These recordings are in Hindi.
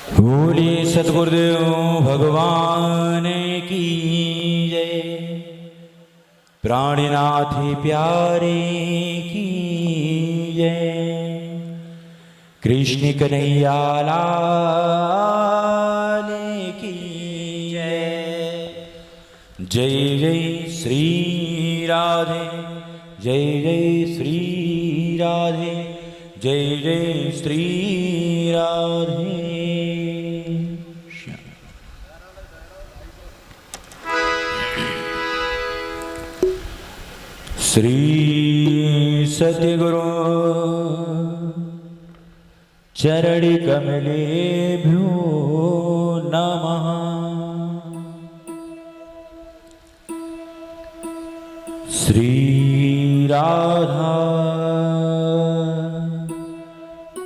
बोलिए सतगुरुदेव भगवान की जय। प्राणनाथ प्यारे की जय। कृष्ण कन्हैया लाल की जय। जय जय श्री राधे, जय जय श्री राधे, जय जय श्री राधे। श्री सतगुरु चरण कमलेभ्यो नमः। श्री राधा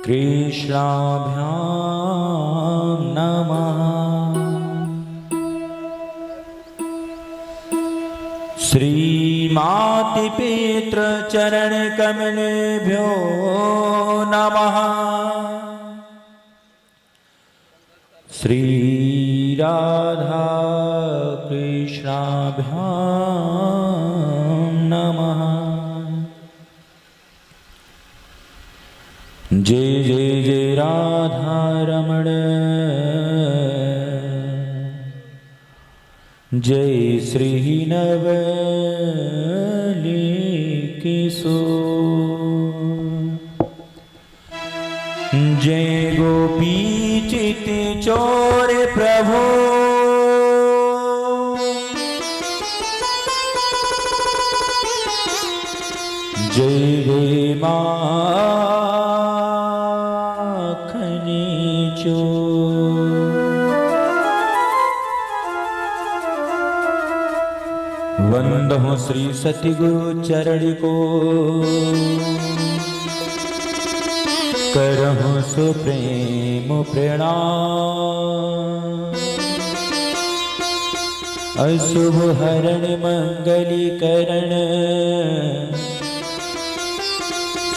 कृष्णाभ्यां नमः। श्री माति पितृ चरण कमलेभ्यो नमः। श्री राधा कृष्णाभ्यां नमः। जय जय जय राधा रमण, जय श्री नवली किशोर। जय गोपी चित चोर प्रभु, जय जय माखनी चोर। वंदहु श्री सतगुरु चरण को, करहु सुप्रेम प्रणाम। अशुभ हरण मंगलीकरण,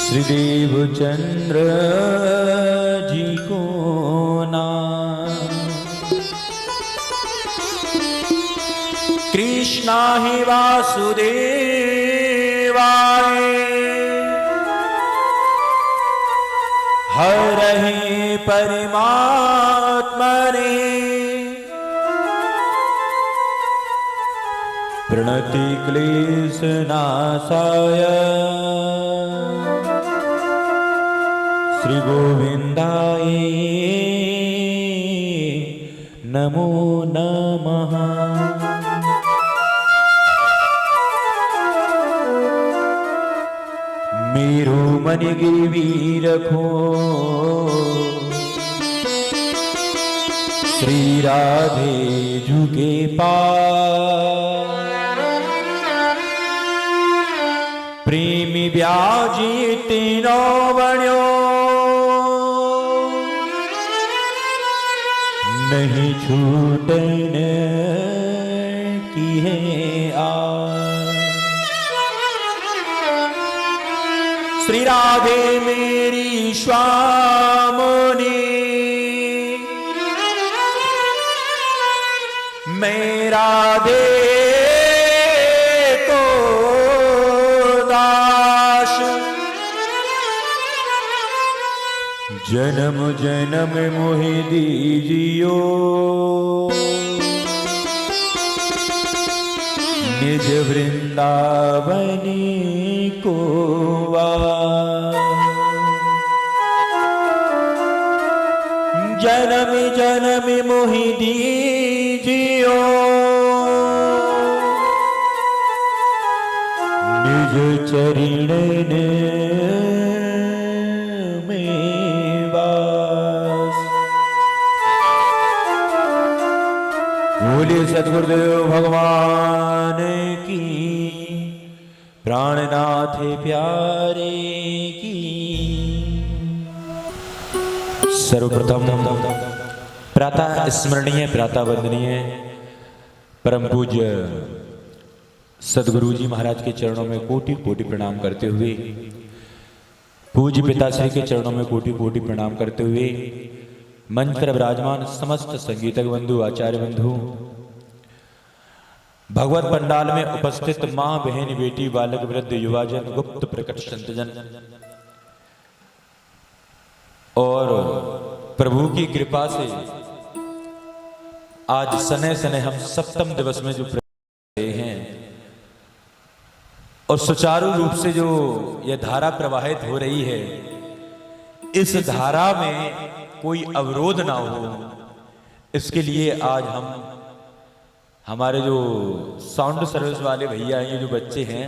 श्री देव चंद्र जी को नाम। कृष्णा ही वासुदेवाय, हरहि परमात्मने। प्रणति क्लेशनाशाय, श्री गोविंदाय नमो नमः। मेरो मन गिरवी रखो, श्री राधे झुके पार। प्रेमी ब्याजी तीनों बण्यो, नहीं छूटन की है श्री राधे मेरी स्वामिनी। मैं राधे को दास, जन्म जन्म मोहि दीजियो। निज वृंदावनी को जन्म जन्म मोहि दीजियो। निज चरण में वास। बोलिए सतगुरुदेव भगवान की, प्राणनाथ प्यारे की। सर्वप्रथम प्रातः स्मरणीय, प्रातः वंदनीय परम पूज्य सदगुरु जी महाराज के चरणों में कोटि कोटि प्रणाम करते हुए, पूज्य पिताश्री के चरणों में कोटि कोटि प्रणाम करते हुए मंच पर विराजमान समस्त संगीतक बंधु, आचार्य बंधु, भगवत पंडाल में उपस्थित मां, बहन, बेटी, बालक, वृद्ध, युवाजन, गुप्त प्रकट संतजन और प्रभु की कृपा से आज सने सने हम सप्तम दिवस में जो रहे हैं और सुचारू रूप से जो यह धारा प्रवाहित हो रही है, इस धारा में कोई अवरोध ना हो, इसके लिए आज हम हमारे जो साउंड सर्विस वाले भैया हैं, ये जो बच्चे हैं,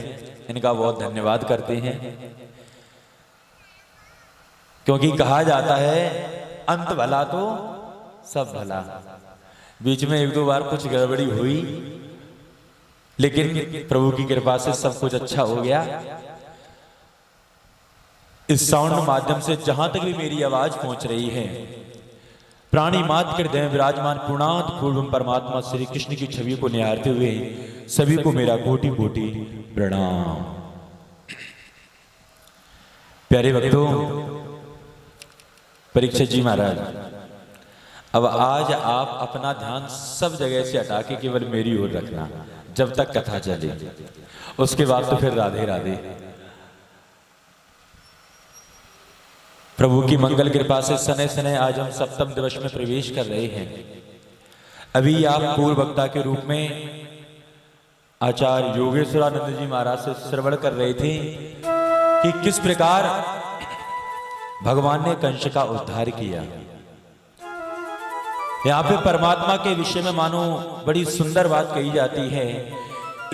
इनका बहुत धन्यवाद करते हैं। क्योंकि कहा जाता है अंत भला तो सब भला। बीच में एक दो बार कुछ गड़बड़ी हुई, लेकिन प्रभु की कृपा से सब कुछ अच्छा हो गया। इस साउंड माध्यम से जहां तक भी मेरी आवाज पहुंच रही है, प्राणी मात्र हृदय में विराजमान पूर्णांत पूर्व परमात्मा श्री कृष्ण की छवि को निहारते हुए सभी को मेरा कोटि कोटि प्रणाम। प्यारे भक्तों, परीक्षित जी महाराज, अब आज आप अपना ध्यान सब जगह से हटा के केवल मेरी ओर रखना जब तक कथा चले, उसके बाद तो फिर राधे राधे। प्रभु की मंगल कृपा से सने सने आज हम सप्तम दिवस में प्रवेश कर रहे हैं। अभी आप पूर्व वक्ता के रूप में आचार्य योगेश्वरानंद जी महाराज से श्रवण कर रहे थे कि किस प्रकार भगवान ने कंस का उद्धार किया। यहां पे परमात्मा के विषय में मानो बड़ी सुंदर बात कही जाती है,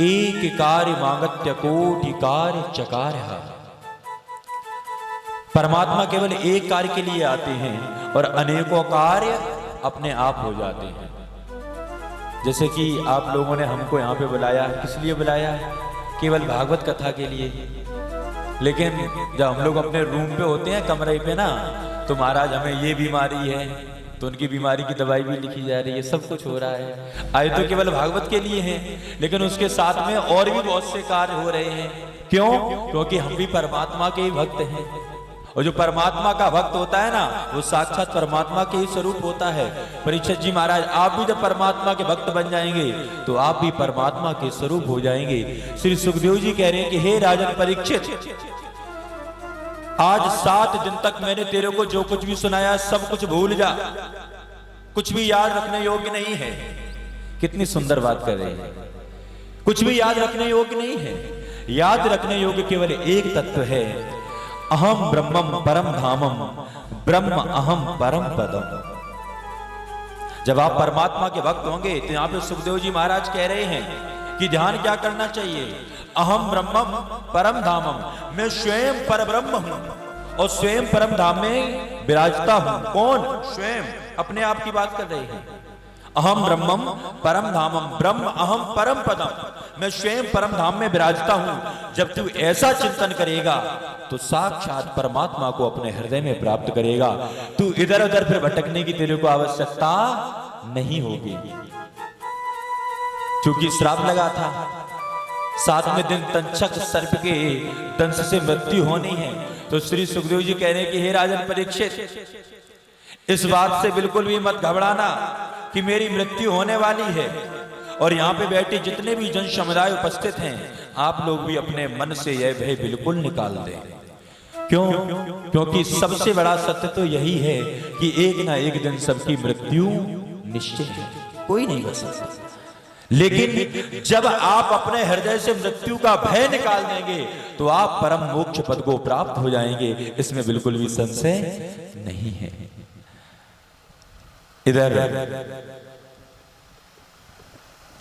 एक कार्य मांगत्य कोटि कार्य चकार। परमात्मा केवल एक कार्य के लिए आते हैं और अनेकों कार्य अपने आप हो जाते हैं। जैसे कि आप लोगों ने हमको यहाँ पे बुलाया, किस लिए बुलाया? केवल भागवत कथा के लिए। लेकिन जब हम लोग अपने रूम पे होते हैं, कमरे पे ना, तो महाराज हमें ये बीमारी है, तो उनकी बीमारी की दवाई भी लिखी जा रही है, सब कुछ हो रहा है। आए तो केवल भागवत के लिए हैं, लेकिन उसके साथ में और भी बहुत से कार्य हो रहे हैं। क्यों? क्योंकि हम भी परमात्मा के ही भक्त हैं, और जो परमात्मा का भक्त होता है ना, वो साक्षात परमात्मा के ही स्वरूप होता है। परीक्षित जी महाराज, आप भी जब परमात्मा के भक्त बन जाएंगे तो आप भी परमात्मा के स्वरूप हो जाएंगे। श्री सुखदेव जी कह रहे हैं कि हे राजन परीक्षित, आज 7 दिन तक मैंने तेरे को जो कुछ भी सुनाया सब कुछ भूल जा, कुछ भी याद रखने योग्य नहीं है। कितनी सुंदर बात कर रहे हैं, कुछ भी याद रखने योग्य नहीं है। याद रखने योग्य केवल एक तत्व है, अहम ब्रह्मम परम धामम ब्रह्म अहम परम पदम। जब आप परमात्मा के भक्त होंगे तो यहां पे सुखदेव जी महाराज कह रहे हैं कि ध्यान क्या करना चाहिए, अहम ब्रह्मम परम धामम, मैं स्वयं परब्रह्म हूं और स्वयं परम धाम में विराजता हूं। कौन? स्वयं अपने आप की बात कर रहे हैं। अहम ब्रह्मम परम धामम ब्रह्म अहम परम पदम, मैं स्वयं परम धाम में विराजता हूं। जब तू ऐसा चिंतन करेगा तो साक्षात परमात्मा को अपने हृदय में प्राप्त करेगा। तू इधर उधर फिर भटकने की तेरे को आवश्यकता नहीं होगी। क्योंकि श्राप लगा था, 7वें दिन तंचक सर्प के दंश से मृत्यु होनी है। तो श्री सुखदेव जी कह रहे हैं कि हे राजन परीक्षित, इस बात से बिल्कुल भी मत घबराना कि मेरी मृत्यु होने वाली है। और यहाँ पे बैठे जितने भी जन समुदाय उपस्थित हैं, आप लोग भी अपने मन से यह भय बिल्कुल निकाल दें। क्यों? क्योंकि सबसे बड़ा सत्य तो यही है कि एक ना एक दिन सबकी मृत्यु निश्चित है, कोई नहीं बच सकता। लेकिन जब आप अपने हृदय से मृत्यु का भय निकाल देंगे तो आप परम मोक्ष पद को प्राप्त हो जाएंगे, इसमें बिल्कुल भी संशय नहीं है। इधर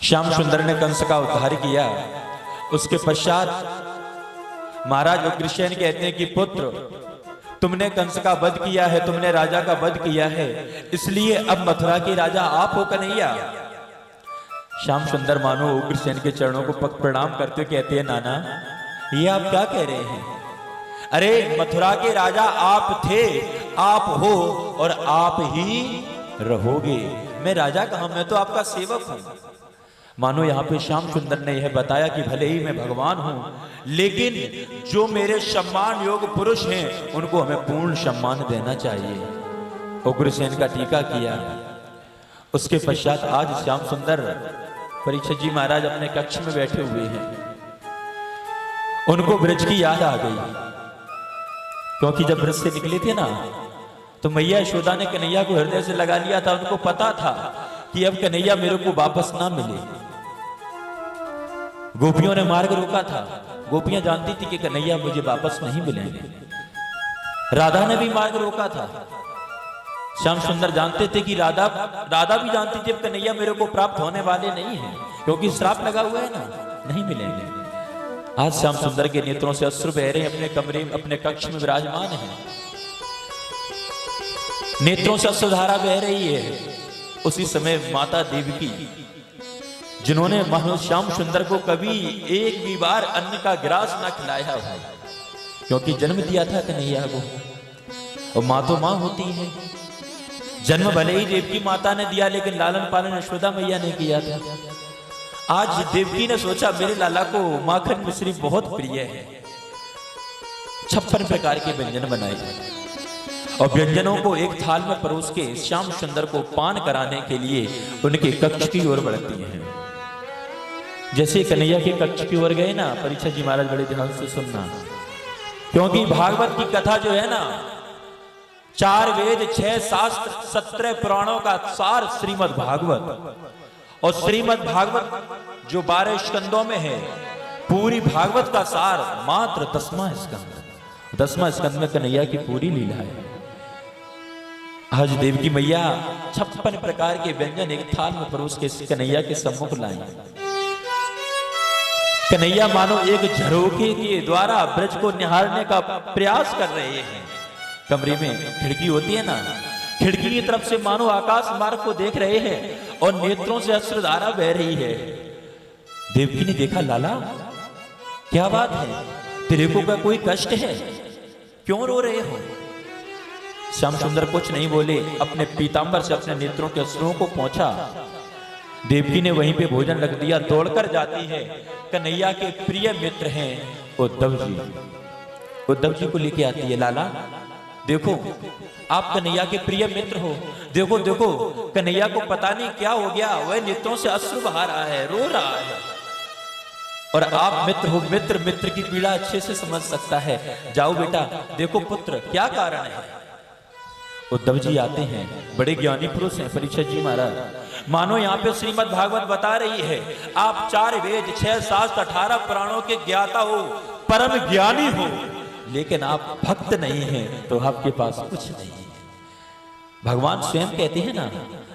श्याम सुंदर ने कंस का उद्धार किया। उसके पश्चात महाराज उग्रसेन कहते हैं कि पुत्र, तुमने कंस का वध किया है, तुमने राजा का वध किया है, इसलिए अब मथुरा के राजा आप हो कन्हैया। श्याम सुंदर मानो उग्रसेन के चरणों को प्रणाम करते कहते हैं, नाना ये आप क्या कह रहे हैं? अरे मथुरा के राजा आप थे, आप हो और आप ही रहोगे। मैं राजा कहां, मैं तो आपका सेवक हूं। मानो यहाँ पे श्याम सुंदर ने यह बताया कि भले ही मैं भगवान हूं, लेकिन जो मेरे सम्मान योग्य पुरुष हैं उनको हमें पूर्ण सम्मान देना चाहिए। उग्रसेन का टीका किया। उसके पश्चात आज श्याम सुंदर परीक्षित जी महाराज अपने कक्ष में बैठे हुए हैं। उनको ब्रज की याद आ गई, क्योंकि जब ब्रज से निकले थे ना तो मैया यशोदा ने कन्हैया को हृदय से लगा लिया था। उनको पता था कि अब कन्हैया मेरे को वापस ना मिले। गोपियों ने मार्ग रोका था। गोपियां जानती थी कि कन्हैया मुझे वापस नहीं मिलेंगे। राधा ने भी मार्ग रोका था। श्याम सुंदर जानते थे कि राधा भी जानती थी अब कन्हैया मेरे को प्राप्त होने वाले नहीं है, क्योंकि श्राप लगा हुआ है ना, नहीं मिलेंगे। आज श्याम सुंदर के नेत्रों से अश्रु बह रहे हैं। अपने कमरे में अपने कक्ष में विराजमान है, नेत्रों से अश्रुधारा बह रही है। उसी समय माता देवकी, जिन्होंने मानो श्याम सुंदर को कभी एक भी बार अन्न का ग्रास ना खिलाया हो, क्योंकि जन्म दिया था कन्हैया को, और माँ तो माँ होती है। जन्म भले ही देवकी माता ने दिया, लेकिन लालन पालन यशोदा मैया ने किया था। आज देवकी ने सोचा मेरे लाला को माखन मिश्री बहुत प्रिय है। 56 प्रकार के व्यंजन बनाए और व्यंजनों को एक थाल में परोस के श्याम सुंदर को पान कराने के लिए उनके कक्ष की ओर बढ़ती हैं। जैसे कन्हैया के कक्ष की ओर गए ना, परीक्षित जी महाराज बड़े ध्यान से सुनना, क्योंकि भागवत की कथा जो है ना, 4 वेद 6 शास्त्र 17 पुराणों का सार श्रीमद् भागवत, और श्रीमद् भागवत जो 12 स्कंदों में है, पूरी भागवत का सार मात्र 10वां स्कंद। 10वां स्कंद में कन्हैया की पूरी लीला है। आज देवकी मैया 56 प्रकार के व्यंजन एक थाल में परोस के कन्हैया के सम्मुख लाई। कन्हैया मानो एक झरोखे के द्वारा ब्रज को निहारने का प्रयास कर रहे हैं। कमरे में खिड़की होती है ना, खिड़की की तरफ से मानो आकाश मार्ग को देख रहे हैं और नेत्रों से अश्रुधारा बह रही है। देवकी ने देखा, लाला क्या बात है, तेरे को क्या कोई कष्ट है, क्यों रो रहे हो? श्याम सुंदर कुछ नहीं बोले, अपने पीतांबर से अपने नेत्रों के अश्रुओं को पोंछा। देवकी ने वहीं पे भोजन रख दिया। दौड़कर जाती है, कन्हैया के प्रिय मित्र हैं उद्धव जी। उद्धव जी को लेके आती है, लाला देखो आप कन्हैया के प्रिय मित्र हो, देखो देखो कन्हैया को पता नहीं क्या हो गया, वह नेत्रों से अश्रु बहा रहा है, रो रहा है, और आप मित्र हो, मित्र मित्र की पीड़ा अच्छे से समझ सकता है। जाओ बेटा देखो पुत्र क्या कारण है। उद्धव जी आते हैं, बड़े ज्ञानी पुरुष हैं परीक्षित जी महाराज। मानो यहाँ पे श्रीमद् भागवत बता रही है, आप 4 वेद 6 शास्त्र 18 पुराणों के ज्ञाता हो, परम ज्ञानी हो, लेकिन आप भक्त नहीं हैं, तो आपके पास कुछ नहीं है। भगवान स्वयं कहते हैं ना,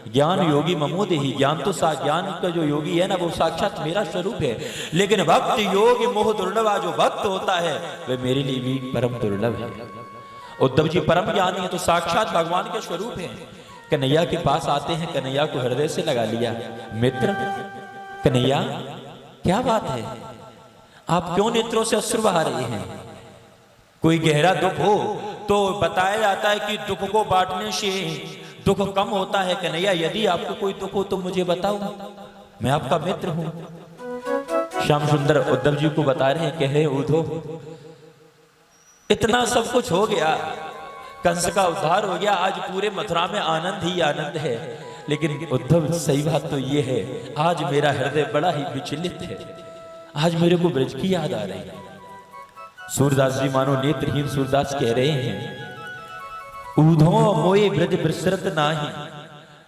ज्ञान योगी ममोदे ही, ज्ञान तो ज्ञान का जो योगी है ना, वो साक्षात मेरा स्वरूप है, लेकिन भक्त योगी मोह दुर्लभ, जो भक्त होता है वह मेरे लिए भी परम दुर्लभ है। उद्धव जी परम ज्ञानी है, तो साक्षात भगवान के स्वरूप है। कन्हैया के पास आते हैं, कन्हैया को हृदय से लगा लिया। मित्र कन्हैया क्या बात है, आप क्यों नेत्रों से अश्रु बहा रहे हैं? कोई गहरा दुख हो तो बताया जाता है कि दुख को बांटने से दुख कम होता है। कन्हैया यदि आपको कोई दुख हो तो मुझे बताओ, मैं आपका मित्र हूं। श्याम सुंदर उद्धव जी को बता रहे हैं, कह रहे उद्धव इतना सब कुछ हो गया, कंस का उद्धार हो गया, आज पूरे मथुरा में आनंद ही आनंद है, लेकिन उद्धव सही बात तो ये है, आज मेरा हृदय बड़ा ही विचलित है, आज मेरे को ब्रज की याद आ रही है। सूरदास जी मानो नेत्रहीन सूरदास कह रहे हैं, ऊधो मोए ब्रज विसरत नाही,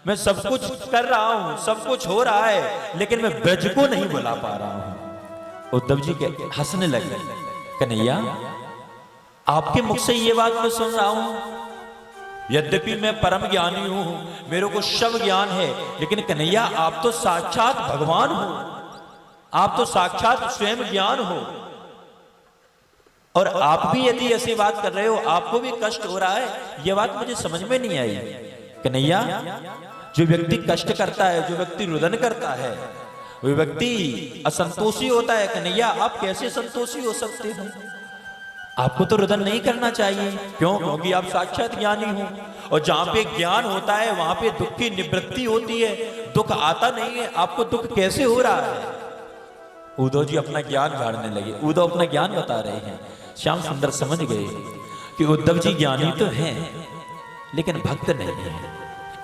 मैं सब कुछ कर रहा हूं, सब कुछ हो रहा है, लेकिन मैं ब्रज को नहीं बुला पा रहा हूं। उद्धव जी के हंसने लगे, कन्हैया आपके मुख से ये बात मैं सुन रहा हूं, यद्यपि मैं परम ज्ञानी हूं, मेरे को सब ज्ञान है, लेकिन कन्हैया आप तो साक्षात भगवान हो, आप तो साक्षात स्वयं ज्ञान हो, और आप भी यदि ऐसी बात कर रहे हो, आपको भी कष्ट हो रहा है, यह बात मुझे समझ में नहीं आई। कन्हैया जो व्यक्ति कष्ट करता है, जो व्यक्ति रुदन करता है, वो व्यक्ति असंतोषी होता है। कन्हैया आप कैसे संतोषी हो सकते हो? आपको तो रुदन नहीं करना चाहिए। क्यों? क्योंकि आप साक्षात ज्ञानी हो, और जहां पे ज्ञान होता है वहां पे दुख की निवृत्ति होती है, दुख आता नहीं है। आपको दुख कैसे हो रहा है? उद्धव जी अपना ज्ञान झाड़ने लगे। उद्धव अपना ज्ञान बता रहे हैं। श्याम सुंदर समझ गए कि उद्धव जी ज्ञानी तो हैं, लेकिन भक्त नहीं है।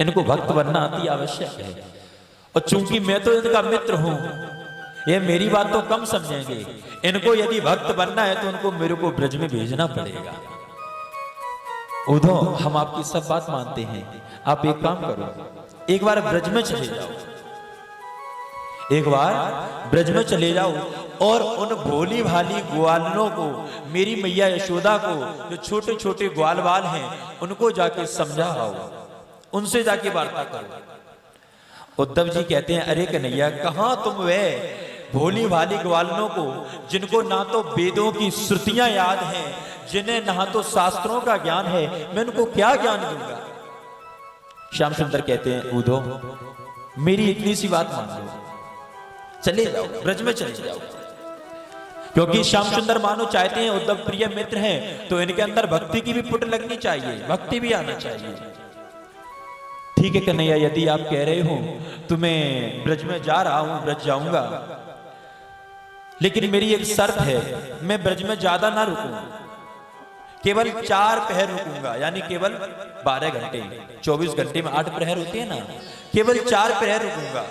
इनको भक्त बनना अति आवश्यक है। और चूंकि मैं तो इनका मित्र हूं, ये मेरी बात तो कम समझेंगे। इनको यदि भक्त बनना है तो उनको मेरे को ब्रज में भेजना पड़ेगा। उद्धव, हम आपकी सब बात मानते हैं, आप एक काम करो, एक बार ब्रज में चले जाओ, एक बार ब्रज में चले जाओ और उन भोली भाली ग्वालनों को, मेरी मैया यशोदा को, जो छोटे छोटे ग्वाल बाल हैं, उनको जाके समझाओ, उनसे जाके वार्ता करो। उद्धव जी कहते हैं, अरे कन्हैया, कहां तुम वे भोली भाली ग्वालनों को, जिनको ना तो वेदों की श्रुतियां याद हैं, जिन्हें ना तो शास्त्रों का ज्ञान है, मैं उनको क्या ज्ञान दूंगा। श्याम सुंदर कहते हैं, उद्धव मेरी इतनी सी बात मान लो, चले जाओ, ब्रज में चले जाओ। क्योंकि श्याम सुंदर मानो चाहते हैं, उद्धव प्रिय मित्र हैं, तो इनके अंदर भक्ति की भी पुट लगनी चाहिए, भक्ति भी आना चाहिए। ठीक है कन्हैया, यदि आप कह रहे हो तो मैं ब्रज में जा रहा हूं, ब्रज जाऊंगा, लेकिन मेरी एक शर्त है, मैं ब्रज में ज्यादा ना रुकूं, केवल 4 पहर रुकूंगा, यानी केवल 12 घंटे, 24 घंटे में 8 प्रहर होते हैं ना, केवल 4 प्रहर रुकूंगा।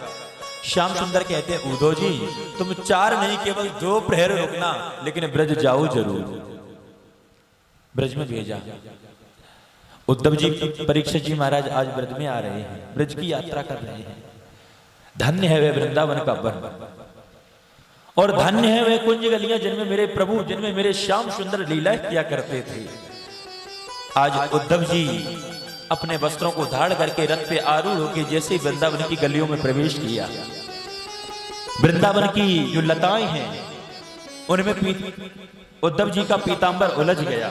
श्याम सुंदर कहते हैं, उद्धव जी तुम 4 नहीं, केवल 2 प्रहर रुकना, लेकिन ब्रज जाओ जरूर। ब्रज में भेजा। उद्धव जी, परीक्षित जी महाराज आज ब्रज में आ रहे हैं, ब्रज की यात्रा कर रहे हैं। धन्य है वे वृंदावन का वन, और धन्य है वे कुंज गलियां जिनमें मेरे प्रभु, जिनमें मेरे श्याम सुंदर लीला किया करते थे। आज उद्धव जी अपने वस्त्रों को धाड़ करके रथ पे आरूढ़ होकर जैसे वृंदावन की गलियों में प्रवेश किया, वृंदावन की जो लताएं हैं उनमें उद्धव जी का पीतांबर उलझ गया।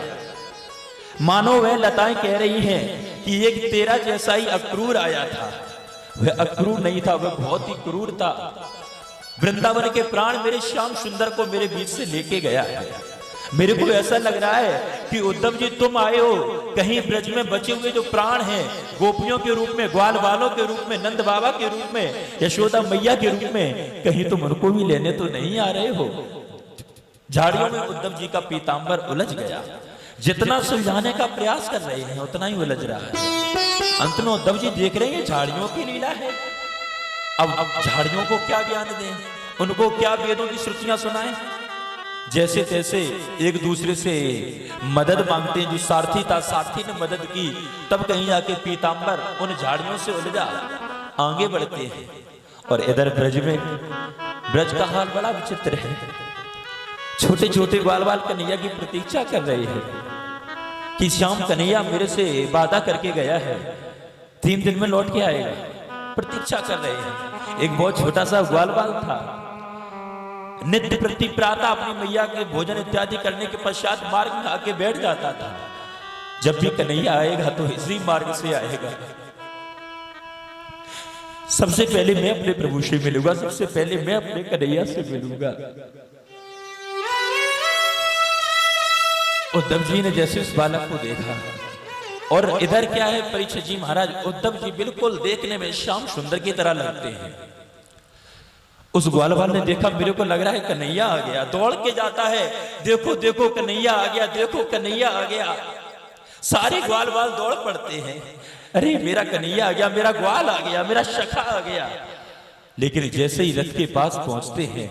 मानो वह लताएं कह रही हैं कि एक तेरा जैसा ही अक्रूर आया था। वह अक्रूर नहीं था, वह बहुत ही क्रूर था। वृंदावन के प्राण मेरे श्याम सुंदर को मेरे बीच से लेके गया है। मेरे को ऐसा लग रहा है कि उद्धव जी तुम आए हो, कहीं ब्रज में बचे हुए जो प्राण हैं, गोपियों के रूप में, ग्वाल बालों के रूप में, नंद बाबा के रूप में, यशोदा मैया के रूप में, कहीं तुम उनको भी लेने तो नहीं आ रहे हो। झाड़ियों में उद्धव जी का पीतांबर उलझ गया। जितना सुलझाने का प्रयास कर रहे हैं उतना ही उलझ रहा है। अंत में उद्धव जी देख रहे हैं झाड़ियों की लीला है। अब झाड़ियों को क्या ज्ञान दें, उनको क्या वेदों की श्रुतियां सुनाएं। जैसे तैसे एक दूसरे से मदद मांगते हैं। जो सारथी था, सारथी ने मदद की, तब कहीं आके पीतांबर उन झाड़ियों से उलझा। आगे बढ़ते हैं और इधर ब्रज में, ब्रज का हाल बड़ा विचित्र है। छोटे छोटे ग्वाल बाल कन्हैया की प्रतीक्षा कर रहे हैं कि श्याम कन्हैया मेरे से वादा करके गया है, 3 दिन में लौट के आएगा। प्रतीक्षा कर रहे हैं। एक बहुत छोटा सा ग्वाल बाल था, नित्य प्रति प्रातः अपनी मैया के भोजन इत्यादि करने के पश्चात मार्ग में आके बैठ जाता था। जब भी कन्हैया आएगा तो इसी मार्ग से आएगा। सबसे पहले मैं अपने प्रभु से मिलूंगा, सबसे पहले मैं अपने कन्हैया से मिलूंगा। उद्धव जी ने जैसे उस बालक को देखा, और इधर क्या है परीक्षित जी महाराज, उद्धव जी बिल्कुल देखने में श्याम सुंदर की तरह लगते हैं। उस ग्वालवाल ने देखा, मेरे को लग रहा है कन्हैया आ गया, दौड़ के जाता है, देखो देखो कन्हैया आ गया, देखो कन्हैया आ गया। सारे ग्वालवाल दौड़ पड़ते हैं, अरे मेरा कन्हैया आ गया, मेरा ग्वाल आ गया, मेरा सखा आ गया। लेकिन जैसे ही रथ के पास पहुंचते हैं,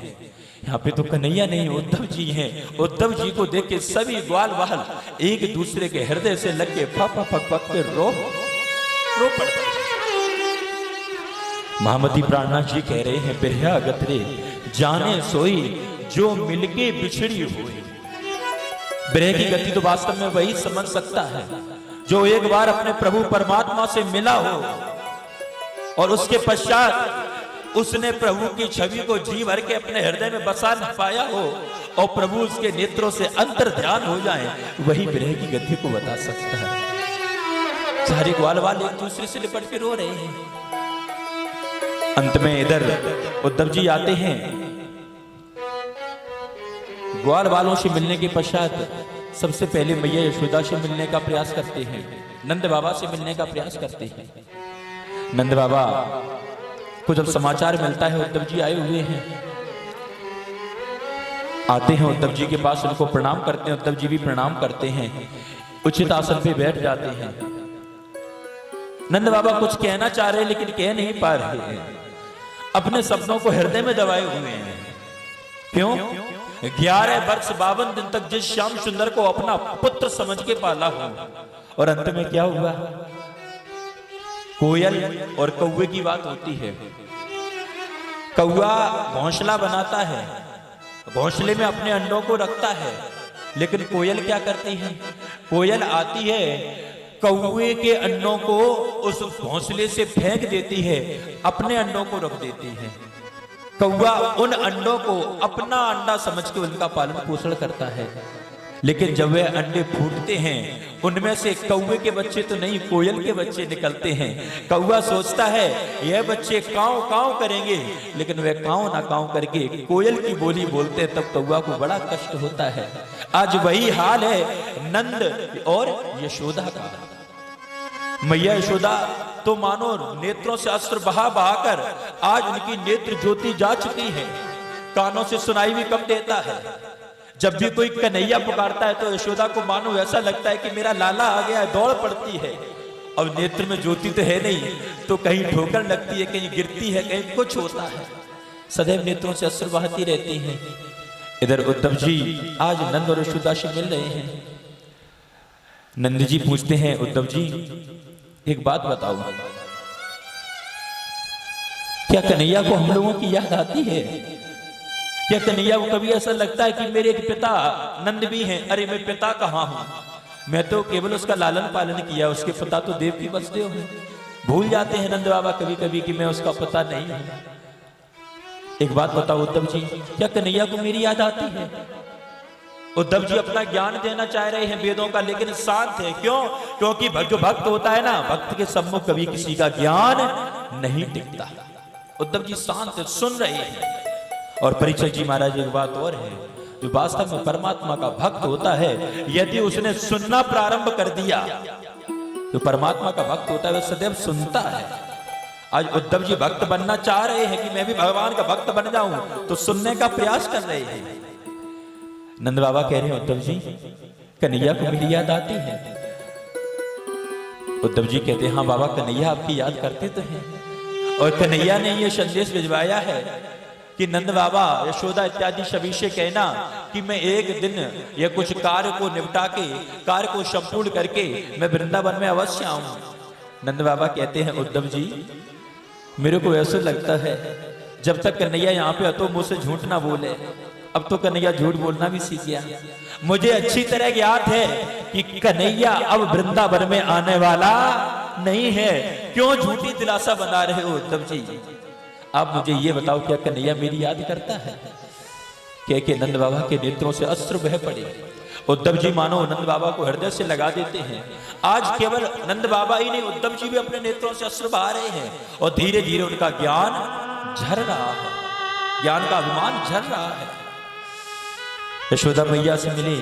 यहाँ पे तो कन्हैया नहीं, उद्धव जी हैं। उद्धव जी को देख के सभी ग्वाल वाल एक दूसरे के हृदय से लग के फक फक फक के रो पड़ते हैं। महामती प्राणनाथ जी कह रहे हैं, बिरहा गतरे जाने सोई जो मिलके बिछड़ी हुई। बिरह की गति तो वास्तव में वही समझ सकता है जो एक बार अपने प्रभु परमात्मा से मिला हो और उसके पश्चात उसने प्रभु की छवि को जी भर के अपने हृदय में बसा न पाया हो और प्रभु उसके नेत्रों से अंतर ध्यान हो जाए, वही बिरह की गति को बता सकता है। सारे ग्वाल वाले एक दूसरे से लिपट के रो रहे हैं। अंत में इधर उद्धव जी आते हैं, ग्वाल वालों से मिलने के पश्चात सबसे पहले मैया यशोदा से मिलने का प्रयास करते हैं, नंद बाबा से मिलने का प्रयास करते हैं। नंद बाबा को जब समाचार मिलता है उद्धव जी आए हुए हैं, आते हैं उद्धव जी के पास, उनको प्रणाम करते हैं। उद्धव जी भी प्रणाम करते हैं, उचित आसन पे बैठ जाते हैं। नंद बाबा कुछ कहना चाह रहे लेकिन कह नहीं पा रहे हैं, अपने सपनों को हृदय में दबाए हुए हैं। क्यों? 11 वर्ष 52 दिन तक जिस श्याम सुंदर को अपना पुत्र समझ के पाला हूं, और अंत में क्या हुआ? कोयल और कौवे की बात होती है। कौवा घोंसला बनाता है, घोंसले में अपने अंडों को रखता है, लेकिन कोयल क्या करती है? कोयल आती है, कौवे के अंडों को उस घोंसले से फेंक देती है, अपने अंडों को रख देती है। कौवा उन अंडों को अपना अंडा समझ के उनका पालन पोषण करता है, लेकिन जब वे अंडे फूटते हैं उनमें से कौवे के बच्चे तो नहीं, कोयल के बच्चे निकलते हैं। कौवा सोचता है यह बच्चे काव काव करेंगे, लेकिन वे काव ना काव करके कोयल की बोली बोलते हैं, तब कौवा को बड़ा कष्ट होता है। आज वही हाल है नंद और यशोदा का। मैया यशोदा तो मानो नेत्रों से अश्रु बहा बहाकर आज उनकी नेत्र ज्योति जा चुकी है, कानों से सुनाई भी कम देता है। जब भी कोई कन्हैया पुकारता है तो यशोदा को मानो ऐसा लगता है कि मेरा लाला आ गया है, दौड़ पड़ती है। अब नेत्र में ज्योति तो है नहीं, तो कहीं ठोकर लगती है, कहीं गिरती है, कहीं कुछ होता है, सदैव नेत्रों से अश्रु बहती रहती हैं। इधर उद्धव जी आज नंद और यशोदा से मिल रहे हैं। नंद जी पूछते हैं, उद्धव जी एक बात बताओ, क्या कन्हैया को हम लोगों की याद आती है? क्या कन्हैया को कभी ऐसा लगता है कि मेरे एक पिता नंद भी हैं, अरे मैं पिता कहाँ हूं? मैं तो केवल उसका लालन पालन किया, उसके पिता तो देवकी वसुदेव हैं। भूल जाते हैं नंद बाबा कभी कभी कि मैं उसका पिता नहीं हूं। एक बात बताओ उद्धव जी, क्या कन्हैया को मेरी याद आती है? उद्धव जी अपना ज्ञान देना चाह रहे हैं वेदों का, लेकिन शांत है। क्यों? क्योंकि जो भक्त होता है ना, भक्त के सम्मुख कभी किसी का ज्ञान नहीं टिकता। उद्धव जी शांत सुन रहे हैं। और परीक्षक जी महाराज एक बात और है, जो वास्तव में परमात्मा का भक्त होता है, यदि उसने सुनना प्रारंभ कर दिया, जो परमात्मा का भक्त होता है वह सदैव सुनता है। आज उद्धव जी भक्त बनना चाह रहे हैं कि मैं भी भगवान का भक्त बन जाऊं, तो सुनने का प्रयास कर रहे हैं। नंद बाबा कह रहे हैं, उद्धव जी कन्हैया को मेरी याद आती है? उद्धव जी कहते हैं, हाँ बाबा कन्हैया आपकी याद करते तो हैं, और कन्हैया ने यह संदेश भिजवाया है कि नंद बाबा यशोदा इत्यादि सभी से कहना कि मैं एक दिन यह कुछ कार्य को निपटा के, कार्य को संपूर्ण करके मैं वृंदावन में अवश्य आऊं। नंद बाबा कहते हैं, उद्धव जी मेरे को ऐसा लगता है जब तक कन्हैया यहाँ पे तो मुझसे झूठ ना बोले। अब तो कन्हैया झूठ बोलना भी सीख गया। मुझे अच्छी तरह याद है कि कन्हैया अब वृंदावन में आने वाला नहीं है। क्यों झूठी दिलासा बना रहे हो उद्धव जी? आप मुझे ये बताओ, क्या कन्हैया मेरी याद करता है? कह के नंद बाबा के नेत्रों से अश्रु बह पड़े। उद्धव जी मानो नंद बाबा को हृदय से लगा देते हैं। आज केवल नंद बाबा ही नहीं, उद्धव जी भी अपने नेत्रों से अश्रु बहा रहे हैं, और धीरे धीरे उनका ज्ञान झर रहा है, ज्ञान का अभिमान झर रहा है। यशोदा मैया से मिले।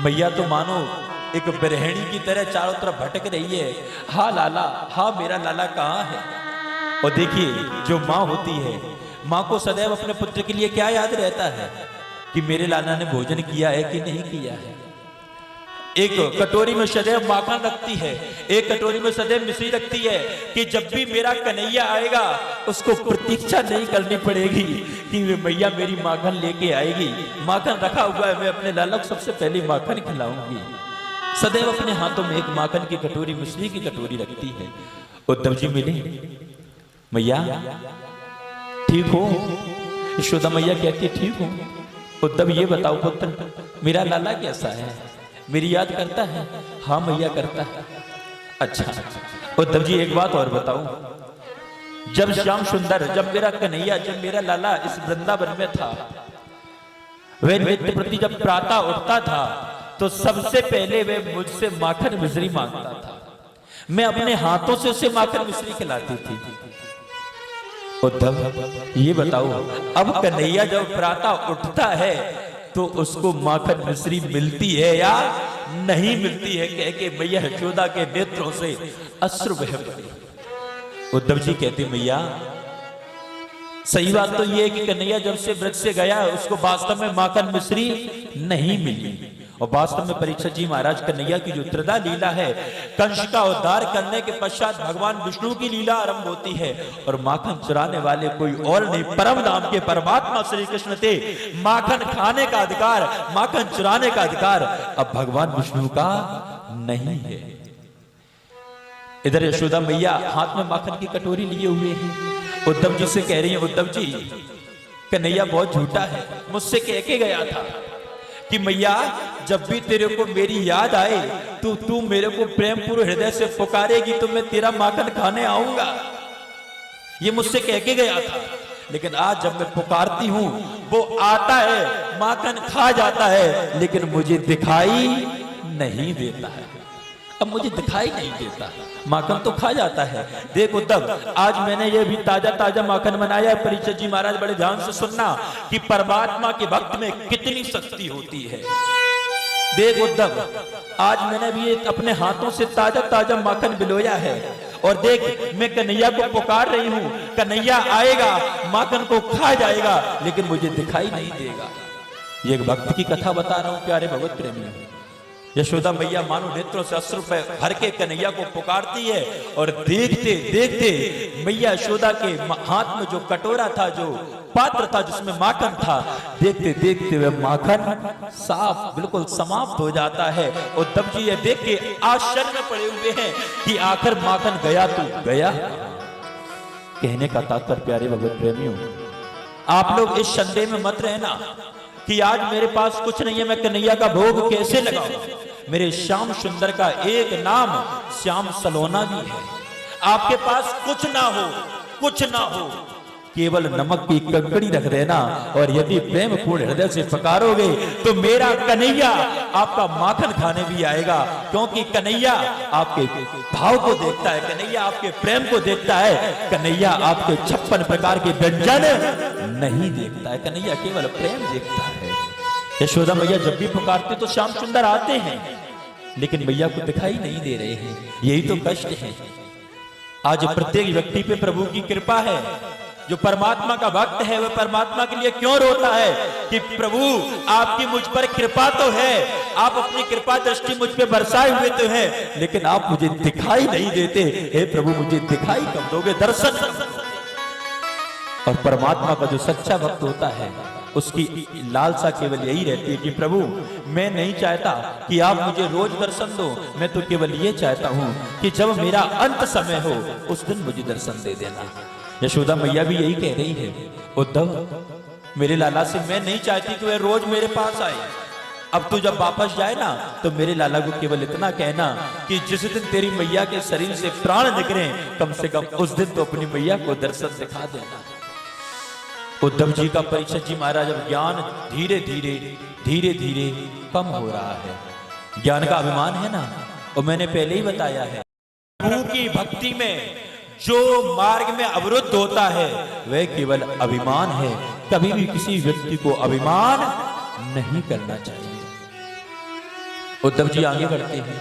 मैया तो मानो एक बिरहणी की तरह चारों तरफ भटक रही है। हा लाला, हा मेरा लाला कहाँ है? और देखिए, जो माँ होती है, माँ को सदैव अपने पुत्र के लिए क्या याद रहता है कि मेरे लाला ने भोजन किया है कि नहीं किया है। एक कटोरी में सदैव माखन रखती है, एक कटोरी में सदैव मिश्री रखती है कि जब भी मेरा कन्हैया आएगा उसको प्रतीक्षा नहीं करनी पड़ेगी कि वे मैया मेरी माखन लेके आएगी। माखन रखा हुआ है, मैं अपने लाला को सबसे पहले माखन खिलाऊंगी। सदैव अपने हाथों में एक माखन की कटोरी, मिश्री की कटोरी रखती है। उद्धव जी मिले। मैया ठीक हो? यशोदा मैया कहती है ठीक हो। उद्धव ये बताओ पुत्र, मेरा लाला कैसा है? मेरी याद करता है? हाँ मैया करता है। अच्छा उद्धव जी एक बात और बताओ, जब श्याम सुंदर, जब मेरा कन्हैया, जब मेरा लाला इस वृंदावन में था, वह नित्य प्रति जब प्रातः उठता था तो सबसे पहले वह मुझसे माखन मिश्री मांगता था। मैं अपने हाथों से उसे माखन मिश्री खिलाती थी। उद्धव ये बताओ, अब कन्हैया जब प्रातः उठता है तो उसको माखन मिश्री मिलती है या नहीं मिलती है? कह के मैया यशोदा के नेत्रों से अश्रु बह पड़े। उद्धव जी कहते, मैया सही बात तो ये है कि कन्हैया जब से ब्रज से गया उसको वास्तव में माखन मिश्री नहीं मिली, और वास्तव में परीक्षित जी महाराज कन्हैया की जो त्रिधा लीला है, कंस का उद्धार करने के पश्चात भगवान विष्णु की लीला आरंभ होती है और माखन चुराने वाले कोई और नहीं, परम धाम के परमात्मा श्री कृष्ण थे। माखन खाने का अधिकार, माखन चुराने का अधिकार अब भगवान विष्णु का नहीं है। इधर यशोदा मैया हाथ में माखन की कटोरी लिए हुए हैं, उद्धव जी से कह रही है, उद्धव जी कन्हैया बहुत झूठा है, मुझसे कह के गया था कि मैया जब भी तेरे को मेरी याद आए तो तू मेरे को प्रेम पूर्ण हृदय से पुकारेगी तो मैं तेरा माखन खाने आऊंगा। ये मुझसे कह के गया था, लेकिन आज जब मैं पुकारती हूं वो आता है, माखन खा जाता है, लेकिन मुझे दिखाई नहीं देता है। अब मुझे दिखाई नहीं देता, माखन तो खा जाता है। देख उद्धव, आज मैंने ये भी ताजा ताजा माखन बनाया है। परीक्षित जी महाराज बड़े ध्यान से सुनना कि परमात्मा के भक्त में कितनी शक्ति होती है। देख उद्धव, आज मैंने भी अपने हाथों से ताजा ताजा माखन बिलोया है और देख मैं कन्हैया को पुकार रही हूं, कन्हैया आएगा, माखन को खा जाएगा, लेकिन मुझे दिखाई नहीं देगा। ये एक भक्त की कथा बता रहा हूं प्यारे भगवत प्रेमी। यशोदा मैया मानो नेत्रों से अश्रु भर के कन्हैया को पुकारती है और देखते देखते मैया यशोदा के हाथ में जो कटोरा था, जो पात्र था जिसमें माखन था, देखते देखते वह माखन साफ बिल्कुल समाप्त हो जाता है। उद्धव जी ये देख के आश्चर्य में पड़े हुए हैं कि आखिर माखन गया तो गया। कहने का तात्पर्य प्यारे भगवत प्रेमियों, आप लोग इस संदेह में मत रहना कि आज मेरे पास कुछ नहीं है, मैं कन्हैया का भोग कैसे लगाऊं। मेरे श्याम सुंदर का एक नाम श्याम सलोना भी है। आपके पास कुछ ना हो, कुछ ना हो, केवल नमक की कंकड़ी रख देना और यदि प्रेम पूर्ण हृदय से पुकारोगे तो मेरा कन्हैया आपका माखन खाने भी आएगा, क्योंकि कन्हैया आपके भाव को देखता है, कन्हैया आपके प्रेम को देखता है, कन्हैया आपके 56 प्रकार के व्यंजन नहीं देखता है, कन्हैया केवल प्रेम देखता है। यशोदा मैया जब भी पुकारते तो श्याम सुंदर आते हैं, लेकिन मैया को दिखाई नहीं दे रहे हैं। यही तो कष्ट है। आज प्रत्येक व्यक्ति पे प्रभु की कृपा है। जो परमात्मा का भक्त है वह परमात्मा के लिए क्यों रोता है कि प्रभु आपकी मुझ पर कृपा तो है, आप अपनी कृपा दृष्टि मुझ पे बरसाए हुए तो है, लेकिन आप मुझे दिखाई नहीं देते। हे प्रभु मुझे दिखाई कब दोगे, दर्शन कब दोगे? और परमात्मा का जो सच्चा भक्त होता है उसकी लालसा केवल यही रहती है कि प्रभु मैं नहीं चाहता कि आप मुझे रोज दर्शन दो, मैं तो केवल ये चाहता हूं कि जब मेरा अंत समय हो उस दिन मुझे दर्शन दे देना। यशोदा मैया भी यही कह रही है, उद्धव मेरे लाला से मैं नहीं चाहती कि वह रोज मेरे पास आए। अब तू जब वापस जाए ना तो मेरे लाला को केवल इतना कहना कि जिस दिन तेरी मैया के शरीर से प्राण निकले, कम से कम उस दिन तो अपनी मैया को दर्शन दिखा देना। उद्धव जी का परीक्षित जी महाराज अब ज्ञान धीरे धीरे धीरे धीरे कम हो रहा है। ज्ञान का अभिमान है ना, और मैंने पहले ही बताया है, प्रभु की भक्ति में जो मार्ग में अवरुद्ध होता है वह केवल अभिमान है। कभी भी किसी व्यक्ति को अभिमान नहीं करना चाहिए। उद्धव जी आगे बढ़ते हैं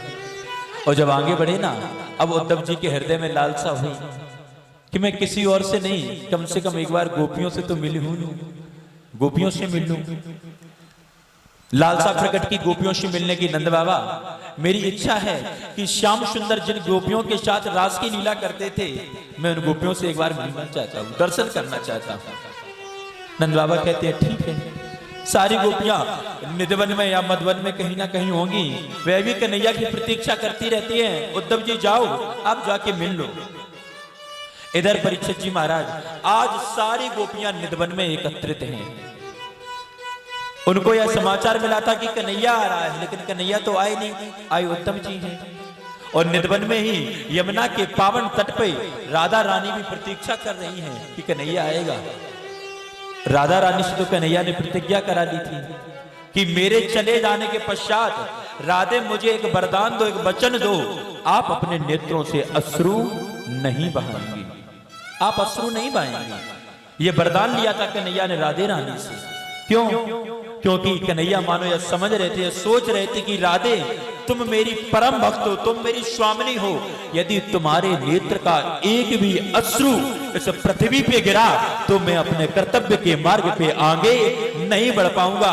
और जब आगे बढ़े ना, अब उद्धव जी के हृदय में लालसा हुई कि मैं किसी और से नहीं, कम से कम एक बार गोपियों से तो मिल हूं, गोपियों से मिल लूं। लालसा प्रकट की गोपियों से मिलने की। नंद बाबा मेरी इच्छा है कि श्याम सुंदर जिन गोपियों के साथ रास की लीला करते थे, मैं उन गोपियों से एक बार मिलना चाहता हूं, दर्शन करना चाहता हूं। नंद बाबा कहते हैं ठीक है। सारी गोपियां निधवन में या मधुवन में कहीं ना कहीं होंगी, वह भी कन्हैया की प्रतीक्षा करती रहती हैं। उद्धव जी जाओ, आप जाके मिल लो। इधर परीक्षित जी महाराज, आज सारी गोपियां निधवन में एकत्रित हैं। उनको यह समाचार मिला था कि कन्हैया आ रहा है, लेकिन कन्हैया तो आए नहीं, आए उद्धव जी हैं। और निधवन में ही यमुना के पावन तट पे राधा रानी भी प्रतीक्षा कर रही हैं कि कन्हैया आएगा। राधा रानी से तो कन्हैया ने प्रतिज्ञा करा दी थी कि मेरे चले जाने के पश्चात राधे मुझे एक वरदान दो, एक वचन दो, आप अपने नेत्रों से अश्रु नहीं बहाएंगे, आप अश्रु नहीं बहाएंगे। ये वरदान लिया था कन्हैया ने राधे रानी से। क्यों? क्योंकि कन्हैया मानो यह समझ रहे थे, सोच रहे थे कि राधे तुम मेरी परम भक्त हो, तुम मेरी स्वामिनी हो। यदि तुम्हारे नेत्र का एक भी अश्रु इस पृथ्वी पे गिरा तो मैं अपने कर्तव्य के मार्ग पे आगे नहीं बढ़ पाऊंगा।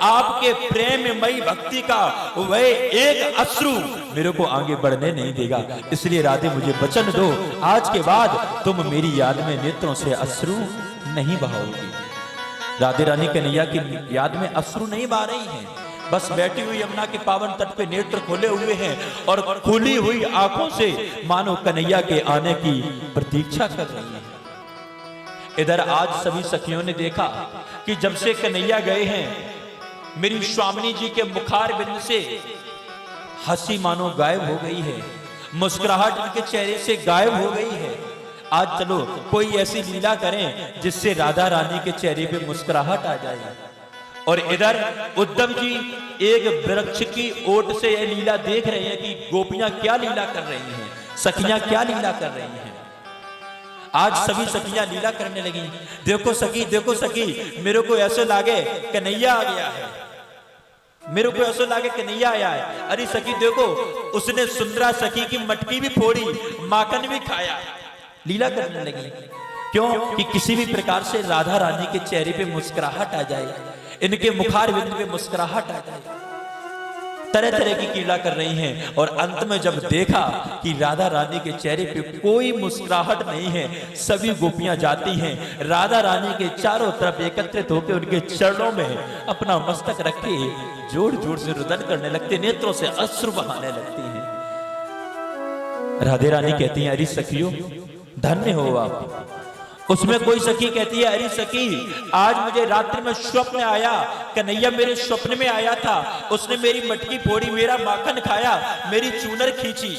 आपके प्रेममयी भक्ति का वह एक अश्रु मेरे को आगे बढ़ने नहीं देगा। इसलिए राधे मुझे वचन दो, आज के बाद तुम मेरी याद में नेत्रों से अश्रु नहीं बहाओगी। राधे रानी कन्हैया की याद में अश्रु नहीं बहा रही हैं, बस बैठी हुई यमुना के पावन तट पे नेत्र खोले हुए हैं और खुली हुई आंखों से मानो कन्हैया के आने की प्रतीक्षा कर रही हैं। इधर आज सभी सखियों ने देखा कि जब से कन्हैया गए हैं, मेरी स्वामिनी जी के मुखार बिंद से हंसी मानो गायब हो गई है, मुस्कुराहट उनके चेहरे से गायब हो गई है। आज चलो कोई ऐसी लीला करें जिससे राधा रानी के चेहरे पे मुस्कुराहट आ जाए। और इधर उद्धव जी एक वृक्ष की ओट से यह लीला देख रहे हैं कि गोपियां क्या लीला कर रही हैं, सखियां क्या लीला कर रही हैं। आज सभी सखियां लीला करने लगी। देखो सखी, मेरे को ऐसे लागे कन्हैया आ गया है, मेरे को ऐसा लागे कन्हैया आया है। अरे सखी देखो, उसने सुंदरा सखी की मटकी भी फोड़ी, माखन भी खाया। लीला करने लगी। क्यों? कि किसी भी प्रकार से राधा रानी के चेहरे पे मुस्कुराहट आ जाए, इनके मुखार बिंद पे मुस्कुराहट आ जाए। तरह तरह की लीला कर रही हैं। और अंत में जब देखा कि राधा रानी के चेहरे पे कोई मुस्कुराहट नहीं है, सभी गोपियां जाती हैं, राधा रानी के चारों तरफ एकत्रित होकर उनके चरणों में अपना मस्तक रख के जोर जोर से रुदन करने लगते, नेत्रों से अश्रु बहाने लगती हैं। राधे रानी कहती हैं, अरे सखियों धन्य हो आप। उसमें कोई सखी कहती है, अरे सखी आज मुझे रात्रि में स्वप्न आया, कन्हैया मेरे स्वप्न में आया था, उसने मेरी मटकी फोड़ी, मेरा माखन खाया, मेरी चूनर खींची।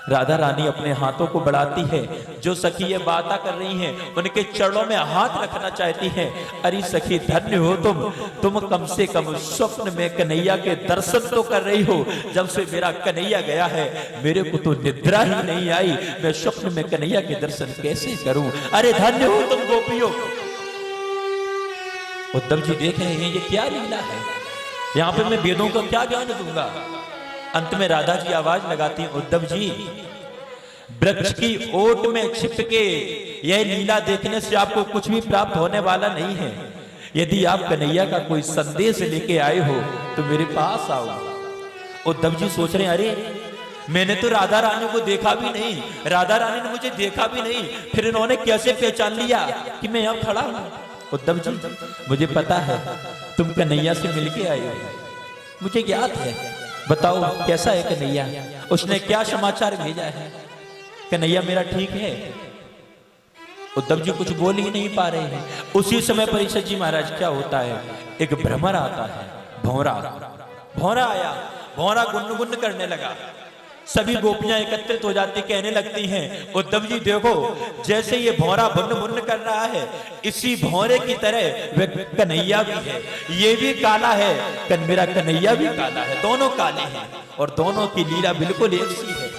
राधा रानी अपने हाथों को बढ़ाती है। जो सखी ये बातें कर रही हैं उनके चरणों में हाथ रखना चाहती हैं। अरे सखी धन्य हो तुम कम से कम स्वप्न में कन्हैया के दर्शन तो कर रही हो। जब से मेरा कन्हैया गया है मेरे को तो निद्रा ही नहीं आई, मैं स्वप्न में कन्हैया के दर्शन कैसे करूं। अरे धन्य हो तुम गोपियों। उद्धव जी देख रहे हैं ये क्या लीला है, यहाँ पे मैं वेदों का क्या ज्ञान दूंगा। अंत में राधा जी आवाज लगाती हैं, उद्धव जी वृक्ष की ओट में छिप के यह लीला देखने से आपको कुछ भी प्राप्त होने वाला नहीं है। यदि आप कन्हैया का कोई संदेश लेके आए हो तो मेरे पास आओ। उद्धव जी सोच रहे हैं, अरे मैंने तो राधा रानी को देखा भी नहीं, राधा रानी ने मुझे देखा भी नहीं, फिर इन्होंने कैसे पहचान लिया कि मैं यहाँ खड़ा हूं। उद्धव जी मुझे पता है तुम कन्हैया से मिलके आए हो, मुझे ज्ञात है, बताओ कैसा है कन्हैया, उसने क्या समाचार भेजा है, कन्हैया मेरा ठीक है। उद्धव जी कुछ बोल ही नहीं पा रहे हैं। उसी समय परीक्षित जी महाराज क्या होता है, एक भ्रमर आता है, भौरा आया, भौरा गुनगुन करने लगा। सभी गोपियां एकत्रित हो जाती, कहने लगती हैं, उद्धव जी देखो जैसे ये भौरा बुन्न बुन्न कर रहा है, इसी भौरे की तरह वह कन्हैया भी है, ये भी काला है, मेरा कन्हैया भी काला है, दोनों काले हैं और दोनों की लीला बिल्कुल एक सी है।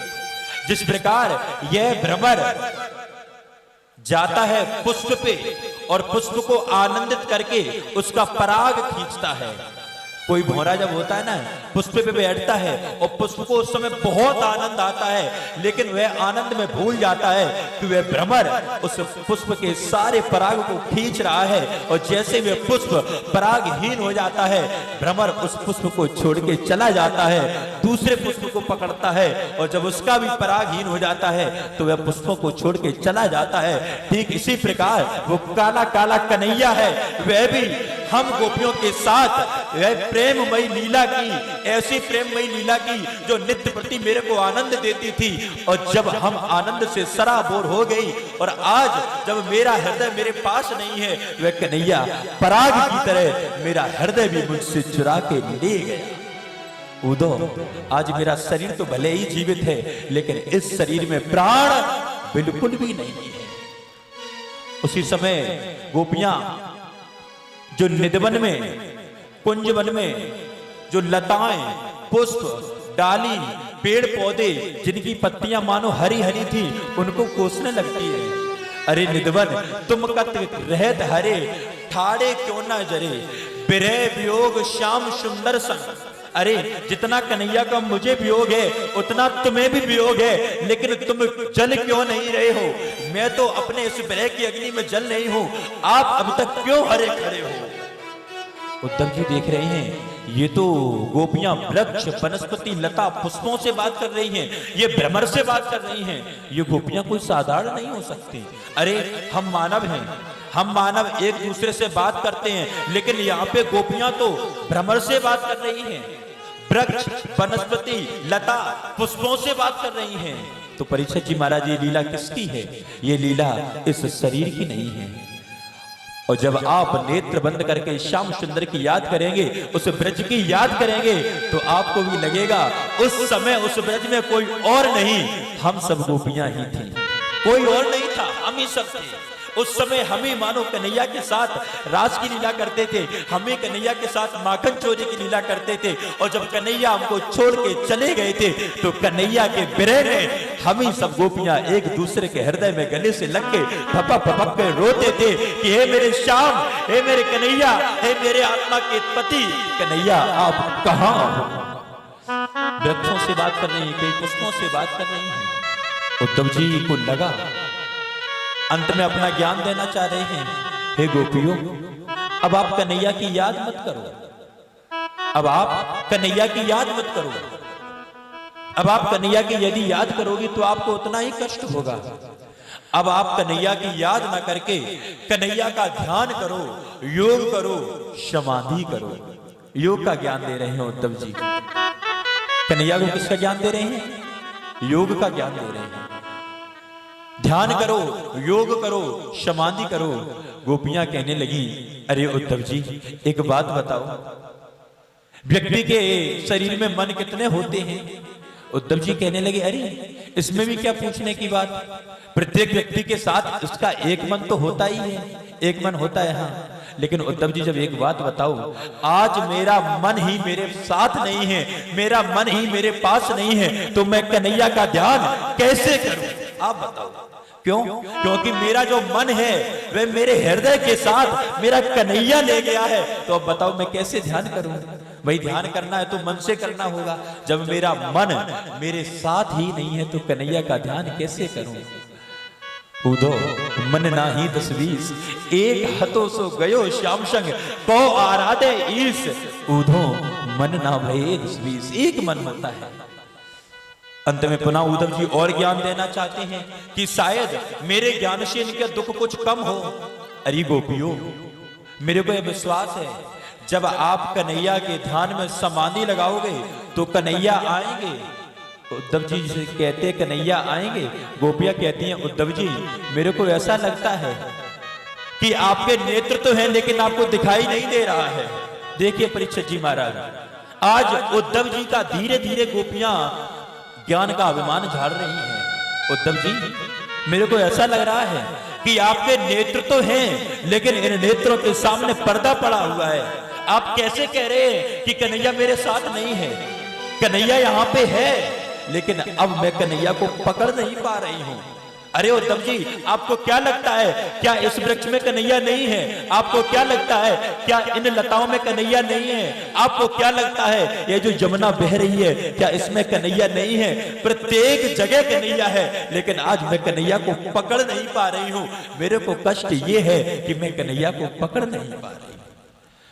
जिस प्रकार यह भ्रमर जाता है पुष्प पे और पुष्प को आनंदित करके उसका पराग खींचता है। कोई भौरा जब होता है ना, पुष्प पे बैठता है और पुष्प को उस समय बहुत आनंद आता है, लेकिन वह आनंद में भूल जाता है कि वह भ्रमर उस पुष्प के सारे पराग को खींच रहा है। और जैसे वह पुष्प परागहीन हो जाता है, भ्रमर उस पुष्प को छोड़ के चला जाता है, दूसरे पुष्प को पकड़ता है और जब उसका भी परागहीन हो जाता है तो वह पुष्पों को छोड़ के चला जाता है। ठीक इसी प्रकार वो काला काला कन्हैया है, वह भी हम गोपियों के साथ वह प्रेममयी लीला की, ऐसी प्रेममयी लीला की जो नित्य प्रति मेरे को आनंद देती थी। और जब हम आनंद से सराबोर हो गई और आज जब मेरा हृदय मेरे पास नहीं है, वह कन्हैया पराग की तरह मेरा हृदय भी मुझसे चुरा के ले गया। उदो आज मेरा शरीर तो भले ही जीवित है, लेकिन इस शरीर में प्राण बिल्कुल भी नहीं है। उसी समय गोपियां जो निधवन में, कुंजवन में जो लताएं, पुष्प, डाली, पेड़ पौधे जिनकी पत्तियां मानो हरी हरी थी, उनको कोसने लगती है। अरे निधवन तुम कत रहत हरे, ठाड़े क्यों ना जरे, बिरह वियोग श्याम सुंदर सन। अरे जितना कन्हैया का मुझे वियोग है उतना तुम्हें भी वियोग है, लेकिन तुम जल क्यों नहीं रहे हो? मैं तो अपने इस विरह की अग्नि में जल नहीं हूं, आप अब तक क्यों हरे खड़े हो? उद्धव जी देख रहे हैं ये तो गोपियां वृक्ष वनस्पति लता पुष्पों से बात कर रही हैं, ये भ्रमर से बात कर रही हैं, ये गोपियां कोई साधारण नहीं हो सकती। अरे हम मानव हैं, हम मानव एक दूसरे से बात करते हैं, लेकिन यहाँ पे गोपियां तो भ्रमर से बात कर रही हैं, वृक्ष वनस्पति लता पुष्पों से बात कर रही हैं। तो परीक्षित जी महाराज ये लीला किसकी है? ये लीला इस शरीर की नहीं है। और जब आप नेत्र बंद करके श्याम सुंदर की याद करेंगे, उस ब्रज की याद करेंगे, तो आपको भी लगेगा उस समय उस ब्रज में कोई और नहीं, हम सब गोपियां ही थी, कोई और नहीं था, हम ही सब थे। उस समय हम ही मानो कन्हैया के साथ रास की लीला करते थे, हम ही कन्हैया के साथ माखन चोरी की लीला करते थे। और जब कन्हैया हमको छोड़ के चले गए थे, तो कन्हैया के विरह में हम ही सब गोपियां एक दूसरे के हृदय में गले से लग के फपक फपक के रोते थे कि हे मेरे श्याम, हे मेरे कन्हैया, हे मेरे आत्मा के पति कन्हैया, आप कहां हो? वृक्षों से बात कर रही है, कई पुष्पों से बात कर रही है। उद्धव जी को लगा अंत में अपना ज्ञान देना चाह रहे हैं, हे गोपियों, अब आप कन्हैया की याद मत करो, अब आप कन्हैया की याद मत करो, अब आप कन्हैया की यदि याद करोगी तो आपको उतना ही कष्ट होगा। अब आप कन्हैया की याद ना करके कन्हैया का ध्यान करो, योग करो, समाधि करो। योग का ज्ञान दे रहे हैं उद्धव जी। कन्हैया को किसका ज्ञान दे रहे हैं? योग का ज्ञान दे रहे हैं। ध्यान करो, योग करो, समाधि करो। गोपियां कहने लगी, अरे उद्धव जी एक बात बताओ, व्यक्ति के शरीर में मन कितने होते हैं? उद्धव जी कहने लगे, अरे इसमें भी क्या पूछने की बात, प्रत्येक व्यक्ति के साथ उसका एक मन तो होता ही है, एक मन होता है। हाँ, लेकिन उद्धव जी जब एक बात बताओ, आज मेरा मन ही मेरे साथ नहीं है, मेरा मन ही मेरे पास नहीं है, तो मैं कन्हैया का ध्यान कैसे करूं? आप बताओ। क्यों? क्योंकि मेरा जो मन है वह मेरे हृदय के साथ मेरा कन्हैया ले गया है। तो अब बताओ मैं कैसे ध्यान करूं? भाई ध्यान करना है तो मन से करना होगा। जब मेरा मन मेरे साथ ही नहीं है तो कन्हैया का ध्यान कैसे करूं? उदो मन नाही 10-20 एक हतो सो गयो श्याम संग को आराधे ईस। उदो मन ना भये 10-20 एक मन होता है। अंत में पुनः उद्धव जी और ज्ञान देना चाहते हैं कि शायद मेरे ज्ञान से इनके दुख कुछ कम हो। अरे गोपियों, मेरे को यह विश्वास है जब आप कन्हैया के ध्यान में समाधि लगाओगे तो कन्हैया आएंगे। उद्धव जी से कहते कन्हैया आएंगे, गोपियां कहती हैं उद्धव जी मेरे को ऐसा लगता है कि आपके नेत्र तो हैं लेकिन आपको दिखाई नहीं दे रहा है। देखिए परीक्षित जी महाराज, आज उद्धव जी का धीरे धीरे गोपियां ज्ञान का अभिमान झाड़ रही हैं। उद्धव जी मेरे को ऐसा लग रहा है कि आपके नेत्र तो हैं लेकिन इन नेत्रों के सामने पर्दा पड़ा हुआ है। आप कैसे कह रहे हैं कि कन्हैया मेरे साथ नहीं है? कन्हैया यहाँ पे है लेकिन अब मैं कन्हैया को पकड़ नहीं पा रही हूँ। अरे उद्धव जी आपको क्या लगता है, क्या इस वृक्ष में कन्हैया नहीं है? आपको क्या लगता है, क्या इन लताओं में कन्हैया नहीं है? आपको क्या लगता है ये जो यमुना बह रही है क्या इसमें कन्हैया नहीं है? प्रत्येक जगह कन्हैया है लेकिन आज मैं कन्हैया को पकड़ नहीं पा रही हूँ। मेरे को कष्ट ये है कि मैं कन्हैया को पकड़ नहीं पा रही।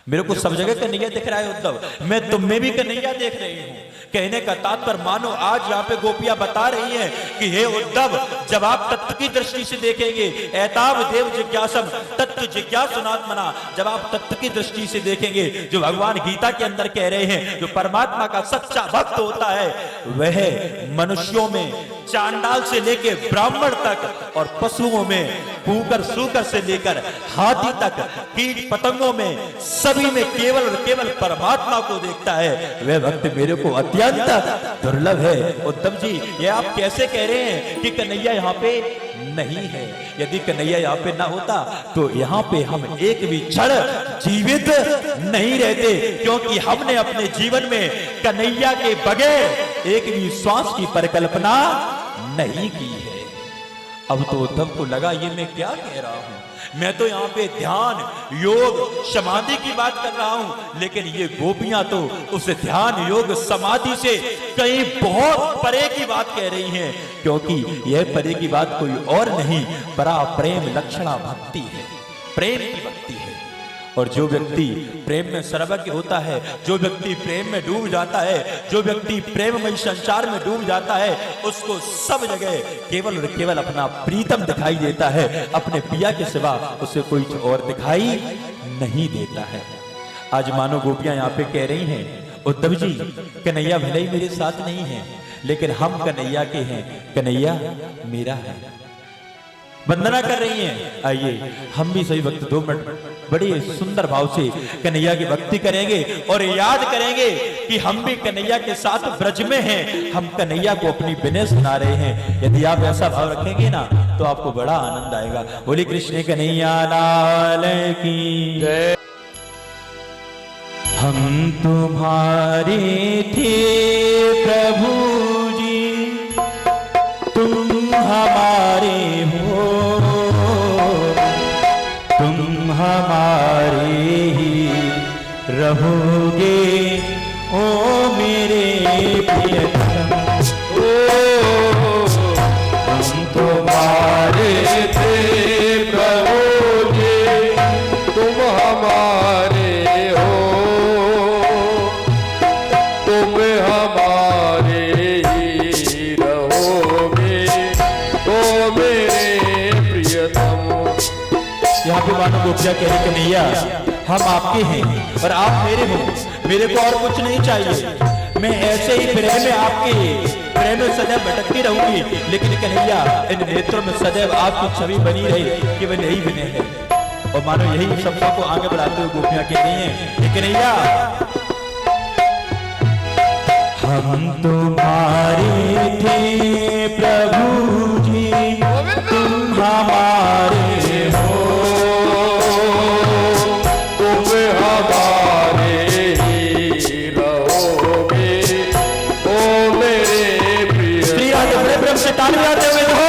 मेरे को सब जगह कन्हैया दिख रहा है उद्धव, मैं तुम में भी कन्हैया देख रही हूँ। कहने का तात्पर्य मानो आज यहाँ पे गोपियां बता रही हैं कि हे उद्धव जब आप तत्व की दृष्टि से देखेंगे, एताव देव जिज्ञासम तत्व जिज्ञासुनात्मना, जब आप तत्व की दृष्टि से देखेंगे, जो भगवान गीता के अंदर कह रहे हैं, जो परमात्मा का सच्चा भक्त होता है वह मनुष्यों में चांडाल से लेकर ब्राह्मण तक और पशुओं में कुकर सूकर से लेकर हाथी तक, कीट पतंगों में, सभी में केवल और केवल परमात्मा को देखता है। वह भक्त मेरे को अत्यंत दुर्लभ है। उद्धव जी ये आप कैसे कह रहे हैं कि कन्हैया यहाँ पे नहीं है? यदि कन्हैया यहाँ पे ना होता तो यहाँ पे हम एक भी क्षण जीवित नहीं रहते, क्योंकि हमने अपने जीवन में कन्हैया के बगैर एक भी श्वास की परिकल्पना नहीं की है। अब तो उद्धव को लगा ये मैं क्या कह रहा हूं, मैं तो यहाँ पे ध्यान योग समाधि की बात कर रहा हूं, लेकिन ये गोपियां तो उस ध्यान योग समाधि से कहीं बहुत परे की बात कह रही हैं, क्योंकि यह परे की बात कोई और नहीं, परा प्रेम लक्षणा भक्ति है, प्रेम की भक्ति है। और जो व्यक्ति प्रेम में सर्वज्ञ होता है, जो व्यक्ति प्रेम में डूब जाता है, जो व्यक्ति प्रेममय संसार में डूब जाता है, उसको सब जगह केवल और केवल अपना प्रीतम दिखाई देता है, अपने पिया के सिवा उसे कोई और दिखाई नहीं देता है। आज मानो गोपियां यहाँ पे कह रही हैं, उद्धव जी कन्हैया भले ही मेरे साथ नहीं है, लेकिन हम कन्हैया के हैं, कन्हैया मेरा है। वंदना कर रही हैं। आइए हम भी सही वक्त 2 मिनट बड़े सुंदर भाव से कन्हैया की भक्ति करेंगे और याद करेंगे कि हम भी कन्हैया के साथ ब्रज में हैं, हम कन्हैया को अपनी विनय सुना रहे हैं। यदि आप ऐसा भाव रखेंगे ना तो आपको बड़ा आनंद आएगा। बोले कृष्ण कन्हैया लाल की जय। हम तुम्हारे थे प्रभु जी, तुम हमारे हो, तुम हमारे ही रहोगे ओ मेरे प्रियतम। ओ हम तुम्हारे थे प्रभु जी, तुम हमारे हो, तुम हमारे ही रहोगे ओ मेरे प्रियतम। यहाँ पे मानो गोपिया कह रही कन्हैया हम आपके हैं और आप मेरे हो, मेरे को और कुछ नहीं चाहिए, मैं ऐसे ही प्रेम में आपके प्रेम में सदैव भटकती रहूंगी, लेकिन कन्हैया इन नेत्रों में सदैव आपकी छवि बनी रही कि वह यही विनय है। और मानो यही शब्दों को आगे बढ़ाते हुए गोपियां कह रही हैं, कन्हैया हम तुम्हारे थे प्रभु जी, तुम हमारे हो, तुम हमारे ही रहोगे ओ मेरे प्रिय। श्री राधे बड़े प्रेम से ताली बजाते हुए हो।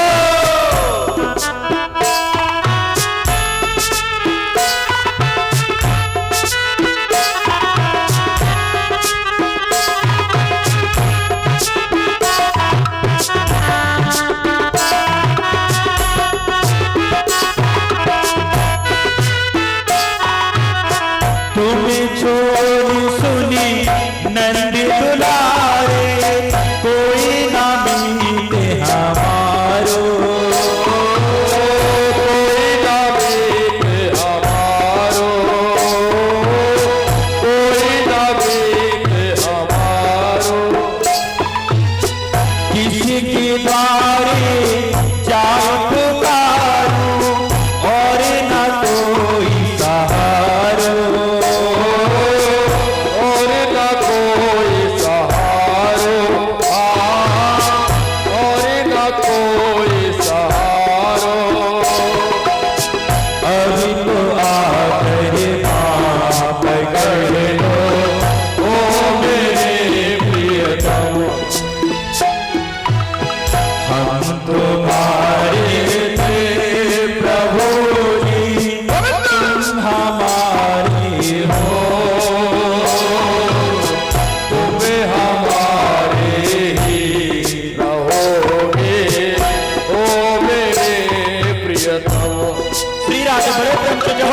श्री राधे बड़े प्रेम से जो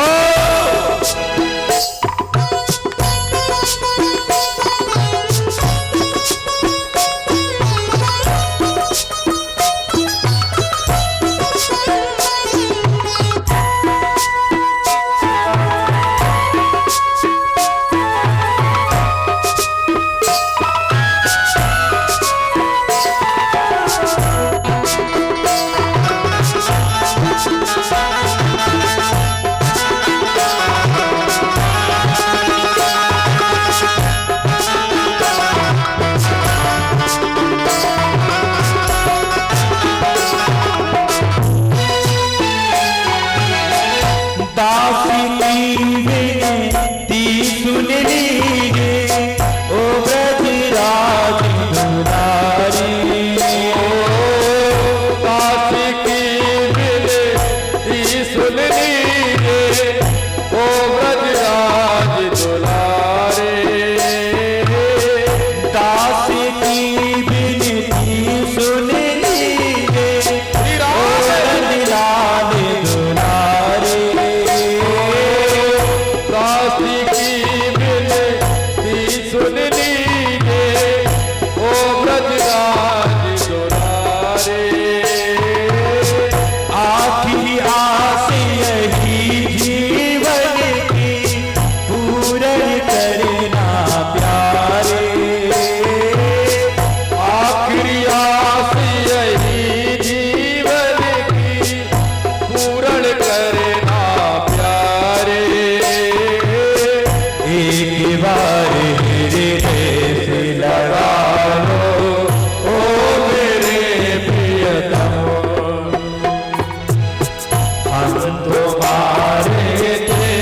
हम तुम्हारे थे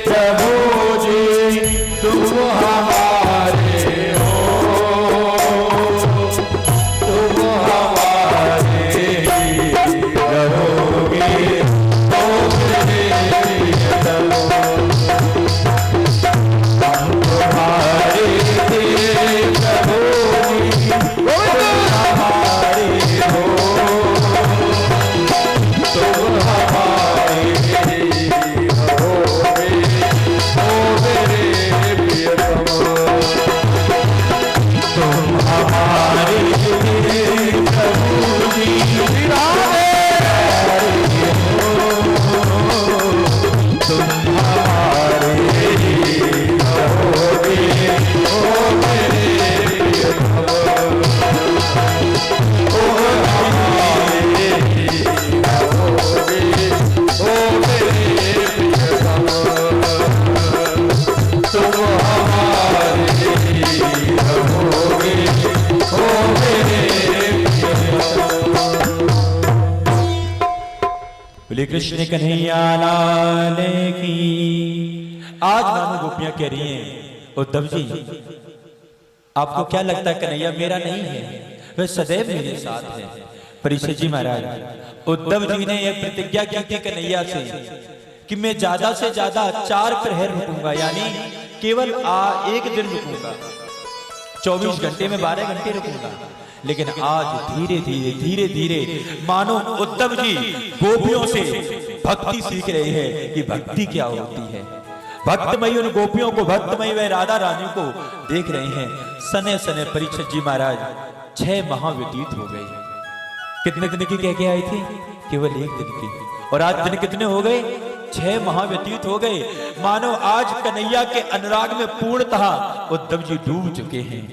प्रभु जी, तुम हमारे हो, तुम हमारे रहोगे, ओ मेरे प्रियतम। हम तुम्हारे थे प्रभु जी, तुम हमारे हो, तुम हमारे रहोगे, ओ मेरे प्रियतम। तुम हमारे प्रभु जी, तुम हमारे रहोगे, ओ मेरे प्रियतम। ओ हमारे रहोगे, ओ मेरे प्रियतम। तुम हमारे रहोगे, ओ मेरे प्रियतम। बोले कृष्ण कन्हैया लाल की। आज मानो गोपियां कह रही हैं, उद्धव जी आपको क्या लगता है कन्हैया मेरा नहीं है? वह सदैव मेरे साथ है। परीक्षित जी महाराज, उद्धव जी ने यह प्रतिज्ञा की थी कन्हैया से कि मैं ज्यादा से ज्यादा 4 प्रहर रुकूंगा, यानी केवल एक दिन रुकूंगा, 24 घंटे में 12 घंटे रुकूंगा। लेकिन आज धीरे धीरे धीरे धीरे मानो उद्धव जी गोपियों से भक्ति सीख रहे हैं कि भक्ति क्या होती है। भक्तमयी उन गोपियों को, भक्तमयी वह राधा रानी को देख रहे हैं। सने सने परीक्षित जी महाराज 6 माह व्यतीत हो गए। कितने दिन की कह के आई थी? केवल 1 दिन की। और आज दिन कितने हो गए? 6 माह व्यतीत हो गए। मानो आज कन्हैया के अनुराग में पूर्णतः उद्धव जी डूब चुके हैं।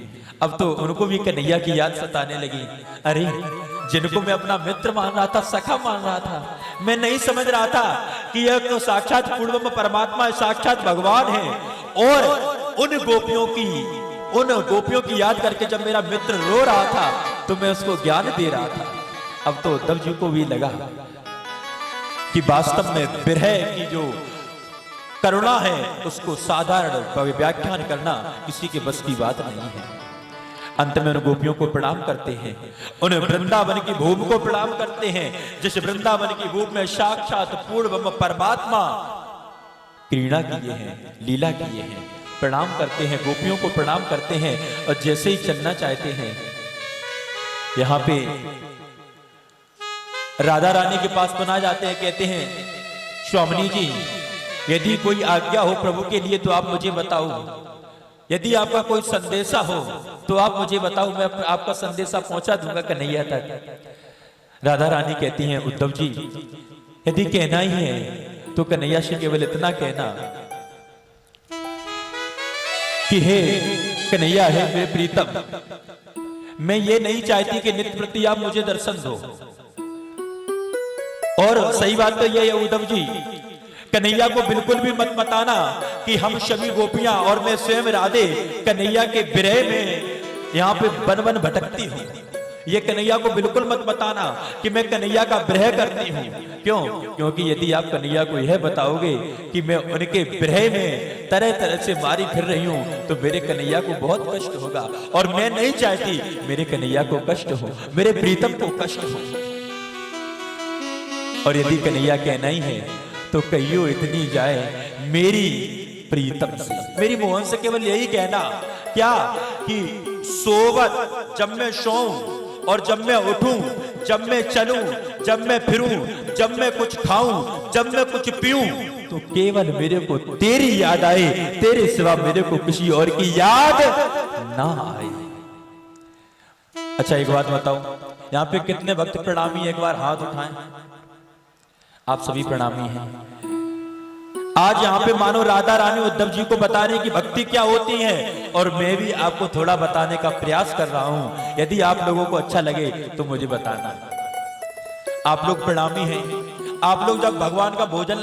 अब तो उनको भी कन्हैया की याद सताने लगी। अरे जिनको मैं अपना मित्र मान रहा था, सखा मान रहा था, मैं नहीं समझ रहा था कि यह तो साक्षात पूर्णब्रह्म परमात्मा, साक्षात भगवान है। और उन गोपियों की याद करके जब मेरा मित्र रो रहा था तो मैं उसको ज्ञान दे रहा था। अब तो उद्धव जी को भी लगा कि वास्तव में विरह की जो करुणा है उसको साधारण व्याख्यान करना किसी के बस की बात नहीं है। अंत में उन गोपियों को प्रणाम करते हैं, उन वृंदावन की भूमि को प्रणाम करते हैं, जिस वृंदावन की भूमि में साक्षात पूर्ण परमात्मा क्रीड़ा किए हैं, लीला किए हैं। प्रणाम करते हैं, गोपियों को प्रणाम करते हैं और जैसे ही चलना चाहते हैं, यहां पे राधा रानी के पास पहुंच जाते हैं। कहते हैं स्वामिनी जी, यदि कोई आज्ञा हो प्रभु के लिए तो आप मुझे बताओ, यदि आपका कोई संदेशा हो तो आप मुझे बताओ, मैं आपका संदेशा पहुंचा दूंगा कन्हैया तक। राधा रानी कहती हैं उद्धव जी यदि कहना ही है तो कन्हैया से केवल इतना कहना कि हे कन्हैया, है मेरे प्रीतम, मैं ये नहीं चाहती कि नित्य प्रति आप मुझे दर्शन दो। और सही बात तो ये है उद्धव जी, कन्हैया को बिल्कुल भी मत बताना कि हम सभी गोपियां और मैं स्वयं राधे कन्हैया के विरह में यहाँ पे वन वन भटकती हूँ। ये कन्हैया को बिल्कुल मत बताना कि मैं कन्हैया का विरह करती हूँ। क्यों? क्योंकि यदि आप कन्हैया को यह बताओगे कि मैं उनके विरह में तरह तरह से मारी फिर रही हूँ तो मेरे कन्हैया को बहुत कष्ट होगा। और मैं नहीं चाहती मेरे कन्हैया को कष्ट हो, मेरे प्रीतम को कष्ट हो। और यदि कन्हैया कहना ही है तो कहियो इतनी जाए मेरी प्रीतम से, मेरी मोहन से केवल यही कहना क्या कि सोवत जब मैं सोऊं और जब मैं उठूं, जब मैं चलूं, जब मैं फिरूं, जब मैं कुछ खाऊं, जब मैं कुछ पीऊं, तो केवल मेरे को तेरी याद आए, तेरे सिवा मेरे को किसी और की याद ना आए। अच्छा एक बात बताओ, यहाँ पे कितने भक्त प्रणामी, एक बार हाथ उठाएं। आप सभी प्रणामी हैं। आज यहाँ पे मानो राधा रानी उद्धव जी को बता रही कि भक्ति क्या होती है, और मैं भी आपको थोड़ा बताने का प्रयास कर रहा हूं। यदि आप लोगों को अच्छा लगे तो मुझे बताना। आप लोग प्रणामी हैं, आप लोग जब भगवान का भोजन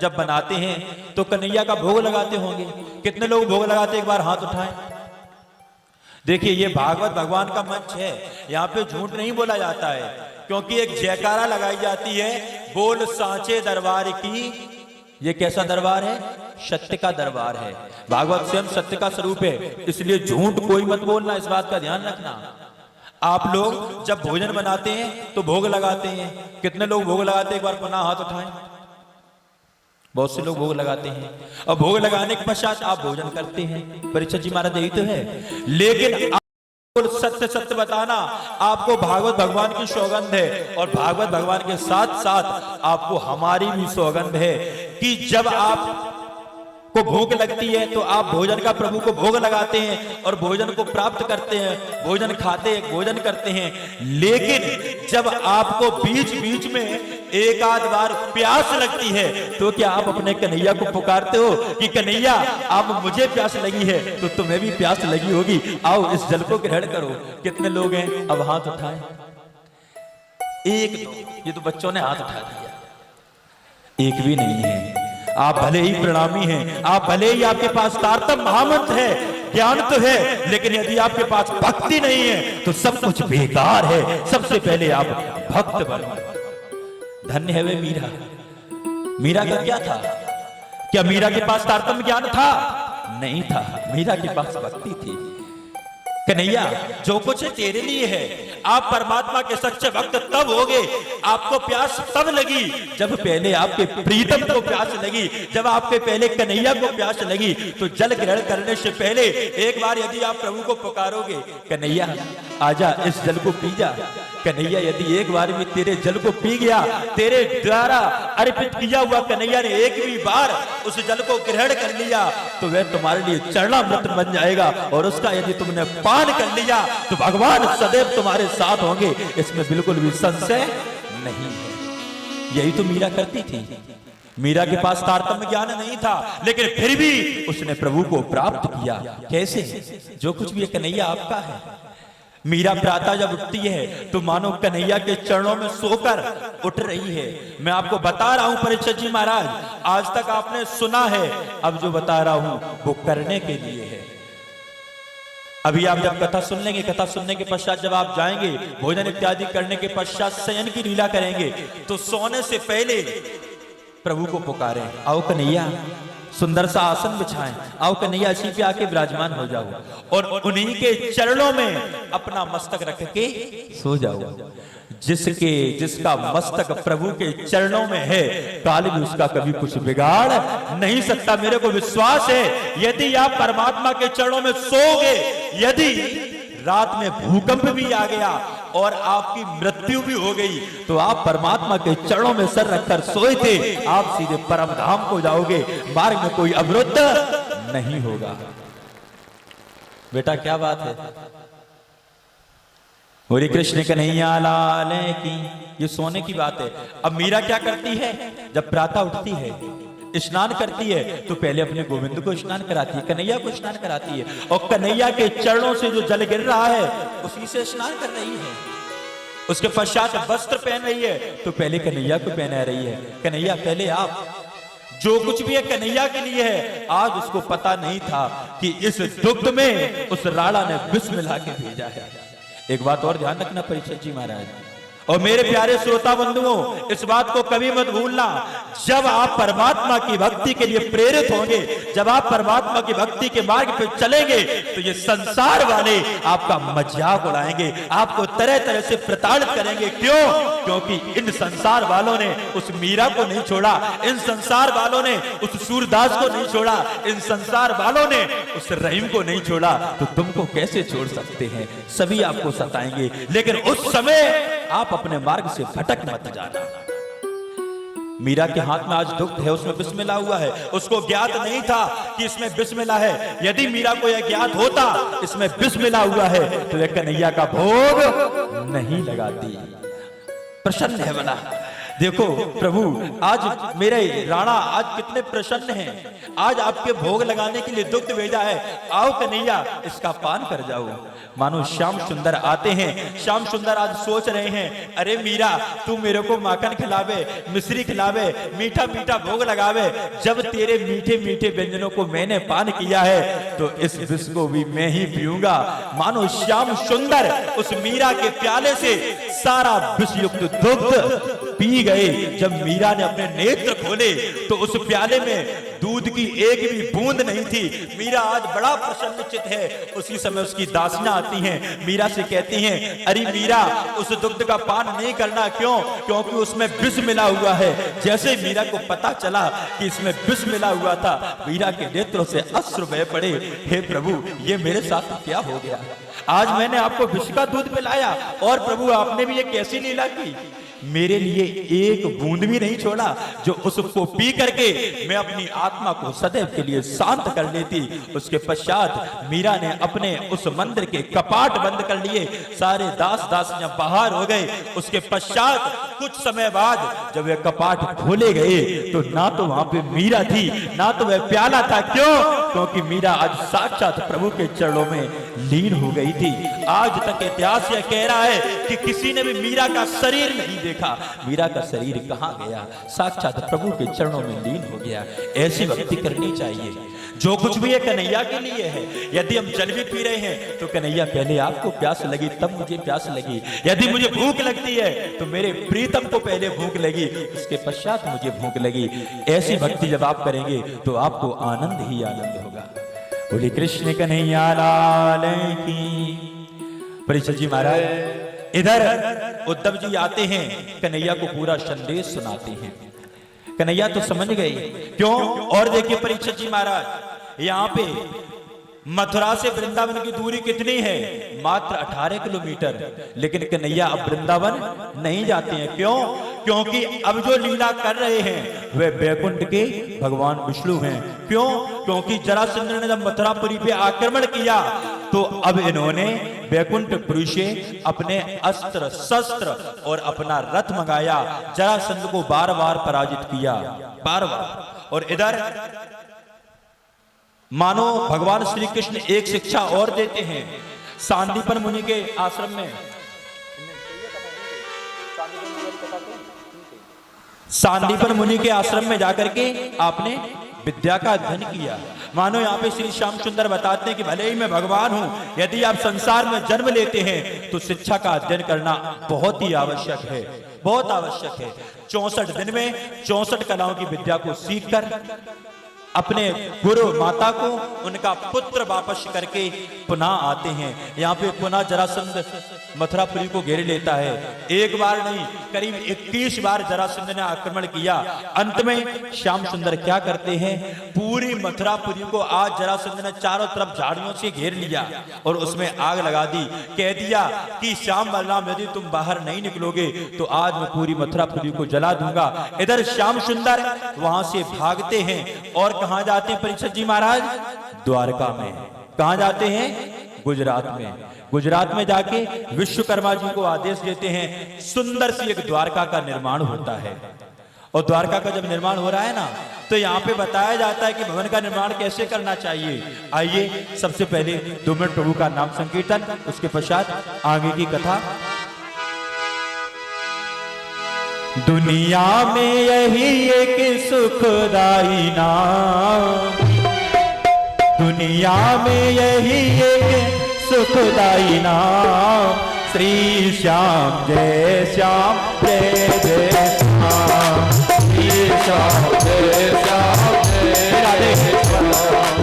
जब बनाते हैं तो कन्हैया का भोग लगाते होंगे। कितने लोग भोग लगाते, एक बार हाथ उठाएं। देखिए ये भागवत भगवान का मंच है, यहाँ पे झूठ नहीं बोला जाता है, क्योंकि एक जयकारा लगाई जाती है बोल सांचे दरबार की। ये कैसा दरबार है? सत्य का दरबार है। भागवत स्वयं सत्य का स्वरूप है, इसलिए झूठ कोई मत बोलना, इस बात का ध्यान रखना। आप लोग जब भोजन बनाते हैं तो भोग लगाते हैं। कितने लोग भोग लगाते हैं? एक बार पुनः हाथ उठाएं। बहुत से लोग भोग लगाते हैं और भोग लगाने के पश्चात आप भोजन करते हैं। परीक्षित जी महाराज यही तो है। लेकिन सत्य सत्य बताना आपको भागवत भगवान की सौगंध है, और भागवत भगवान के साथ साथ आपको हमारी भी सौगंध है कि जब आप को भूख लगती है तो आप भोजन का प्रभु को भोग लगाते हैं और भोजन को प्राप्त करते हैं, भोजन खाते हैं, भोजन करते हैं। लेकिन जब आपको बीच बीच में एक आध बार प्यास लगती है तो क्या आप अपने कन्हैया को पुकारते हो कि कन्हैया अब मुझे प्यास लगी है, तो तुम्हें भी प्यास लगी होगी, आओ इस जल को ग्रहण करो। कितने लोग हैं? अब हाथ उठाएं। एक दो, ये तो बच्चों ने हाथ उठा दिया। एक भी नहीं है। आप भले ही प्रणामी हैं, आप भले ही आपके पास तारतम्य महामंत्र है, ज्ञान तो है, लेकिन यदि आपके पास भक्ति नहीं है तो सब कुछ बेकार है। सबसे पहले आप भक्त बनो। धन्य है वे मीरा। मीरा का क्या था? क्या मीरा के पास तारतम्य ज्ञान था? नहीं था। मीरा के पास भक्ति थी। कन्हैया जो कुछ है तेरे लिए है। आप परमात्मा के सच्चे भक्त तब होगे, आपको प्यास तब लगी जब पहले आपके प्रीतम को प्यास लगी, जब आपके पहले कन्हैया को प्यास लगी। तो जल ग्रहण करने से पहले एक बार यदि आप प्रभु को पुकारोगे, कन्हैया आजा इस जल को पी जा। कन्हैया यदि एक बार भी तेरे जल को पी गया, तेरे द्वारा अर्पित किया हुआ कन्हैया ने एक भी बार उस जल को ग्रहण कर लिया, तो वह तुम्हारे लिए चरणामृत बन जाएगा। और उसका यदि तुमने पान कर लिया तो भगवान सदैव तुम्हारे साथ होंगे, इसमें बिल्कुल भी संशय नहीं है। यही तो मीरा करती थी। मीरा के पास तारतम्य ज्ञान नहीं था, लेकिन फिर भी उसने प्रभु को प्राप्त किया। कैसे? जो कुछ भी कन्हैया आपका है। मीरा प्रातः जब उठती है तो मानो कन्हैया के चरणों में सोकर उठ रही है। मैं आपको बता रहा हूं परीक्षित जी महाराज, आज तक आपने सुना है, अब जो बता रहा हूं वो करने के लिए है। अभी आप जब कथा सुन लेंगे, कथा सुनने के पश्चात जब आप जाएंगे भोजन इत्यादि करने के पश्चात शयन की लीला करेंगे, तो सोने से पहले प्रभु को पुकारें, आओ कन्हैया सुंदर सा आसन बिछाएं, आओ कन्हैया इसी पे आके विराजमान हो जाओ और उन्हीं के चरणों में अपना मस्तक रख के सो जाओ। जिसका मस्तक प्रभु के चरणों में है, काल भी उसका कभी कुछ बिगाड़ नहीं सकता। मेरे को विश्वास है, यदि आप परमात्मा के चरणों में सोओगे, यदि रात में भूकंप भी आ गया और आपकी मृत्यु भी हो गई, तो आप परमात्मा के चरणों में सर रखकर सोए थे, आप सीधे परम धाम को जाओगे। मार्ग में कोई अवरुद्ध नहीं होगा। बेटा क्या बात है? हरे कृष्ण कन्हैया लाल की। ये सोने की बात है। अब मीरा क्या करती है? जब प्रातः उठती है, स्नान करती है, तो पहले अपने गोविंद को स्नान कराती है, कन्हैया को स्नान कराती है, और कन्हैया के चरणों से जो जल गिर रहा है उसी से स्नान कर रही है। उसके पश्चात वस्त्र पहन रही है, तो पहले कन्हैया को पहना रही है। कन्हैया पहले आप, जो कुछ भी है कन्हैया के लिए है। आज उसको पता नहीं था कि इस दुग्ध में उस राणा ने विष मिला के भेजा है। एक बात और ध्यान रखना परीक्षित जी महाराज और मेरे प्यारे श्रोता बंधुओं, इस बात को कभी मत भूलना, जब आप परमात्मा की भक्ति के लिए प्रेरित होंगे, जब आप परमात्मा की भक्ति के मार्ग पे चलेंगे, तो ये संसार वाले आपका मजाक उड़ाएंगे, आपको तरह तरह से प्रताड़ित करेंगे। क्यों? क्योंकि इन संसार वालों ने उस मीरा को नहीं छोड़ा, इन संसार वालों ने उस सूरदास को नहीं छोड़ा, इन संसार वालों ने उस रहीम को नहीं छोड़ा, तो तुमको कैसे छोड़ सकते हैं? सभी आपको सताएंगे, लेकिन उस समय आप अपने मार्ग से भटक मत जाना। मीरा के हाथ में आज दुग्ध है, उसमें विष मिला हुआ है। उसको ज्ञात नहीं था कि इसमें विष मिला है। यदि मीरा को यह ज्ञात होता इसमें विष मिला हुआ है, तो यह कन्हैया का भोग नहीं लगाती। प्रसन्न है बना। देखो प्रभु, आज मेरे राणा आज कितने प्रसन्न हैं। आज आपके भोग लगाने के लिए दुग्ध भेजा है, आओ कन्हैया इसका पान कर जाओ। मानो श्याम सुंदर आते हैं। श्याम सुंदर आज सोच रहे हैं, अरे मीरा तू मेरे को माखन खिलावे, मिश्री खिलावे, मीठा मीठा भोग लगावे। जब तेरे मीठे मीठे व्यंजनों को मैंने पान किया है, तो इस विष को भी मैं ही पीऊंगा। मानो श्याम सुंदर उस मीरा के प्याले से सारा विषयुक्त दुग्ध पी गए। जब मीरा ने अपने नेत्र खोले तो उस प्याले में दूध की एक भी बूंद नहीं थी। मीरा आज बड़ा प्रसन्नचित है। उसी समय उसकी दासियां आती हैं, मीरा से कहती हैं, अरे मीरा उस दुग्ध का पान नहीं करना। क्यों? क्योंकि उसमें विष मिला हुआ है। जैसे मीरा को पता चला कि इसमें विष मिला हुआ था, मीरा के नेत्रों से अश्रु बह पड़े। हे प्रभु, ये मेरे साथ क्या हो गया? आज मैंने आपको विष का दूध पिलाया और प्रभु आपने भी ये कैसी लीला की? मेरे लिए एक बूंद भी नहीं छोड़ा जो उसको पी करके मैं अपनी आत्मा को सदैव के लिए शांत कर लेती। उसके पश्चात मीरा ने अपने उस मंदिर के कपाट बंद कर लिए। सारे दास दासियां बाहर हो गए। उसके पश्चात कुछ समय बाद जब वे कपाट खोले गए तो ना तो वहां पे मीरा थी, ना तो वह प्याला था। क्यों? क्योंकि मीरा आज साक्षात प्रभु के चरणों में लीन हो गई थी। आज तक इतिहास यह कह रहा है कि किसी ने भी मीरा का शरीर नहीं देखा। मीरा का शरीर कहां गया? साक्षात प्रभु के चरणों में लीन हो गया। ऐसी भक्ति करनी चाहिए। जो कुछ भी है कन्हैया के लिए है। यदि हम जल भी पी रहे हैं तो कन्हैया, पहले आपको प्यास लगी तब मुझे प्यास लगी। यदि मुझे भूख लगती है तो मेरे प्रीतम को पहले भूख लगी, उसके पश्चात मुझे भूख लगी। ऐसी भक्ति जब आप करेंगे तो आपको आनंद ही आनंद होगा। बोले कृष्ण कन्हैया लाल की। परीक्षित जी महाराज इधर उद्धव जी आते हैं, कन्हैया को पूरा संदेश सुनाते हैं। कन्हैया तो समझ गए। क्यों? और देखिए परीक्षित जी महाराज, यहाँ पे मथुरा से वृंदावन की दूरी कितनी है? मात्र 18 किलोमीटर। लेकिन कन्हैया अब वृंदावन नहीं जाते हैं। क्यों? क्योंकि अब जो लीला कर रहे हैं वे बैकुंठ के भगवान विष्णु हैं। क्यों? क्योंकि जरासंध ने जब मथुरापुरी पे आक्रमण किया तो अब इन्होंने बैकुंठपुरी से अपने अस्त्र शस्त्र और अपना रथ मंगाया। जरासंध को बार बार पराजित किया, बार बार। और इधर मानो भगवान श्री कृष्ण एक शिक्षा और देते हैं। सांदीपन मुनि के आश्रम में, सांदीपन मुनि के आश्रम में जाकर के आपने विद्या का अध्ययन किया। मानो यहाँ पे श्री श्याम सुंदर बताते हैं कि भले ही मैं भगवान हूं, यदि आप संसार में जन्म लेते हैं तो शिक्षा का अध्ययन करना बहुत ही आवश्यक है, बहुत आवश्यक है। 64 दिन में 64 कलाओं की विद्या को सीखकर अपने गुरु माता को उनका पुत्र वापस करके पुनः आते हैं। यहाँ पे पुनः जरासंध मथुरापुरी को घेर लेता है। एक बार नहीं, करीब 21 बार जरासंध ने आक्रमण किया। अंत में श्याम सुंदर क्या करते हैं? पूरी मथुरापुरी को आज जरासंध ने चारों तरफ झाड़ियों से घेर लिया और उसमें आग लगा दी। कह दिया कि श्याम बलराम, यदि तुम बाहर नहीं निकलोगे तो आज मैं पूरी मथुरापुरी को जला दूंगा। इधर श्याम सुंदर वहां से भागते हैं और कहां जाते हैं परीक्षित जी महाराज? द्वारका में। कहां जाते हैं? गुजरात में। गुजरात में जाके विश्वकर्मा जी को आदेश देते हैं, सुंदर सी एक द्वारका का निर्माण होता है। और द्वारका का जब निर्माण हो रहा है ना, तो यहाँ पे बताया जाता है कि भवन का निर्माण कैसे करना चाहिए। आइए सबसे पहले 2 मिनट प्रभु का नाम संकीर्तन, उसके पश्चात आगे की कथा। दुनिया में यही एक सुखदाई नाम, दुनिया में यही एक सुखदाई नाम, श्री श्याम जय श्याम जय जय श्याम, श्री श्याम जय श्याम जय राधे श्याम।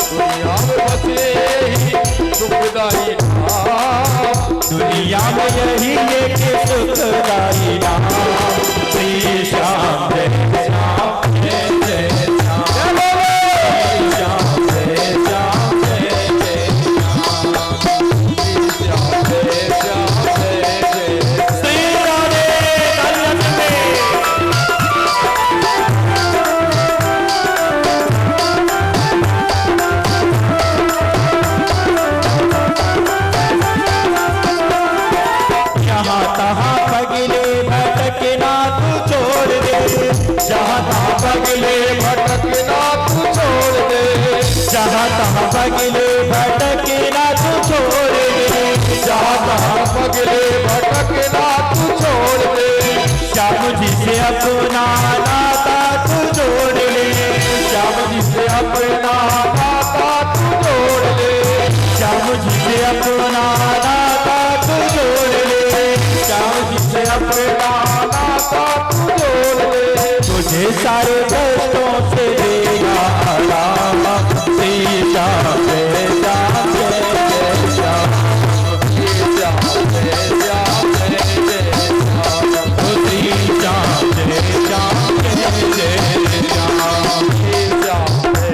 दुनिया में बसे यही सुखदाई नाम, दुनिया में यही एक सुखदाई नाम, श्री श्याम जय श्याम जय जय श्याम, श्री श्याम जय श्याम जय जय श्याम, श्री श्याम जय श्याम जय जय श्री राधे यहाँ तहाँ पगले भटकना तू छोड़ दे, जहाँ तहाँ पगले भटकना तू छोड़ दे, जहाँ तहाँ पगले भटकना तू छोड़ दे, जहाँ तहाँ पगले भटकना तू छोड़ दे, श्याम जी से अपना नाता तू जोड़ ले, श्याम जी से अपना नाता तू जोड़ ले, श्याम जी से अपना नाता तू जोड़ ले, श्याम जी से अपना नाता मुझे सारे कष्टों से दिया आराम। श्री श्याम जय श्याम जय जय श्याम, श्री श्याम जय श्याम जय जय श्याम, श्री श्याम जय श्याम जय जय श्याम, श्री श्याम जय श्याम जय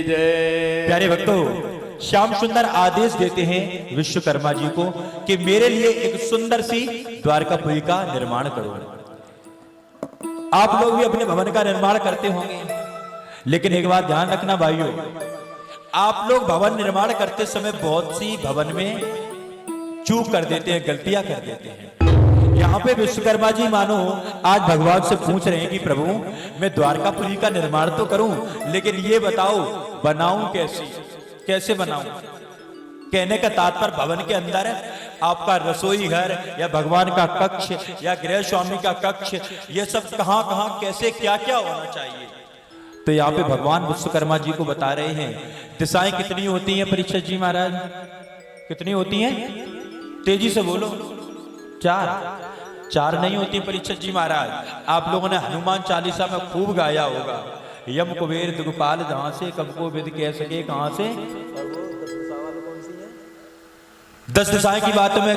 जय प्यारे भक्तों, श्याम सुंदर आदेश देते हैं विश्वकर्मा जी को कि मेरे लिए एक सुंदर सी द्वारकापुरी का निर्माण करो। आप लोग भी अपने भवन का निर्माण करते होंगे, लेकिन एक बात ध्यान रखना भाइयों, आप लोग भवन निर्माण करते समय बहुत सी भवन में चूक कर देते हैं, गलतियां कर देते हैं। यहाँ पे विश्वकर्मा जी मानो आज भगवान से पूछ रहे हैं कि प्रभु मैं द्वारकापुरी का निर्माण तो करूं, लेकिन ये बताओ बनाऊं कैसे बनाऊं। कहने का तात्पर्य भवन के अंदर आपका रसोई घर या भगवान का कक्ष या गृह स्वामी का कक्ष, ये सब कहां कहां कैसे क्या क्या होना चाहिए। तो यहाँ पे भगवान विश्वकर्मा जी को बता रहे हैं दिशाएं कितनी होती हैं। परीक्षित जी महाराज कितनी होती हैं? तेजी से बोलो। चार नहीं होती परीक्षित जी महाराज। आप लोगों ने हनुमान चालीसा में खूब गाया होगा, यम कुबेर दिगपाल जहां से कब को विद कह सके कहां से। 10 दिशाएं की बात में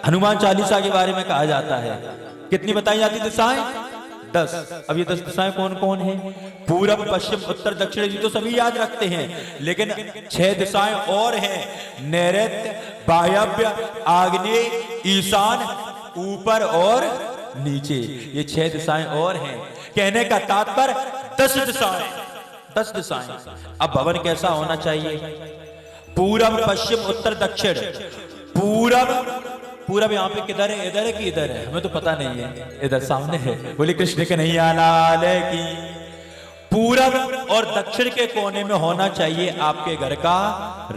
हनुमान चालीसा के बारे में कहा जाता है। कितनी बताई जाती दिशाएं? 10। अब ये 10 दिशाएं कौन कौन है? पूरब पश्चिम उत्तर दक्षिण, जी तो सभी याद रखते हैं, लेकिन 6 दिशाएं और हैं। नैऋत्य, वायव्य, आग्नेय, ईशान, ऊपर और नीचे, ये 6 दिशाएं और हैं। कहने का तात्पर्य 10 दिशाएं। अब भवन कैसा होना चाहिए? पूरब पश्चिम उत्तर दक्षिण। पूरब यहाँ पे किधर है? इधर है कि इधर है? हमें तो पता नहीं है। इधर सामने है। बोले कृष्ण कन्हैया लाल की। पूरब और दक्षिण के कोने में होना चाहिए आपके घर का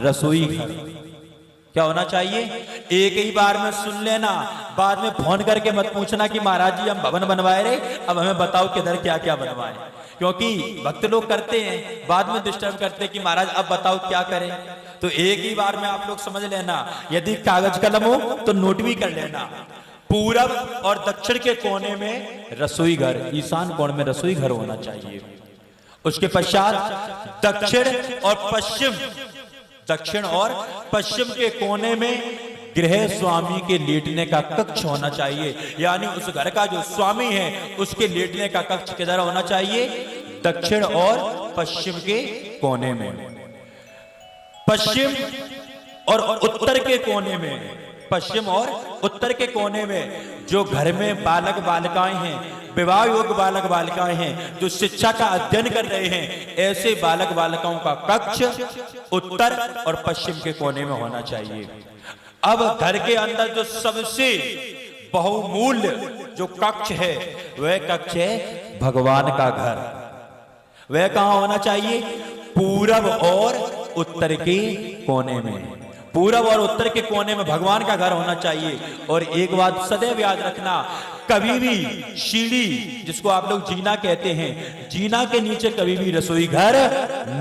रसोई घर। क्या होना चाहिए? एक ही बार में सुन लेना, बाद में फोन करके मत पूछना कि महाराज जी हम भवन बनवाए रहे, अब हमें बताओ किधर क्या क्या बनवाए। क्योंकि भक्त लोग करते हैं, बाद में डिस्टर्ब करते हैं कि महाराज अब बताओ क्या करें। तो एक ही बार में आप लोग समझ लेना, यदि कागज कलम हो तो नोट भी कर लेना। पूरब और दक्षिण के कोने में रसोई घर, ईशान कोण में रसोई घर होना चाहिए। उसके पश्चात दक्षिण और पश्चिम के कोने में गृह स्वामी के लेटने का कक्ष होना चाहिए, यानी उस घर का जो स्वामी है उसके लेटने का कक्ष किधर होना चाहिए? दक्षिण और पश्चिम के कोने में। पश्चिम और उत्तर के कोने में, पश्चिम और उत्तर के कोने में जो घर में बालक बालिकाएं हैं, विवाह योग्य बालक बालिकाएं हैं, जो शिक्षा का अध्ययन कर रहे हैं, ऐसे बालक बालिकाओं का कक्ष उत्तर और पश्चिम के कोने में होना चाहिए। अब घर के अंदर जो सबसे बहुमूल्य जो कक्ष है वह कक्ष है भगवान का घर। वह कहां होना चाहिए? पूरब और उत्तर के कोने में। पूरब और उत्तर के कोने में भगवान का घर होना चाहिए। और एक बात सदैव याद रखना, कभी भी सीढ़ी, जिसको आप लोग जीना कहते हैं, जीना के नीचे कभी भी रसोई घर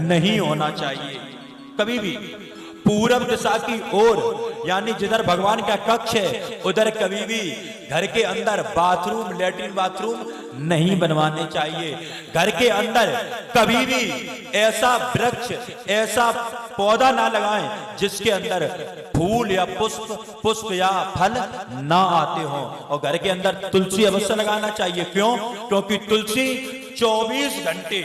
नहीं होना चाहिए। कभी भी पूरब दिशा की ओर, यानी जिधर भगवान का कक्ष है उधर कभी भी घर के अंदर बाथरूम, लैट्रिन बाथरूम नहीं बनवाने चाहिए। घर के अंदर कभी भी ऐसा वृक्ष, ऐसा पौधा ना लगाएं जिसके अंदर फूल या पुष्प या फल ना आते हों। और घर के अंदर तुलसी अवश्य लगाना चाहिए। क्यों? क्योंकि तुलसी 24 घंटे,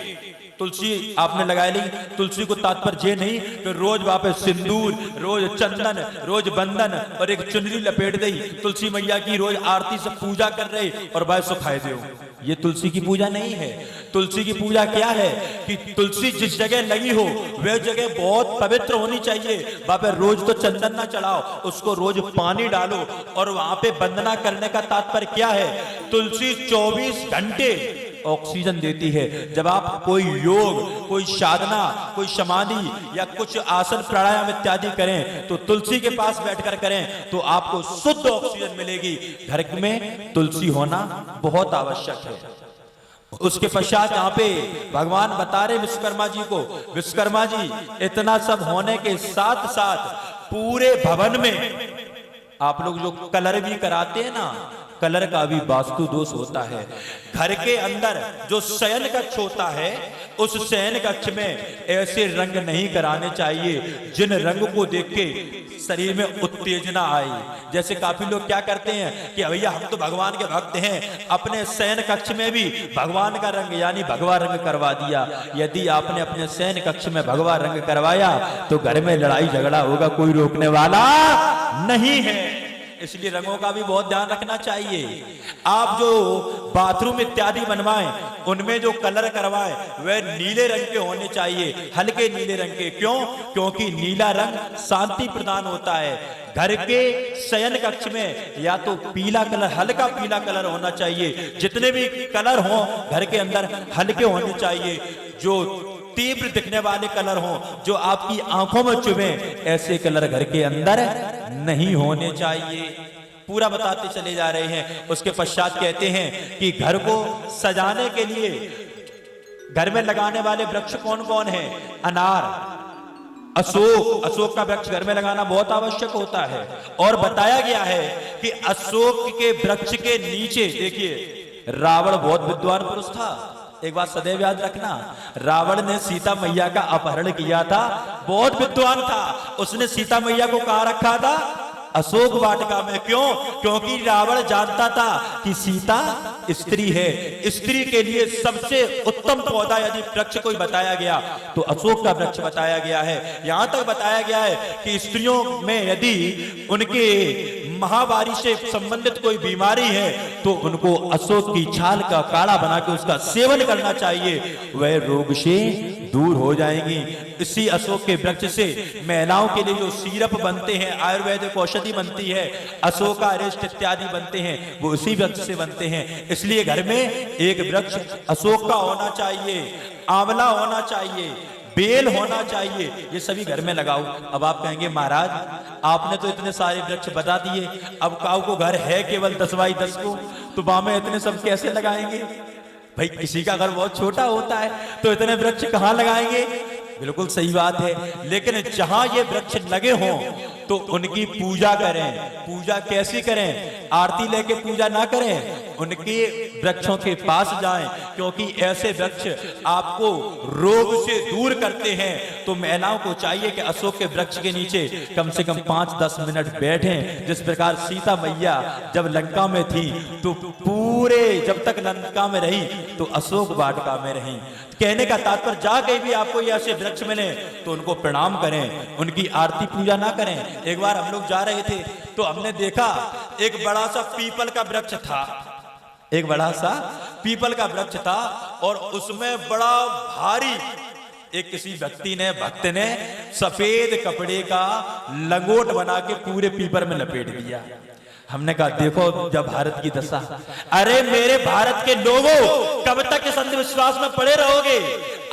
तुलसी आपने लगाई ली, तुलसी को तात्पर्य नहीं कि रोज वहां पे सिंदूर, रोज चंदन, रोज बंधन और एक चुनरी लपेट दी, तुलसी मैया की रोज आरती से पूजा कर रहे और भाई सुखाए दो। ये तुलसी की पूजा नहीं है। तुलसी की पूजा क्या है कि तुलसी जिस जगह लगी हो वह जगह बहुत पवित्र होनी चाहिए। वहां पे रोज तो चंदन ना चढ़ाओ, उसको रोज पानी डालो। और वहां पे वंदना करने का तात्पर्य क्या है? तुलसी 24 घंटे ऑक्सीजन देती है। जब आप कोई योग, कोई साधना, कोई समाधि या कुछ आसन प्राणायाम इत्यादि करें तो तुलसी के पास बैठकर करें तो आपको शुद्ध ऑक्सीजन मिलेगी। घर में तुलसी होना बहुत आवश्यक है। उसके पश्चात यहाँ पे भगवान बता रहे विश्वकर्मा जी को, विश्वकर्मा जी इतना सब होने के साथ साथ पूरे भवन में आप लोग जो कलर भी कराते हैं ना, कलर का भी वास्तु दोष होता है। घर के अंदर जो शयन कक्ष होता है उस शयन कक्ष में ऐसे रंग नहीं कराने चाहिए जिन रंग को देख के शरीर में उत्तेजना आए। जैसे काफी लोग क्या करते हैं कि भैया हम तो भगवान के भक्त हैं, अपने शयन कक्ष में भी भगवान का रंग यानी भगवा रंग करवा दिया। यदि आपने अपने शयन कक्ष में भगवा रंग करवाया तो घर में लड़ाई झगड़ा होगा, कोई रोकने वाला नहीं है। इसलिए रंगों का भी बहुत ध्यान रखना चाहिए। आप जो बाथरूम इत्यादि बनवाएं उनमें जो कलर करवाएं वह नीले रंग के होने चाहिए, हल्के नीले रंग के। क्यों? क्योंकि नीला रंग शांति प्रदान होता है। घर के शयन कक्ष में या तो पीला कलर, हल्का पीला कलर होना चाहिए। जितने भी कलर हों घर के अंदर हल्के होने चाहिए। जो तीव्र दिखने वाले कलर हों, जो आपकी आंखों में चुभे, ऐसे कलर घर के अंदर नहीं होने चाहिए। पूरा बताते चले जा रहे हैं। उसके पश्चात कहते हैं कि घर को सजाने के लिए घर में लगाने वाले वृक्ष कौन कौन है? अनार, अशोक, अशोक का वृक्ष घर में लगाना बहुत आवश्यक होता है। और बताया गया है कि अशोक के वृक्ष के नीचे, देखिए रावण बहुत विद्वान पुरुष था। एक बात सदैव याद रखना, रावण ने सीता मैया का अपहरण किया था, बहुत विद्वान था। उसने सीता मैया को कहां रखा था? अशोक वाटिका में। क्यों? क्योंकि रावण जानता था कि सीता स्त्री है। स्त्री के लिए सबसे उत्तम पौधा यदि वृक्ष कोई बताया गया तो अशोक का वृक्ष बताया गया है। यहां तक बताया गया है कि स्त्रियों में यदि उनके महावारी से संबंधित कोई बीमारी है तो उनको अशोक की छाल का काढ़ा बना के उसका सेवन करना चाहिए, वह रोग से दूर हो जाएंगी। इसी अशोक के वृक्ष से महिलाओं के लिए जो सिरप बनते हैं, आयुर्वेदिक औषधि बनती है, अशोका अरिष्ट इत्यादि बनते हैं, वो उसी वृक्ष से बनते हैं। इसलिए घर में एक वृक्ष अशोक का होना चाहिए, आंवला होना चाहिए, बेल होना चाहिए। ये सभी घर में लगाओ। अब आप कहेंगे महाराज आपने तो इतने सारे वृक्ष बता दिए, अब काऊ को घर है केवल 10x10 को, तो वहां में इतने सब कैसे लगाएंगे? भाई किसी का घर बहुत छोटा होता है तो इतने वृक्ष कहां लगाएंगे? बिल्कुल सही बात है। लेकिन जहां ये वृक्ष लगे हों तो उनकी पूजा करें। पूजा कैसी करें? आरती लेके पूजा ना करें, उनके वृक्षों के पास जाएं, क्योंकि ऐसे वृक्ष आपको रोग से दूर करते हैं। तो महिलाओं को चाहिए कि अशोक के वृक्ष के नीचे कम से कम 5-10 मिनट बैठें। जिस प्रकार सीता मैया जब लंका में थी तो पूरे जब तक लंका में रही तो अशोक वाटिका में रही। कहने का तात्पर्य, जाके भी आपको ये ऐसे वृक्ष मिले तो उनको प्रणाम करें, उनकी आरती पूजा ना करें। एक बार हम लोग जा रहे थे तो हमने देखा एक बड़ा सा पीपल का वृक्ष था, एक बड़ा सा पीपल का वृक्ष था और उसमें बड़ा भारी एक किसी व्यक्ति ने, भक्त ने सफेद कपड़े का लंगोट बना के पूरे पीपल में लपेट दिया। हमने कहा देखो जब भारत की दशा। अरे मेरे भारत के लोगों, कब तक इस अंधविश्वास में पड़े रहोगे?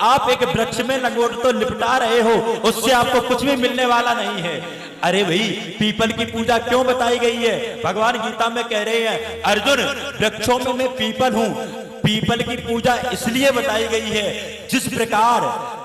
आप एक वृक्ष में लंगोट तो लिपटा रहे हो, उससे आपको कुछ भी मिलने वाला नहीं है। अरे भाई, पीपल की पूजा क्यों बताई गई है? भगवान गीता में कह रहे हैं, अर्जुन वृक्षों में मैं पीपल हूं। पीपल की पूजा इसलिए बताई गई है, जिस प्रकार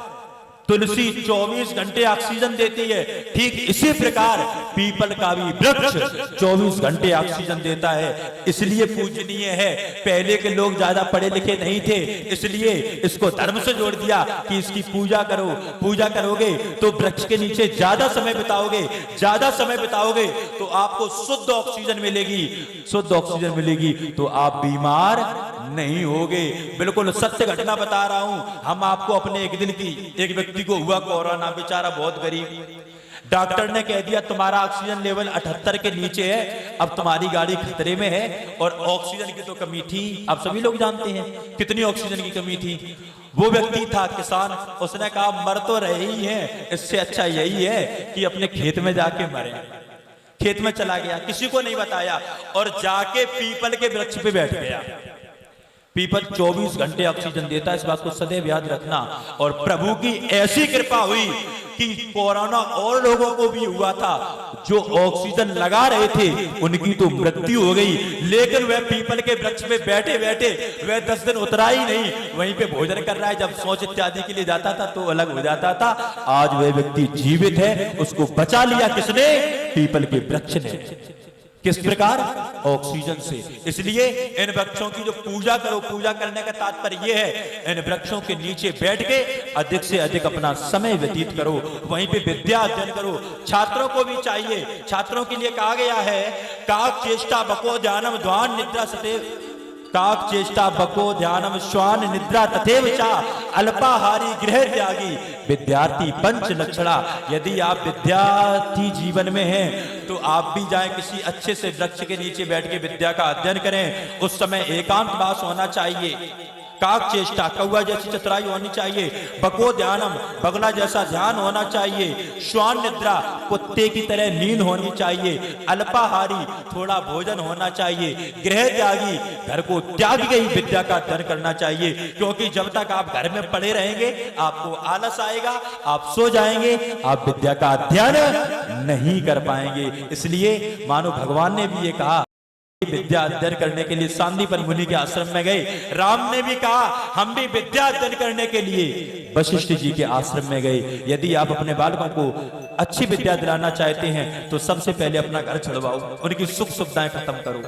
तुलसी 24 घंटे ऑक्सीजन देती है, ठीक इसी प्रकार पीपल का भी वृक्ष 24 घंटे ऑक्सीजन देता है, इसलिए पूजनीय है। पहले के लोग ज्यादा पढ़े लिखे नहीं थे, इसलिए इसको धर्म से जोड़ दिया कि इसकी पूजा करो। पूजा करोगे तो वृक्ष के नीचे ज्यादा समय बिताओगे, ज्यादा समय बिताओगे तो आपको शुद्ध ऑक्सीजन मिलेगी, शुद्ध ऑक्सीजन मिलेगी तो आप बीमार नहीं होगे। बिल्कुल सत्य घटना बता रहा हूं। हम आपको अपने एक दिन की, एक व्यक्ति को हुआ कोरोना, बेचारा बहुत गरीब, डॉक्टर ने कह दिया तुम्हारा ऑक्सीजन लेवल 78 के नीचे है, अब तुम्हारी गाड़ी खतरे में है। और ऑक्सीजन की तो कमी थी, आप सभी लोग जानते हैं कितनी ऑक्सीजन की कमी थी। वो व्यक्ति था किसान, उसने कहा मर तो रहे ही हैं, इससे अच्छा यही है कि अपने खेत में जाके मरे। खेत में चला गया, किसी को नहीं बताया और जाके पीपल के वृक्ष पे बैठ गया। पीपल 24 घंटे ऑक्सीजन देता है, इस बात को सदैव याद रखना। और प्रभु की ऐसी कृपा हुई कि कोरोना और लोगों को भी हुआ था, जो ऑक्सीजन लगा रहे थे उनकी तो मृत्यु हो गई, लेकिन वह पीपल के वृक्ष पे बैठे बैठे वह 10 दिन उतरा ही नहीं, वहीं पे भोजन कर रहा है। जब शौच इत्यादि के लिए जाता था तो अलग हो जाता था। आज वह व्यक्ति जीवित है, उसको बचा लिया किसने? पीपल के वृक्ष ने। किस प्रकार? ऑक्सीजन से। इसलिए इन वृक्षों की जो पूजा करो, पूजा करने का तात्पर्य यह है, इन वृक्षों के नीचे बैठ के अधिक से अधिक अपना समय व्यतीत करो, वहीं पे विद्या अध्ययन करो। छात्रों को भी चाहिए, छात्रों के लिए कहा गया है, काक चेष्टा बको ध्यानम ध्वान निद्रा सदैव, काक चेष्टा बको ध्यानम श्वान निद्रा तथैव चा, अल्पाहारी गृह त्यागी विद्यार्थी पंच लक्षणा। यदि आप विद्यार्थी जीवन में हैं तो आप भी जाएं किसी अच्छे से वृक्ष के नीचे बैठ के विद्या का अध्ययन करें। उस समय एकांतवास होना चाहिए, काक चेष्टा कौवा जैसी चतुराई होनी चाहिए, बको ध्यानम बगला जैसा ध्यान होना चाहिए, श्वान निद्रा कुत्ते की तरह नींद होनी चाहिए, अल्पाहारी थोड़ा भोजन होना चाहिए, गृह त्यागी घर को त्याग गई विद्या का अध्ययन करना चाहिए। क्योंकि जब तक आप घर में पड़े रहेंगे आपको आलस आएगा, आप सो जाएंगे, आप विद्या का अध्ययन नहीं कर पाएंगे। इसलिए मानो भगवान ने भी ये कहा, विद्या अध्ययन करने के लिए सांदीपन मुनि के आश्रम में गए। राम ने भी कहा हम भी विद्या अध्ययन करने के लिए वशिष्ठ जी के आश्रम में गए। यदि आप अपने बालकों को अच्छी विद्या दिलाना चाहते हैं तो सबसे पहले अपना घर छुड़वाओ, उनकी सुख सुविधाएं खत्म करो।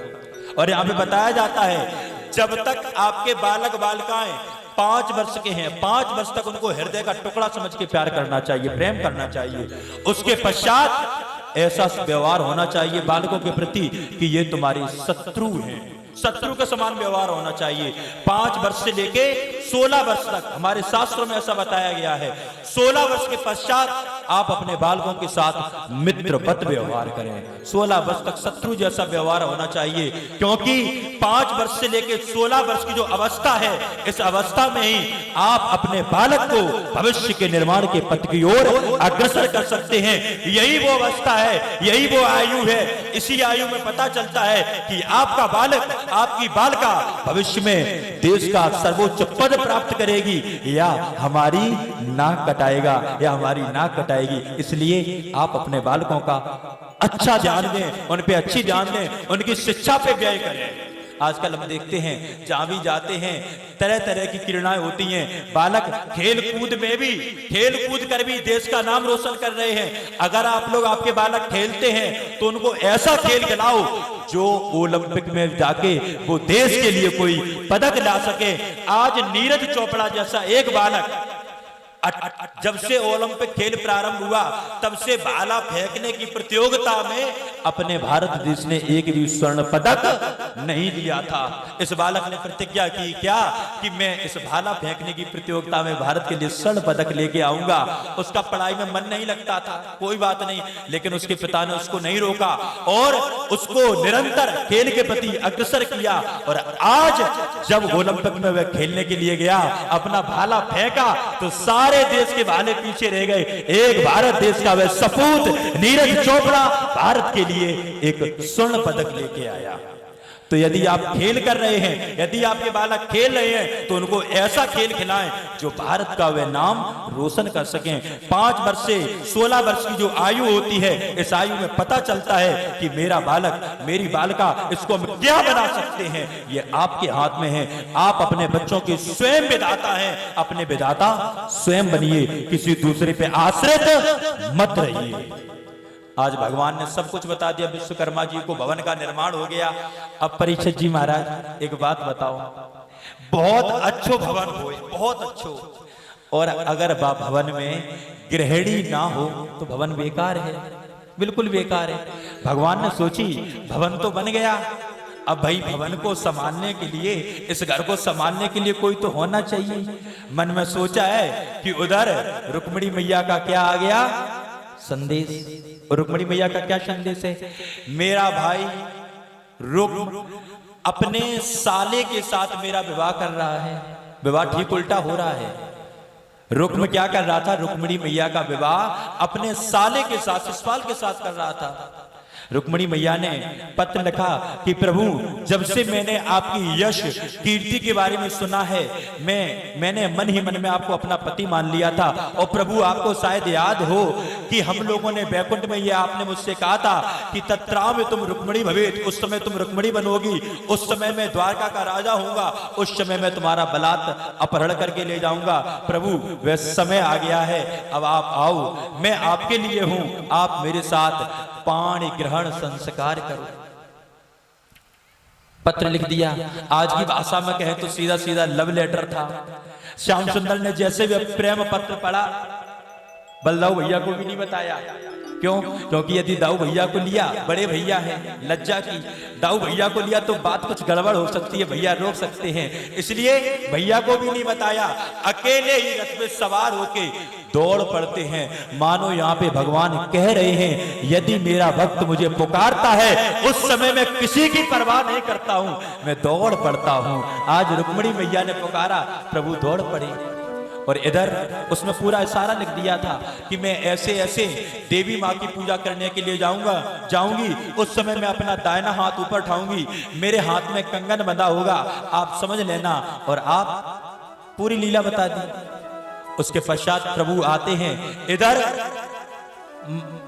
और यहाँ पे बताया जाता है, जब तक आपके बालक बालिकाएं 5 वर्ष के हैं, 5 वर्ष तक उनको हृदय का टुकड़ा समझ के प्यार करना चाहिए, प्रेम करना चाहिए। उसके पश्चात ऐसा व्यवहार होना चाहिए बालकों के प्रति कि ये तुम्हारे शत्रु हैं, शत्रु के समान व्यवहार होना चाहिए। 5 वर्ष से लेके 16 वर्ष तक हमारे शास्त्रों में ऐसा बताया गया है। 16 वर्ष के पश्चात आप अपने बालकों के साथ मित्रवत व्यवहार करें। 16 वर्ष तक शत्रु जैसा व्यवहार होना चाहिए, क्योंकि 5 वर्ष से लेकर 16 वर्ष की जो अवस्था है, इस अवस्था में ही आप अपने बालक को भविष्य के निर्माण के पथ की ओर अग्रसर कर सकते हैं। यही वो अवस्था है, यही वो आयु है। इसी आयु में पता चलता है कि आपका बालक, आपकी बालिका भविष्य में देश का सर्वोच्च पद प्राप्त करेगी या हमारी नाक कटाएगा या हमारी नाक कटाएगी। इसलिए आप अपने बालकों का अच्छा ध्यान दें, उन पे अच्छी ध्यान दें, उनकी शिक्षा पे व्यय करें। आजकल हम देखते हैं जहां भी जाते हैं तरह तरह की क्रीड़ाएं होती हैं, बालक खेल कूद में भी खेल कूद कर भी देश का नाम रोशन कर रहे हैं। अगर आप लोग आपके बालक खेलते हैं तो उनको ऐसा खेल खिलाओ जो ओलंपिक में जाके वो देश के लिए कोई पदक ला सके। आज नीरज चोपड़ा जैसा एक बालक जब से ओलंपिक खेल प्रारंभ हुआ तब से भाला फेंकने की प्रतियोगिता में अपने भारत देश ने एक भी स्वर्ण पदक नहीं दिया था। इस बालक ने प्रतिज्ञा की क्या कि मैं इस भाला फेंकने की प्रतियोगिता में भारत के लिए स्वर्ण पदक लेके आऊंगा। उसका पढ़ाई में मन नहीं लगता था, कोई बात नहीं, लेकिन उसके पिता ने उसको नहीं रोका और उसको निरंतर खेल के प्रति अग्रसर किया। और आज जब ओलंपिक में वह खेलने के लिए गया, अपना भाला फेंका तो सारे देश के भाले पीछे रह गए। एक भारत देश का वह सपूत नीरज चोपड़ा भारत के लिए एक स्वर्ण पदक लेके आया। तो यदि आप खेल कर रहे हैं, यदि आपके बालक खेल रहे हैं तो उनको ऐसा खेल खिलाएं जो भारत का वह नाम रोशन कर सकें। 5 वर्ष से 16 वर्ष की जो आयु होती है, इस आयु में पता चलता है कि मेरा बालक, मेरी बालिका, इसको हम क्या बना सकते हैं, ये आपके हाथ में है। आप अपने बच्चों के स्वयं विधाता हैं, अपने विधाता स्वयं बनिए, किसी दूसरे पे आश्रित मत रहिए। आज भगवान ने सब कुछ बता दिया, विश्वकर्मा जी को भवन का निर्माण हो गया। अब परीक्षित जी महाराज एक बात बताओ, बहुत अच्छो भवन हो, बहुत अच्छो, और अगर भवन में गृहिणी ना हो तो भवन बेकार है, बिल्कुल बेकार है। भगवान ने सोची भवन तो बन गया, अब भाई भवन को संभालने के लिए, इस घर को संभालने के लिए कोई तो होना चाहिए। मन में सोचा है कि उधर रुक्मिणी मैया का क्या आ गया संदेश। रुक्मिणी मैया का क्या संदेश है? मेरा भाई रुक्म अपने साले के साथ मेरा विवाह कर रहा है। विवाह ठीक उल्टा हो रहा है। रुक्म क्या कर रहा था? रुक्मिणी मैया का विवाह अपने साले के साथ, शिशुपाल के साथ कर रहा था। रुक्मिणी मैया ने पत्र लिखा कि प्रभु, जब से मैंने आपकी यश कीर्ति के बारे में सुना है, मैंने मन ही मन में आपको अपना पति मान लिया था। और प्रभु, आपको शायद याद हो कि हम लोगों ने बैकुंठ में ये आपने मुझसे कहा था कि तत्राम में तुम रुक्मिणी भवेत, उस समय तुम रुक्मिणी बनोगी, उस समय मैं द्वारका का राजा होऊंगा, उस समय मैं तुम्हारा बलात् अपहरण करके ले जाऊंगा। प्रभु, वह समय आ गया है, अब आप आओ, मैं आपके लिए हूं, आप मेरे साथ पाणी ग्रहण संस्कार करो। पत्र लिख दिया। आज की भाषा में कहे तो सीधा सीधा लव लेटर था। श्याम सुंदर ने जैसे भी प्रेम पत्र पढ़ा, बलदाऊ भैया को भी नहीं बताया। क्यों? क्योंकि यदि दाऊ भैया को लिया, बड़े भैया हैं, लज्जा की, दाऊ भैया को लिया तो बात कुछ गड़बड़ हो सकती है, भैया रोक सकते हैं, इसलिए भैया को भी नहीं बताया। अकेले ही रथ में सवार होके दौड़ पड़ते हैं। मानो यहाँ पे भगवान कह रहे हैं, यदि मेरा भक्त मुझे पुकारता है उस समय मैं किसी की परवाह नहीं करता हूं, मैं दौड़ पड़ता हूं। आज रुक्मिणी मैया ने पुकारा, प्रभु दौड़ पड़े। और इधर उसने पूरा इशारा लिख दिया था कि मैं ऐसे ऐसे देवी माँ की पूजा करने के लिए जाऊंगी, उस समय मैं अपना दाहिना हाथ ऊपर उठाऊंगी, मेरे हाथ में कंगन बंधा होगा, आप समझ लेना। और आप पूरी लीला बता दी। उसके पश्चात प्रभु आते हैं। इधर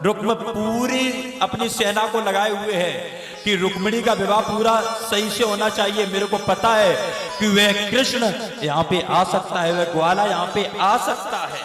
रुक्म पूरी अपनी सेना को लगाए हुए है कि रुक्मिणी का विवाह पूरा सही से होना चाहिए। मेरे को पता है कि वह कृष्ण यहाँ पे आ सकता है, वह ग्वाला यहाँ पे आ सकता है,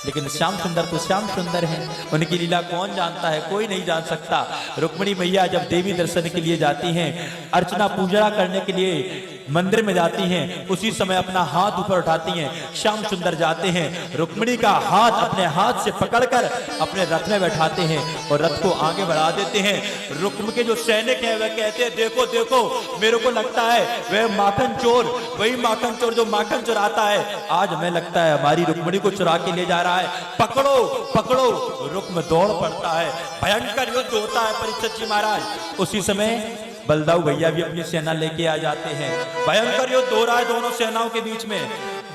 लेकिन श्याम सुंदर तो श्याम सुंदर हैं, उनकी लीला कौन जानता है? कोई नहीं जान सकता। रुक्मिणी मैया जब देवी दर्शन के लिए जाती हैं, अर्चना पूजा करने के लिए मंदिर में जाती हैं, उसी समय अपना हाथ ऊपर उठाती हैं। श्याम सुंदर जाते हैं, रुक्मिणी का हाथ अपने हाथ से पकड़कर अपने रथ में बैठाते हैं और रथ को आगे बढ़ा देते हैं। रुक्म के जो सैनिक हैं वह कहते हैं, देखो देखो, मेरे को लगता है वह माखन चोर, वही माखन चोर जो माखन चुराता है, आज हमें लगता है हमारी रुक्मिणी को चुरा के ले जा रहा है, पकड़ो पकड़ो। रुक्म दौड़ पड़ता है, भयंकर युद्ध होता है परीक्षित जी महाराज। उसी समय बलदाऊ भैया भी अपनी सेना लेके आ जाते हैं। भयंकर युद्ध हो रहा है दोनों सेनाओं के बीच में।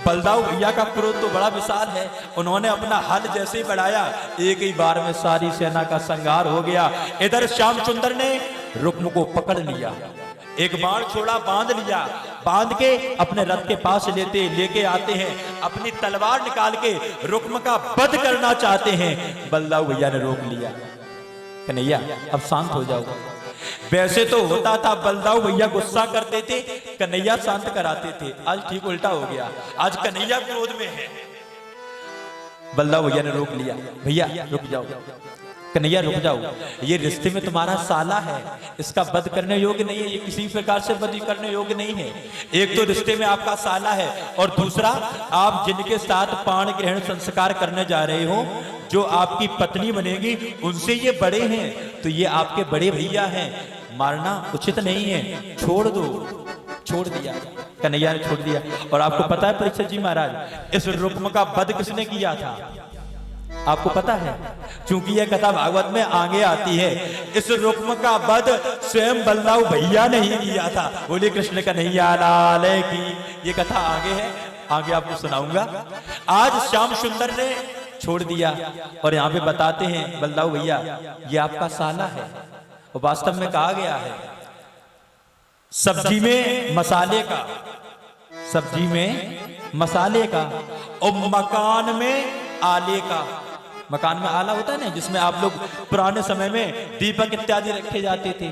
बलदाऊ भैया का क्रोध तो बड़ा विशाल है, उन्होंने अपना हल जैसे ही बढ़ाया, एक ही बार में सारी सेना का संहार हो गया। इधर श्याम सुंदर ने रुक्म को पकड़ लिया, एक बाण छोड़ा, बांध लिया, बांध के अपने रथ के पास लेके आते हैं, अपनी तलवार निकाल के रुक्म का वध करना चाहते हैं। बलदाऊ भैया ने रोक लिया, कन्हैया अब शांत हो जाओ। वैसे तो होता था बलदाऊ भैया गुस्सा करते थे, कन्हैया शांत कराते थे। आज ठीक उल्टा हो गया, आज कन्हैया क्रोध में है। बलदाऊ भैया ने रोक लिया, भैया रुक जाओ, कन्हैया रुक जाओ, ये रिश्ते में तुम्हारा साला है, इसका वध करने योग्य नहीं है, ये किसी प्रकार से वध करने योग्य नहीं है। एक तो रिश्ते में आपका साला है, और दूसरा आप जिनके साथ पाण ग्रहण संस्कार करने जा रहे हो, जो आपकी पत्नी बनेगी, उनसे ये बड़े हैं, तो ये आपके बड़े भैया हैं, मारना उचित नहीं है, छोड़ दो। छोड़ दिया, कन्हैया ने छोड़ दिया। और आपको पता है परीक्षित जी महाराज, इस रुक्म का वध किसने किया था? आपको पता है? क्योंकि यह कथा भागवत में आगे आती है। इस रुक्म का वध स्वयं बलदाऊ भैया ने ही किया था। बोले कृष्ण कन्हैया लाल की। ये कथा आगे है, आगे आपको सुनाऊंगा। आज श्याम सुंदर ने छोड़ दिया, और यहाँ पे बताते हैं बलदाऊ भैया ये आपका साला है। और वास्तव में कहा गया है सब्जी में मसाले का, सब्जी में मसाले का, और मकान में आले का। मकान में आला होता है ना, जिसमें आप लोग पुराने समय में दीपक इत्यादि रखे जाते थे।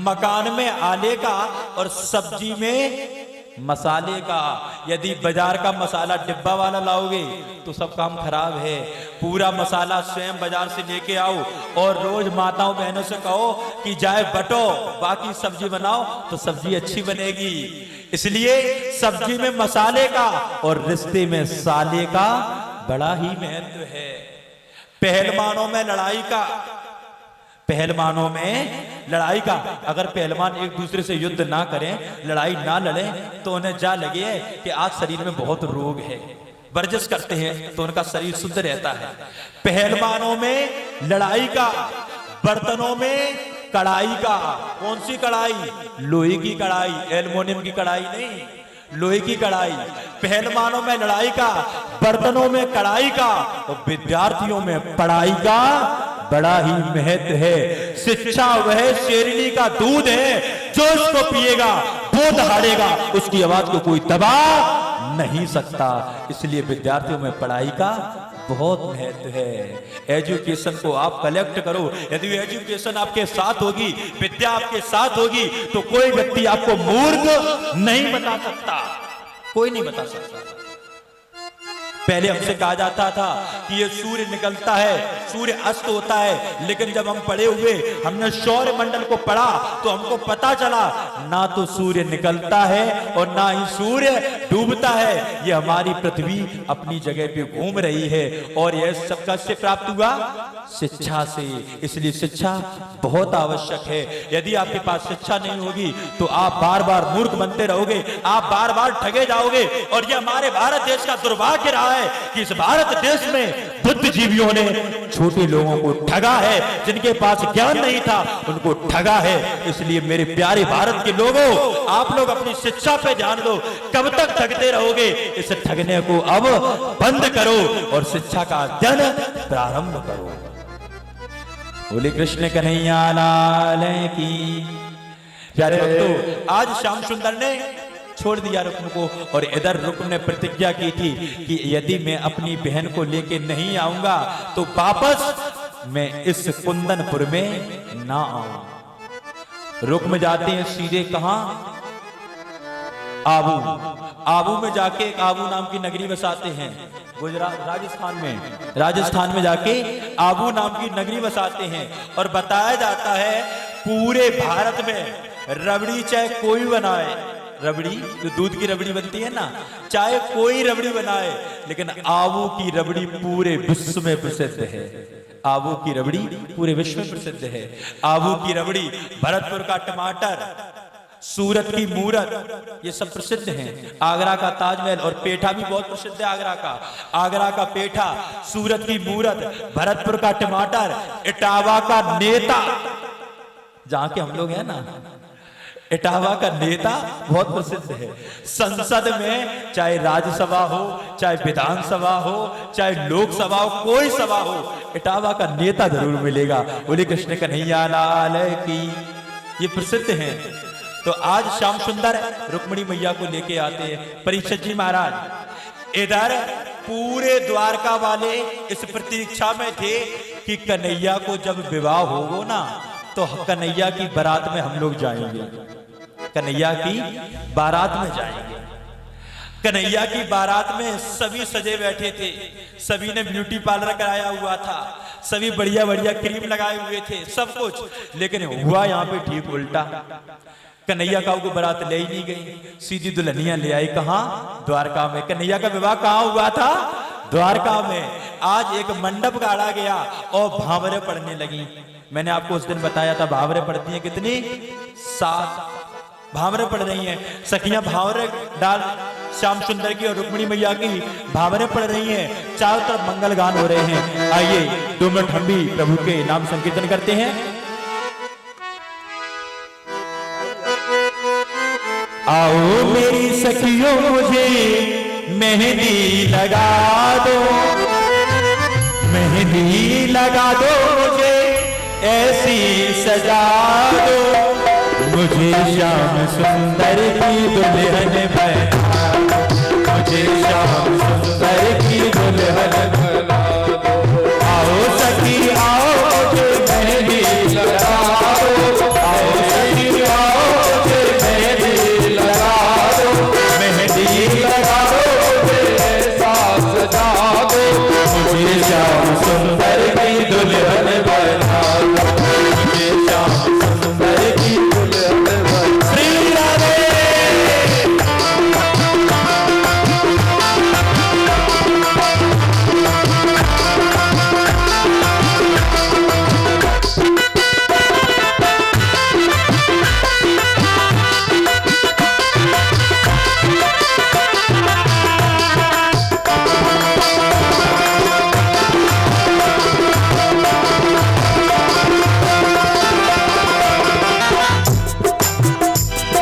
मकान में आले का और सब्जी में मसाले का। यदि बाजार का मसाला डिब्बा वाला लाओगे तो सब काम खराब है। पूरा मसाला स्वयं बाजार से लेके आओ, और रोज माताओं बहनों से कहो कि जाए बटो, बाकी सब्जी बनाओ तो सब्जी अच्छी बनेगी। इसलिए सब्जी में मसाले का और रिश्ते में साले का बड़ा ही महत्व है। पहलवानों में लड़ाई का, पहलवानों में लड़ाई का। अगर पहलवान एक दूसरे से युद्ध ना करें, लड़ाई ना लड़ें, तो उन्हें जा लगे कि आज शरीर में बहुत रोग है, वर्जिश करते हैं तो उनका शरीर शुद्ध रहता है। पहलवानों में लड़ाई का, बर्तनों में कढ़ाई का। कौन सी कढ़ाई? लोहे की कढ़ाई, एल्युमिनियम की कढ़ाई नहीं, लोहे की कढ़ाई। पहलवानों में लड़ाई का, बर्तनों में कढ़ाई का, और विद्यार्थियों में पढ़ाई का बड़ा ही महत्व है। शिक्षा वह शेरनी का दूध है, जो इसको पिएगा वो दहाड़ेगा, उसकी आवाज को कोई दबा नहीं सकता। इसलिए विद्यार्थियों में पढ़ाई का बहुत महत्व है। एजुकेशन को आप कलेक्ट करो। यदि एजुकेशन आपके साथ होगी, विद्या आपके साथ होगी, तो कोई व्यक्ति आपको मूर्ख नहीं बता सकता, कोई नहीं बता सकता। पहले हमसे कहा जाता था कि ये सूर्य निकलता है, सूर्य अस्त होता है, लेकिन जब हम पढ़े हुए, हमने सौर मंडल को पढ़ा, तो हमको पता चला ना तो सूर्य निकलता है और ना ही सूर्य डूबता है। ये हमारी पृथ्वी अपनी जगह पे घूम रही है, और यह सब कैसे प्राप्त हुआ? शिक्षा से। इसलिए शिक्षा बहुत आवश्यक है। यदि आपके पास शिक्षा नहीं होगी तो आप बार बार मूर्ख बनते रहोगे, आप बार बार ठगे जाओगे। और ये हमारे भारत देश का दुर्भाग्य रहा है कि इस भारत देश में बुद्धिजीवियों ने छोटे लोगों को ठगा है, जिनके पास ज्ञान नहीं था उनको ठगा है। इसलिए मेरे प्यारे भारत के लोगों, आप लोग अपनी शिक्षा पे ध्यान दो। कब तक ठगते रहोगे? इस ठगने को अब बंद करो और शिक्षा का अध्ययन प्रारंभ करो। बोले कृष्ण कन्हैया लाल की। प्यारे भक्तों, आज श्याम सुंदर ने छोड़ दिया रुक्म को, और इधर रुक्म ने प्रतिज्ञा की थी कि यदि मैं अपनी बहन को लेके नहीं आऊंगा तो वापस मैं इस कुंदनपुर में ना आऊं। रुक्म जाते हैं सीधे कहां? आबू। आबू में जाके आबू नाम की नगरी बसाते हैं, गुजरात, राजस्थान में जाके आबू नाम की नगरी बसाते हैं। और बताया जाता है पूरे भारत में रबड़ी चाहे कोई बनाए, रबड़ी जो दूध की रबड़ी बनती है ना, चाहे कोई रबड़ी बनाए, लेकिन आबू की रबड़ी पूरे विश्व में प्रसिद्ध है। आबू की रबड़ी पूरे विश्व में प्रसिद्ध है। आबू की रबड़ी, भरतपुर का टमाटर, सूरत की मूरत, ये सब प्रसिद्ध हैं। आगरा का ताजमहल और पेठा भी बहुत प्रसिद्ध है। आगरा का पेठा, सूरत की मूरत, भरतपुर का टमाटर, इटावा का नेता, जहां के हम लोग हैं ना, इटावा का नेता बहुत प्रसिद्ध है। संसद में चाहे राज्यसभा हो, चाहे विधानसभा हो, चाहे लोकसभा हो, कोई सभा हो, इटावा का नेता जरूर मिलेगा। बोले कृष्ण कन्हैया लाल की। ये प्रसिद्ध हैं। तो आज श्याम सुंदर रुक्मिणी मैया को लेके आते हैं। परीक्षित जी महाराज इधर पूरे द्वारका वाले इस प्रतीक्षा में थे कि कन्हैया को जब विवाह होगा ना, तो कन्हैया की बारात में हम लोग जाएंगे, कन्हैया की बारात में जाएंगे। कन्हैया की बारात में सभी सजे बैठे थे, सभी ने ब्यूटी पार्लर कराया हुआ था, सभी बढ़िया बढ़िया क्रीम लगाए हुए थे, सब कुछ। लेकिन हुआ यहाँ पे ठीक उल्टा। कन्हैया काऊ को बारात ले ही नहीं गई, सीधी दुल्हनिया ले आई कहाँ? द्वारका में। कन्हैया का विवाह कहाँ हुआ था? द्वारका में। आज एक मंडप गाड़ा गया और भावरें पड़ने लगी। मैंने आपको उस दिन बताया था भावरें पड़ती हैं कितनी? 7 भावरें पड़ रही हैं। सखियां भावरें डाल श्याम सुंदर की और रुक्मिणी मैया की भावरें पड़ रही हैं, चारों तरफ मंगल गान हो रहे हैं। आइए 2 मिनट हम भी प्रभु के नाम संकीर्तन करते हैं। आओ मेरी सखियों मुझे मेहंदी लगा दो, मेहंदी लगा दो मुझे ऐसी सजा दो, मुझे श्याम सुंदर की दुल्हन बना दो, मुझे श्याम सुंदर की दुल्हन बना दो। आओ सखी आओ मुझे मेहंदी लगा दो, आओ सखी आओ मुझे मेहंदी लगा दो, मेहंदी लगा दो मुझे ऐसा सजा दो, मुझे श्याम सुंदर की दुल्हन बना दो, मुझे श्याम सुंदर की दुल्हन बना। श्री राधे।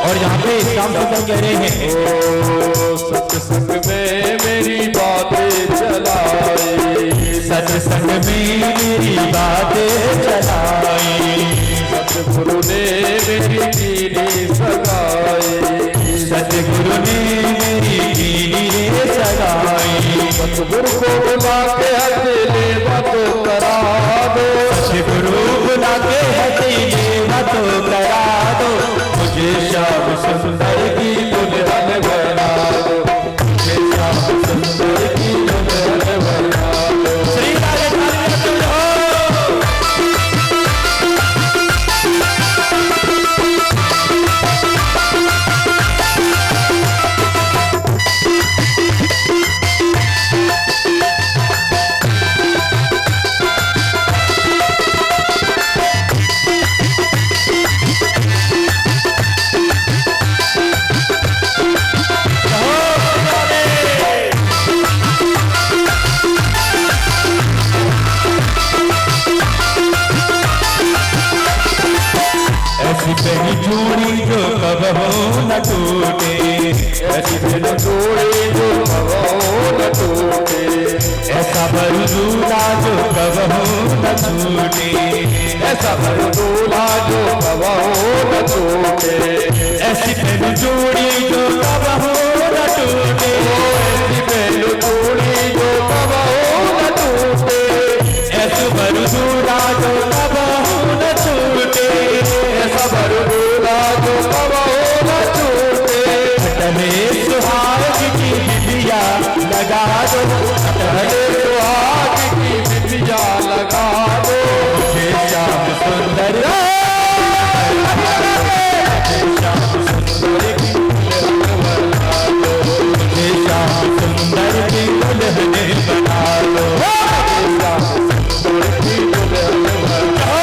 और यहाँ पे श्याम सुंदर कह रहे हैं, ओ सत्संग में मेरी बातें चलाई, सत्संग में मेरी बातें चलाई, सतगुरु ने मेरी कीनी सगाई, सतगुरु ने मेरी कीनी सगाई, सतगुरु को बुला के हथेली मत करा दो, सतगुरु बुला के हथेली मत करा दो, मुझे श्याम सुंदर की दुल्हन बना दो, मुझे श्याम सुंदर की दुल्हन बना दो। श्री राधे राधे हो। ऐसी पहली जोड़ी जो कबहू न टूटे, ऐसी पहली जोड़ी जो कबहू न टूटे, ऐसा बरदूला जो कबहू न छूटे, ऐसा बरदूला जो कबहू न टूटे, ऐसी पहली जोड़ी जो कबहू न टूटे, ऐसी पहली जोड़ी जो कबहू न टूटे, ऐसा बरदूला जो कबहू न छूटे, ऐसा बरदूला जो कबहू न छूटे, अटले सुहाग की बिटिया लगा दो, अटले सुहाग की बिटिया लगा दो, मुझे श्याम सुंदर, मुझे श्याम सुंदर की दुल्हन बना दो, मुझे श्याम सुंदर की दुल्हन बना दो, श्याम सुंदर की दुल्हन बना दो।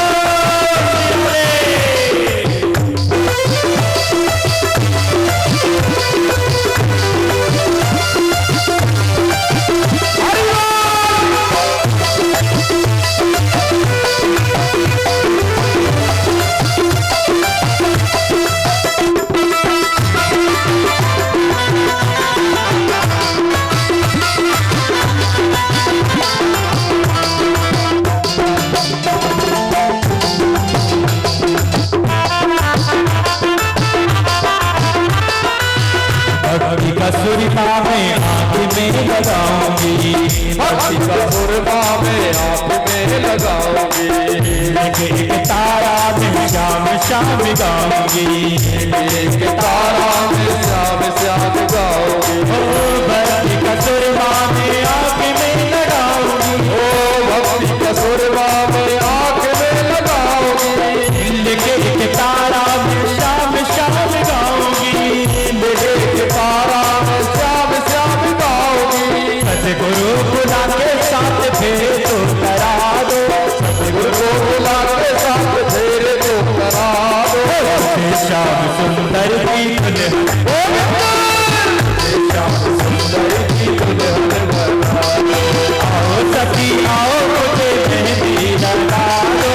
कसुरिता में आंखें में लगाऊंगी, भक्ति का सुरमा मैं आँख में लगाऊंगी, एक तारा में श्याम श्याम गाऊंगी, एक तारा में श्याम श्याम गाऊंगी, भक्ति का सुरमा में आँख में लगाऊंगी, भक्ति का सुरमा मैं आँख में लगाऊंगी, एक तारा में श्याम श्याम गाऊंगी, एक तारा में श्याम श्याम गाऊंगी, सतगुरु खुदा के साथ फेरे तो करा दो, सतगुरु को बुला के साथ फेरे तो करा दो, श्याम सुंदर की श्याम सुंदर की आओ सखी आओ मुझे मेहंदी लगा दो,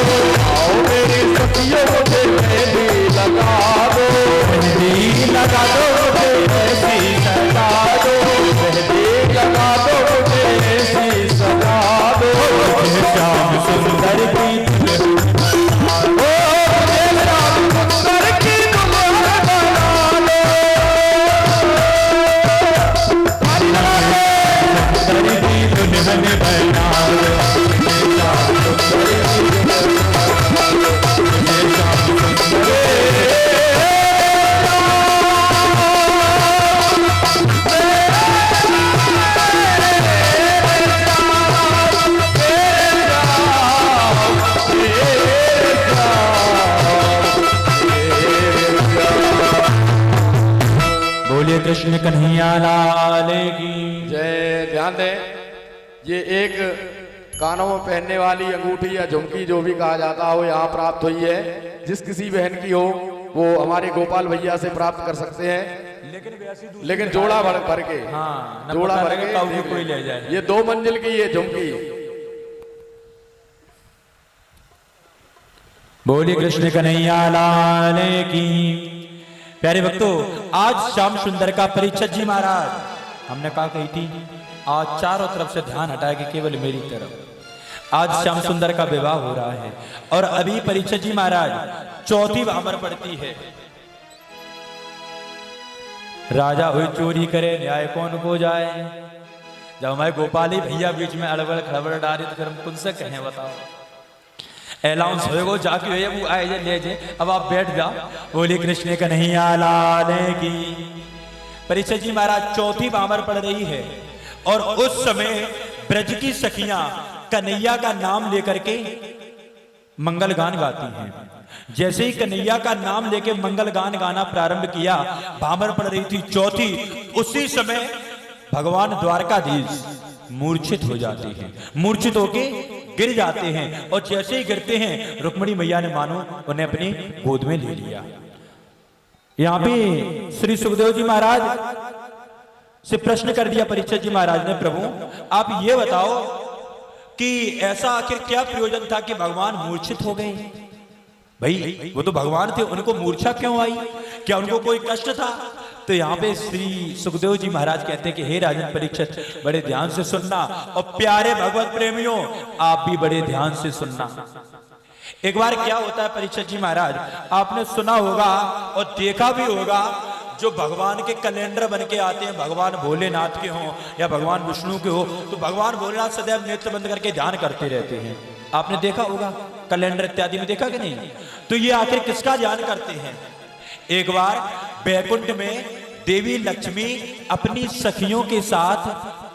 आओ मेरी सखियों मुझे मेहंदी लगा दो, मेहंदी लगा दो मुझे ऐसी सजा दो, मेहंदी लगा दो मुझे ऐसी सजा दो, श्याम सुंदर की सुंदर की दुल्हन बना लो, सुंदर की दुल्हन बना लो, बोलिए कृष्ण कन्हैया लाल की। जय। ध्यान दें, ये एक कानों में पहनने वाली अंगूठी या झुमकी जो भी कहा जाता हो यहाँ प्राप्त हुई है। जिस किसी बहन की हो वो हमारे गोपाल भैया से प्राप्त कर सकते हैं, लेकिन जोड़ा भर के, हाँ, जोड़ा भर के काऊ कोई ले जाए। ये 2 मंजिल की ये झुमकी। बोलिए कृष्ण कन्हैया लाल की। प्यारे भक्तों, आज श्याम सुंदर का परीक्षित जी महाराज, हमने कहा कही थी आज चारों तरफ से ध्यान हटाए कि केवल मेरी तरफ। आज श्याम सुंदर का विवाह हो रहा है और अभी परीक्षित जी महाराज चौथी भामर पड़ती है। राजा हुई चोरी करे न्याय कौन को जाए। जब हमारे गोपाली भैया बीच में अड़बड़ खड़बड़ डाली तो फिर हम कौन से कहें बताओ। अलाउंस होएगो जाके होए वो आए जे ले जे, अब आप बैठ जाओ। बोली कृष्ण कन्हैया लाल की। परीक्षित जी महाराज चौथी भामर पड़ रही है और उस समय ब्रज की सखियां कन्हैया का नाम लेकर के मंगल गान गाती हैं। जैसे ही कन्हैया का नाम लेके मंगल गान गाना प्रारंभ किया, भामर पड़ रही थी चौथी, उसी समय भगवान द्वारकाधीश मूर्छित हो जाते हैं। मूर्छित होके गिर जाते हैं और जैसे ही गिरते हैं रुक्मिणी मैया ने मानो उन्हें अपनी गोद में ले लिया। यहां पे श्री सुखदेव जी महाराज से प्रश्न कर दिया परीक्षित जी महाराज ने, प्रभु आप ये बताओ कि ऐसा आखिर क्या प्रयोजन था कि भगवान मूर्छित हो गए। भाई वो तो भगवान थे, उनको मूर्छा क्यों आई, क्या उनको कोई कष्ट था। तो यहाँ पे श्री सुखदेव जी महाराज कहते हैं कि हे राजन परीक्षित, बड़े ध्यान से सुनना और प्यारे भगवत प्रेमियों आप भी बड़े ध्यान से सुनना। एक बार क्या होता है परीक्षित जी महाराज, आपने सुना होगा और देखा भी होगा, जो भगवान के कैलेंडर बन के आते हैं, भगवान भोलेनाथ के हों या भगवान विष्णु के हो, तो भगवान भोलेनाथ सदैव नेत्र बंद करके ध्यान करते रहते हैं। आपने देखा होगा कैलेंडर इत्यादि में, देखा कि नहीं। तो ये आखिर किसका ध्यान करते हैं। एक बार बैकुंठ में देवी लक्ष्मी अपनी सखियों के साथ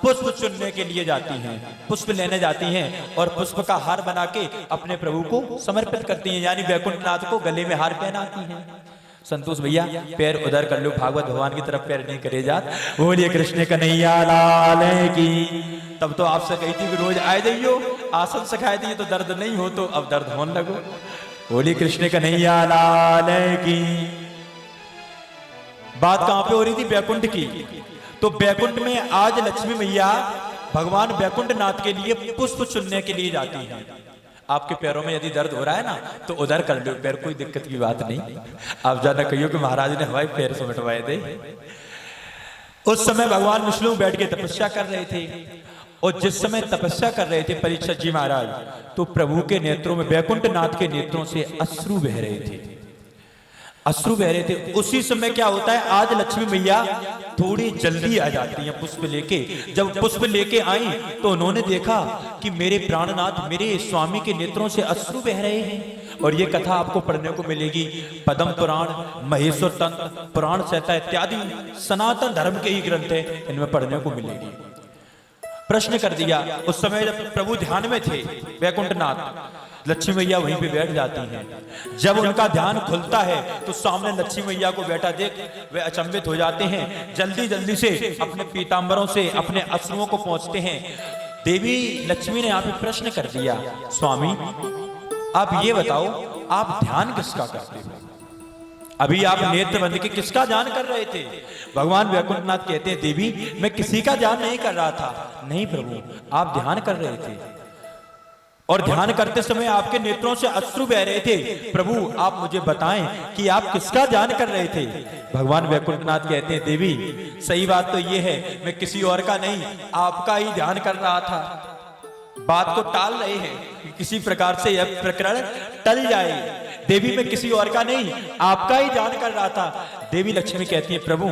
पुष्प चुनने के लिए जाती हैं, पुष्प लेने जाती हैं और पुष्प का हार बना के अपने प्रभु को समर्पित करती हैं, यानी बैकुंठनाथ को गले में हार पहनाती हैं। संतोष भैया पैर उधर कर लो, भागवत भगवान की तरफ पैर नहीं करे जात। बोलिए कृष्ण कन्हैया लाल की। तब तो आपसे कही थी कि रोज आए जाइयो, आसन सिखाए दिए तो दर्द नहीं हो, तो अब दर्द होने लगो। बोलिए कृष्ण कन्हैया लाल की। बात कहां पे हो रही थी, बैकुंठ की। तो बैकुंठ में आज लक्ष्मी मैया भगवान बैकुंठ नाथ के लिए पुष्प चुनने के लिए जाती हैं। आपके पैरों में यदि दर्द हो रहा है ना तो उधर कर लो पैर, कोई दिक्कत की बात नहीं। आप ज्यादा कहियो कि महाराज ने हमारे पैर से मिटवाए थे। उस समय भगवान विष्णु बैठ के तपस्या कर रहे थे और जिस समय तपस्या कर रहे थे परीक्षित जी महाराज, तो प्रभु के नेत्रों में, बैकुंठ नाथ के नेत्रों से अश्रु बह रहे थे। अश्रु बह रहे थे। उसी समय क्या होता है, आज लक्ष्मी मैया थोड़ी जल्दी आ जाती हैं पुष्प लेके। जब पुष्प लेके आई तो उन्होंने देखा कि मेरे प्राणनाथ, मेरे स्वामी के नेत्रों से अश्रु बह रहे हैं। और ये कथा आपको पढ़ने को मिलेगी पद्म पुराण, महेश्वर तंत्र, पुराण संहिता इत्यादि सनातन धर्म के ही ग्रंथ है, इनमें पढ़ने को मिलेगी। प्रश्न कर दिया। उस समय जब प्रभु ध्यान में थे वैकुंठनाथ, लक्ष्मी मैया वहीं पे बैठ जाती हैं। जब उनका ध्यान खुलता है तो सामने लक्ष्मी मैया को बैठा देख वे अचंभित हो जाते हैं। जल्दी जल्दी से अपने पीतांबरों से अपने अश्रुओं को पहुंचते हैं। देवी लक्ष्मी ने यहाँ पे प्रश्न कर दिया, स्वामी आप ये बताओ, आप ध्यान किसका करते हो? अभी आप नेत्र बंद के किसका ध्यान कर रहे थे? भगवान वैकुंठनाथ कहते हैं, देवी मैं किसी का ध्यान नहीं कर रहा था। नहीं प्रभु, आप ध्यान कर रहे थे और ध्यान करते समय आपके नेत्रों से अश्रु बह रहे थे। प्रभु आप मुझे बताएं कि आप किसका ध्यान कर रहे थे? भगवान वैकुंठनाथ कहते हैं, देवी सही बात तो ये है, मैं किसी और का नहीं, आपका ही ध्यान कर रहा था। बात को टाल रहे हैं, किसी प्रकार से यह प्रकरण टल जाए। देवी मैं किसी और का नहीं, आपका ही ध्यान कर रहा था। देवी लक्ष्मी कहती है, प्रभु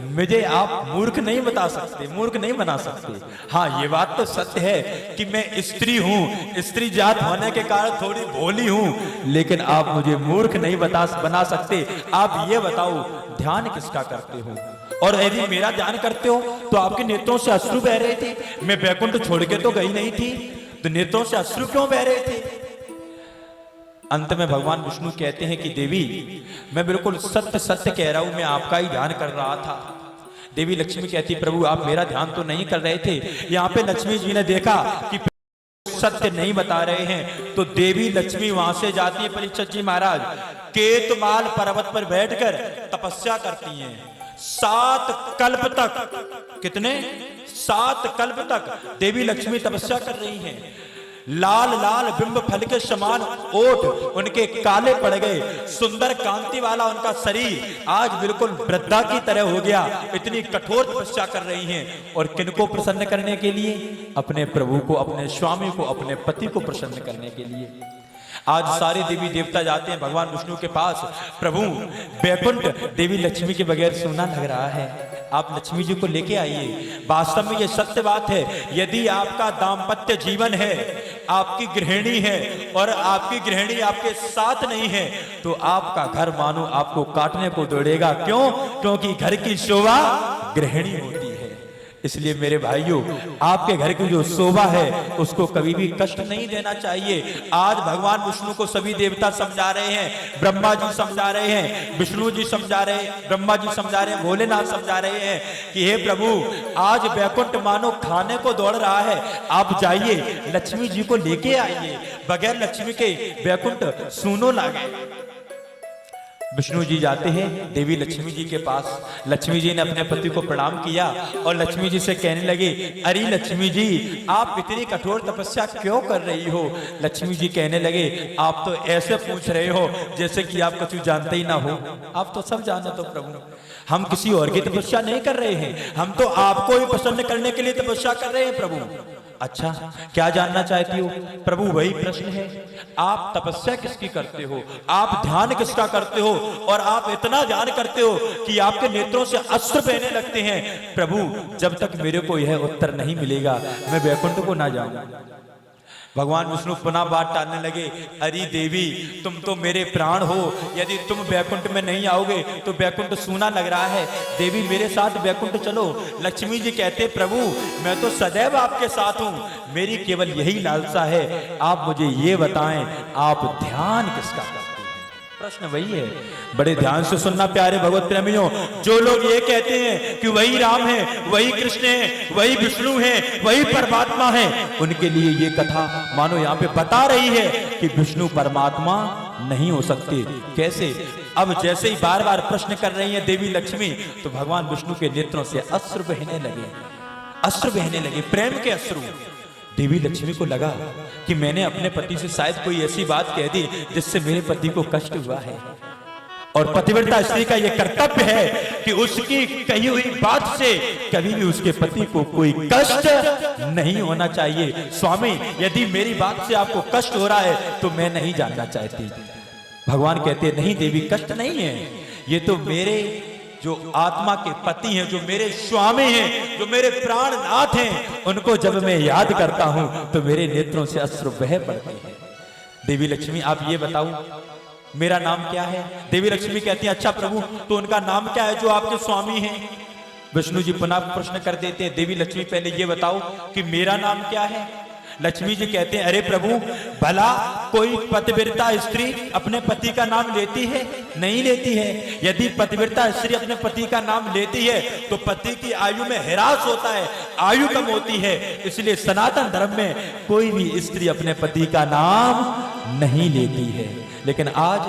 मुझे आप मूर्ख नहीं बता सकते, मूर्ख नहीं बना सकते। हाँ ये बात तो सत्य है कि मैं स्त्री हूँ, स्त्री जात होने के कारण थोड़ी भोली हूँ, लेकिन आप मुझे मूर्ख नहीं बना सकते। आप ये बताओ ध्यान किसका करते हो? और यदि मेरा ध्यान करते हो तो आपके नेत्रों से अश्रु बह रहे थे, मैं वैकुंठ छोड़ के तो गई नहीं थी, तो नेत्रों से अश्रु क्यों बह रहे थे? अंत में भगवान विष्णु कहते हैं कि देवी मैं बिल्कुल सत्य सत्य कह रहा हूं, मैं आपका ही ध्यान कर रहा था। देवी लक्ष्मी कहती, प्रभु आप मेरा ध्यान तो नहीं कर रहे थे। यहाँ पे लक्ष्मी जी ने देखा कि सत्य नहीं बता रहे हैं, तो देवी लक्ष्मी वहां से जाती है परीक्षित जी महाराज, केतमाल पर्वत पर बैठकर तपस्या करती हैं 7 कल्प तक। कितने? 7 कल्प तक देवी लक्ष्मी तपस्या कर रही हैं। लाल लाल बिंब फल के समान ओठ उनके काले पड़ गए, सुंदर कांति वाला उनका शरीर आज बिल्कुल वृद्धा की तरह हो गया। इतनी कठोर तपस्या कर रही हैं, और किनको प्रसन्न करने के लिए? अपने प्रभु को, अपने स्वामी को, अपने पति को प्रसन्न करने के लिए। आज सारे देवी देवता जाते हैं भगवान विष्णु के पास, प्रभु वैकुंठ देवी लक्ष्मी के बगैर सूना लग रहा है, आप लक्ष्मी जी को लेके आइए। वास्तव में ये सत्य बात है, यदि आपका दाम्पत्य जीवन है, आपकी गृहिणी है और आपकी गृहिणी आपके साथ नहीं है, तो आपका घर मानो आपको काटने को दौड़ेगा। क्यों? क्योंकि घर की शोभा गृहिणी होती है। इसलिए मेरे भाइयों, आपके घर की जो शोभा है उसको कभी भी कष्ट नहीं देना चाहिए। आज भगवान विष्णु को सभी देवता समझा रहे हैं, ब्रह्मा जी समझा रहे हैं, विष्णु जी समझा रहे हैं, ब्रह्मा जी समझा रहे हैं, भोलेनाथ समझा रहे हैं कि हे प्रभु आज वैकुंठ मानो खाने को दौड़ रहा है, आप जाइए लक्ष्मी जी को लेके आइए। बगैर लक्ष्मी के वैकुंठ सूनो लागे। विष्णु जी जाते हैं देवी लक्ष्मी जी के पास। लक्ष्मी जी ने अपने पति को प्रणाम किया और लक्ष्मी जी से कहने लगे, अरे लक्ष्मी जी आप इतनी कठोर तपस्या क्यों कर रही हो? लक्ष्मी जी कहने लगे, आप तो ऐसे पूछ रहे हो जैसे कि आप कुछ जानते ही ना हो। आप तो सब जानो तो प्रभु, हम किसी और की तपस्या नहीं कर रहे हैं, हम तो आपको ही प्रसन्न करने के लिए तपस्या कर रहे हैं प्रभु। अच्छा क्या जानना चाहती हो? प्रभु वही प्रश्न है, आप तपस्या किसकी करते हो, आप ध्यान किसका करते हो, और आप इतना ध्यान करते हो कि आपके नेत्रों से अश्रु बहने लगते हैं। प्रभु जब तक मेरे को यह उत्तर नहीं मिलेगा मैं वैकुंठ को ना जाऊं। भगवान विष्णु पुनः बात टालने लगे, अरे देवी तुम तो मेरे प्राण हो, यदि तुम वैकुंठ में नहीं आओगे तो वैकुंठ सूना लग रहा है, देवी मेरे साथ वैकुंठ चलो। लक्ष्मी जी कहते, प्रभु मैं तो सदैव आपके साथ हूं, मेरी केवल यही लालसा है, आप मुझे ये बताएं आप ध्यान किसका करते हैं? प्रश्न वही है। बड़े ध्यान से सुनना प्यारे भगवत प्रेमियों, जो लोग ये कहते हैं कि वही राम है, वही कृष्ण है, वही विष्णु है, वही परमात्मा है, उनके लिए ये कथा मानो यहाँ पे बता रही है कि विष्णु परमात्मा नहीं हो सकते। कैसे? अब जैसे ही बार बार प्रश्न कर रही है देवी लक्ष्मी, तो भगवान विष्णु के नेत्रों से अश्रु बहने लगे, अश्रु बहने लगे, प्रेम के अश्रु। देवी लक्ष्मी को लगा कि मैंने अपने पति से शायद कोई ऐसी बात कह दी जिससे मेरे पति को कष्ट हुआ है, और पतिव्रता स्त्री का यह कर्तव्य है कि उसकी कही हुई बात से कभी भी उसके पति को कोई कष्ट नहीं होना चाहिए। स्वामी यदि मेरी बात से आपको कष्ट हो रहा है तो मैं नहीं जानना चाहती। भगवान कहते हैं नहीं देवी, कष्ट नहीं है, ये तो मेरे जो आत्मा के पति हैं, जो मेरे स्वामी हैं, जो मेरे प्राणनाथ हैं, उनको जब मैं याद करता हूं तो मेरे नेत्रों से अश्रु बह पड़ते हैं। देवी लक्ष्मी आप ये बताओ मेरा नाम क्या है? देवी लक्ष्मी कहती हैं अच्छा प्रभु, तो उनका नाम क्या है जो आपके स्वामी हैं? विष्णु जी पुनः प्रश्न कर देते हैं, देवी लक्ष्मी पहले ये बताओ कि मेरा नाम क्या है? लक्ष्मी जी कहते हैं अरे प्रभु, भला कोई पतिव्रता स्त्री अपने पति का नाम लेती है? नहीं लेती है। यदि पतिव्रता स्त्री अपने पति का नाम लेती है तो पति की आयु में ह्रास होता है, आयु कम होती है। इसलिए सनातन धर्म में कोई भी स्त्री अपने पति का नाम नहीं लेती है। लेकिन आज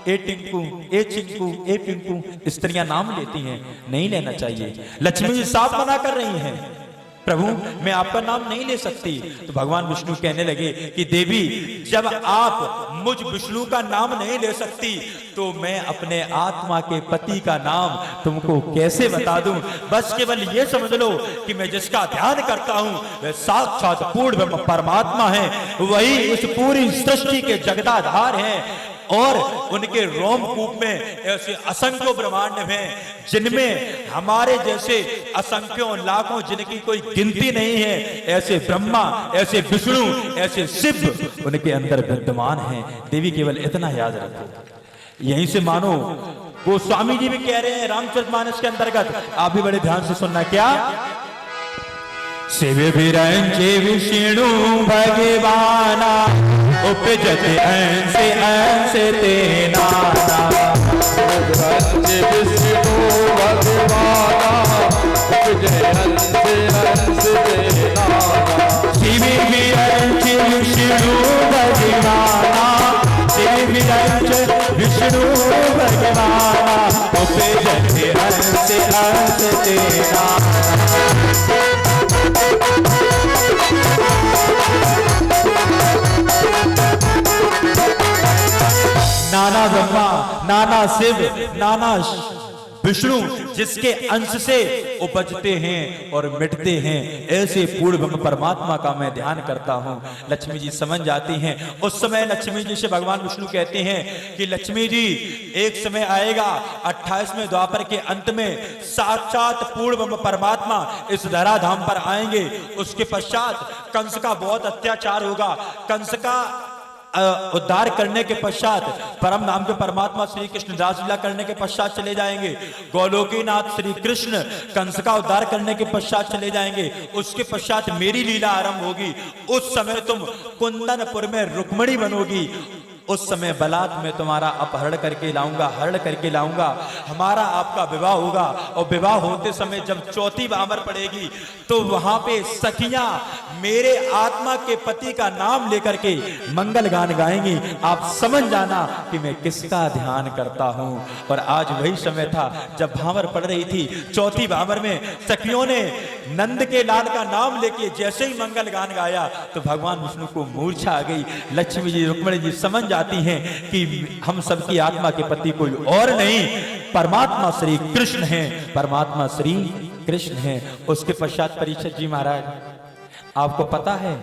ए टिंकू, ए चिंकू, ए पिंकू स्त्रियां नाम लेती हैं, नहीं लेना चाहिए। लक्ष्मी जी साफ मना कर रही हैं, प्रभु मैं आपका नाम नहीं ले सकती। तो भगवान विष्णु कहने लगे कि देवी, जब आप मुझ विष्णु का नाम नहीं ले सकती तो मैं अपने आत्मा के पति का नाम तुमको कैसे बता दूं? बस केवल ये समझ लो कि मैं जिसका ध्यान करता हूं वह साक्षात पूर्ण परमात्मा है, वही इस पूरी सृष्टि के जगदाधार हैं। और उनके रोमकूप में ऐसे असंख्यों ब्रह्मांड हैं जिनमें हमारे जैसे असंख्यों लाखों, जिनकी कोई गिनती नहीं है, ऐसे ब्रह्मा, ऐसे विष्णु, ऐसे शिव उनके अंदर विद्यमान हैं। देवी केवल इतना याद रखो। यहीं से मानो वो स्वामी जी भी कह रहे हैं रामचरितमानस के अंतर्गत, आप भी बड़े ध्यान से सुनना, क्या शिव विरंजे विष्णु भगवाना उपजते अंश अंश तेना, विष्णु भगवाना उपजते अंश तेना, शिव विरंज विष्णु भगवाना, शिव विरंज विष्णु भगवाना उपजते अंश अंश तेना। नाना ब्रह्मा, नाना शिव, नाना विष्णु जिसके अंश से उपजते हैं और मिटते हैं, ऐसे पूर्ण ब्रह्म परमात्मा का मैं ध्यान करता हूं। लक्ष्मी जी समझ जाती हैं। उस समय लक्ष्मी जी से भगवान विष्णु कहते हैं कि लक्ष्मी जी एक समय आएगा 28वें द्वापर के अंत में साक्षात पूर्ण ब्रह्म परमात्मा इस धराधाम पर आएंगे। उसके पश्चात कंस का बहुत अत्याचार होगा। कंस का उद्धार करने के पश्चात परम नाम के परमात्मा श्री कृष्ण रासलीला करने के पश्चात चले जाएंगे। गोलोकीनाथ श्री कृष्ण कंस का उद्धार करने के पश्चात चले जाएंगे। उसके पश्चात मेरी लीला आरंभ होगी। उस समय तुम कुंदनपुर में रुक्मिणी बनोगी। उस समय बलात् में तुम्हारा अपहरण करके लाऊंगा, हरण करके लाऊंगा। हमारा आपका विवाह होगा और विवाह होते समय जब चौथी बामर पड़ेगी तो वहां पे सखियां मेरे आत्मा के पति का नाम लेकर के मंगल गान गाएंगी। आप समझ जाना कि मैं किसका ध्यान करता हूं। और आज वही समय था जब भामर पड़ रही थी। चौथी भामर में सखियों ने नंद के लाल का नाम लेके जैसे ही मंगल गान गाया तो भगवान विष्णु को मूर्छा आ गई। लक्ष्मी जी, रुक्मिणी जी समझ जाती हैं कि हम सबकी आत्मा के पति कोई और नहीं, परमात्मा श्री कृष्ण हैं, परमात्मा श्री कृष्ण हैं। उसके पश्चात परीक्षित जी महाराज, आपको पता है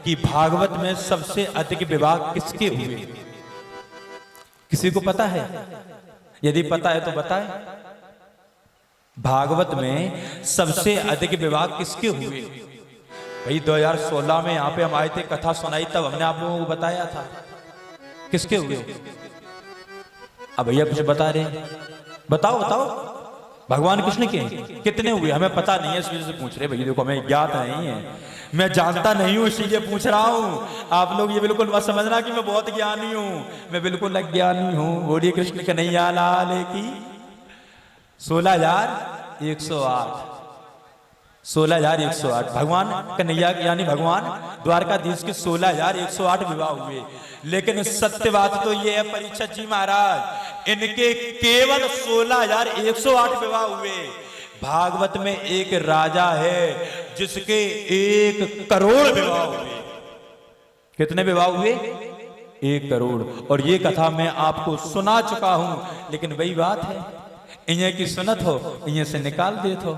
कि भागवत में सबसे अधिक विवाह किसके हुए? किसी को पता है? यदि पता है तो बताएं। भागवत में सबसे अधिक विवाह किसके हुए? भाई 2016 में यहाँ पे हम आए थे, कथा सुनाई, तब हमने आप लोगों को बताया था किसके हुए। अब भैया कुछ बता रहे हैं, बताओ बताओ। भगवान कृष्ण के कितने हुए? हमें पता नहीं है, इस वजह से पूछ रहे। भैया देखो हमें ज्ञात नहीं है, मैं जानता नहीं हूं, इसीलिए पूछ रहा हूं। आप लोग ये बिल्कुल मत समझना कि मैं बहुत ज्ञानी हूं, मैं बिल्कुल अज्ञानी हूं। बोलिए कृष्ण कन्हैया लाल की। 16,108 16,108 भगवान कन्हैया यानी भगवान द्वारकाधीश के 16,108 विवाह हुए। लेकिन सत्य बात तो ये है परीक्षित जी महाराज, इनके केवल 16,108 विवाह हुए। भागवत में एक राजा है जिसके 1 करोड़ विवाह हुए। कितने विवाह हुए? 1 करोड़। और ये कथा मैं आपको सुना चुका हूं, लेकिन वही बात है, इन्हें की सुनत हो, इन्हें से निकाल देत हो।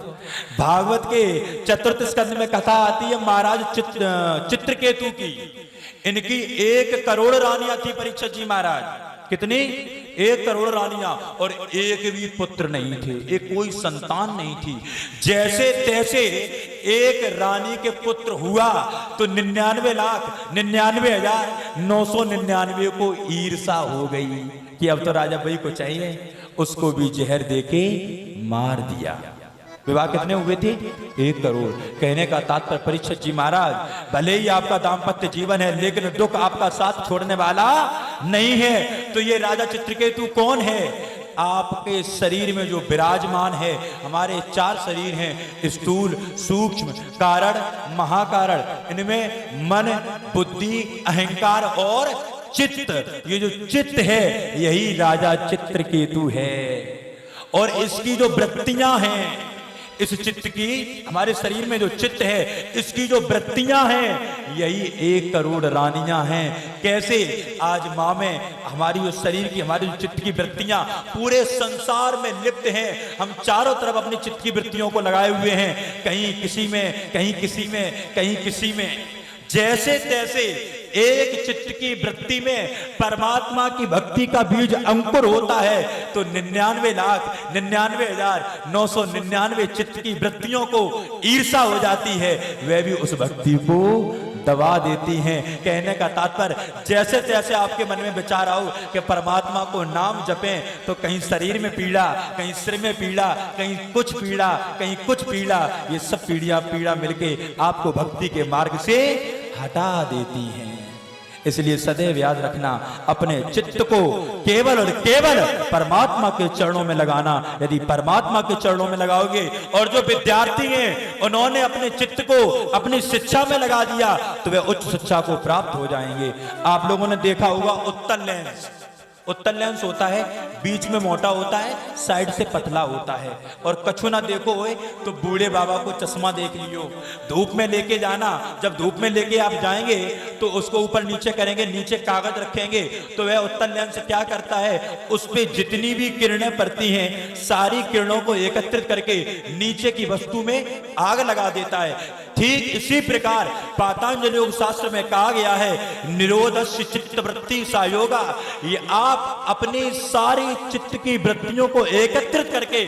भागवत के 4th स्कंद में कथा आती है महाराज चित्रकेतु की। इनकी 1 करोड़ रानियां थी परीक्षित जी महाराज। कितनी? 1 करोड़ रानियां, और एक भी पुत्र नहीं थे, एक कोई संतान नहीं थी। जैसे तैसे एक रानी के पुत्र हुआ तो 99,99,999 को ईर्षा हो गई कि अब तो राजा भाई को चाहिए, उसको भी जहर देके मार दिया। विवाह कितने हुए थे? 1 करोड़। कहने का तात्पर्य परीक्षित जी महाराज, भले ही आपका दाम्पत्य जीवन है, लेकिन दुख आपका साथ छोड़ने वाला नहीं है। तो ये राजा चित्रकेतु कौन है? आपके शरीर में जो विराजमान है, हमारे 4 शरीर हैं, स्थूल, सूक्ष्म, कारण, महाकारण। इनमें मन, बुद्धि, अहंकार और चित्त। ये जो चित्त है यही राजा चित्रकेतु है। और इसकी जो वृत्तियां हैं, इस चित्त की, हमारे शरीर में जो चित्त है, इसकी जो वृत्तियां हैं यही 1 करोड़ रानियां हैं। कैसे? आज माँ में हमारी जो शरीर की, हमारी जो चित्त की वृत्तियां पूरे संसार में लिप्त हैं। हम चारों तरफ अपनी चित्त की वृत्तियों को लगाए हुए हैं, कहीं किसी में, कहीं किसी में, कहीं किसी में। जैसे तैसे एक चित्त की वृत्ति में परमात्मा की भक्ति का बीज अंकुर होता है तो 99,99,999 चित्त की वृत्तियों को ईर्षा हो जाती है, वह भी उस भक्ति को दबा देती हैं। कहने का तात्पर्य, जैसे तैसे आपके मन में विचार आओ कि परमात्मा को नाम जपें तो कहीं शरीर में पीड़ा, कहीं सिर में पीड़ा, कहीं कुछ पीड़ा, कहीं कुछ पीड़ा, ये सब पीड़ा मिलके आपको भक्ति के मार्ग से हटा देती हैं। इसलिए सदैव याद रखना, अपने चित्त को केवल और केवल परमात्मा के चरणों में लगाना। यदि परमात्मा के चरणों में लगाओगे, और जो विद्यार्थी हैं उन्होंने अपने चित्त को अपनी शिक्षा में लगा दिया तो वे उच्च शिक्षा को प्राप्त हो जाएंगे। आप लोगों ने देखा होगा उत्तल लेंस, उत्तल लेंस होता है, बीच में मोटा होता है, साइड से पतला होता है। और कछु ना देखो होए तो बूढ़े बाबा को चश्मा देख लियो, धूप में लेके जाना, जब धूप में लेके आप जाएंगे तो उसको ऊपर नीचे करेंगे, नीचे कागज रखेंगे तो वह उत्तल लेंस क्या करता है, उस पे जितनी भी किरणें पड़ती हैं सारी किरणों को एकत्रित करके नीचे की वस्तु में आग लगा देता है। ठीक इसी प्रकार पातंजलि योग शास्त्र में कहा गया है, निरोधस्य चित्त वृत्ति सायोगा। ये आप अपनी सारी चित्त की वृत्तियों को एकत्रित करके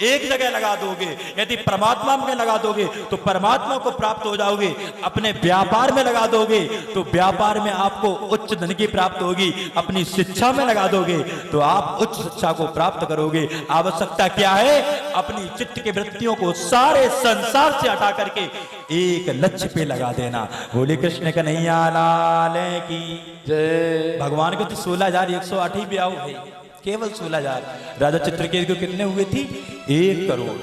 एक जगह लगा दोगे, यदि परमात्मा में लगा दोगे तो परमात्मा को प्राप्त हो जाओगे। अपने व्यापार में लगा दोगे तो व्यापार में आपको उच्च धन की प्राप्त होगी। अपनी शिक्षा में लगा दोगे तो आप उच्च शिक्षा को प्राप्त करोगे। आवश्यकता क्या है? अपनी चित्त की वृत्तियों को सारे संसार से हटा करके एक लक्ष्य पे लगा देना। बोले कृष्ण कन्हैया लाल की जय। भगवान को तो 16,108 ही ब्याह हुए, केवल 16,000। राजा चित्रकेतु को कितने हुए थी? 1 करोड़।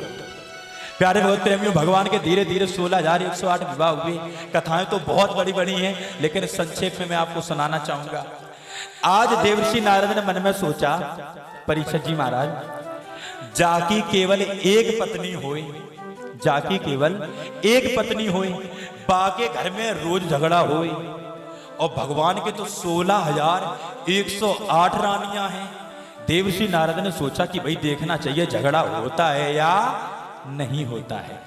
प्यारे भगवत प्रेमियों, भगवान के धीरे धीरे 16,108 विवाह हुए। कथाएं तो बहुत बड़ी बड़ी हैं, लेकिन संक्षेप में मैं आपको सुनाना चाहूंगा। आज देवर्षि नारद ने मन में सोचा, परीक्षित जी महाराज, जाकी केवल एक पत्नी होए, जाकी केवल एक पत्नी होए, बाके घर में रोज झगड़ा होए, और भगवान के तो 16,108 रानियां हैं। देवर्षि नारद ने सोचा कि भाई देखना चाहिए झगड़ा होता है या नहीं होता है।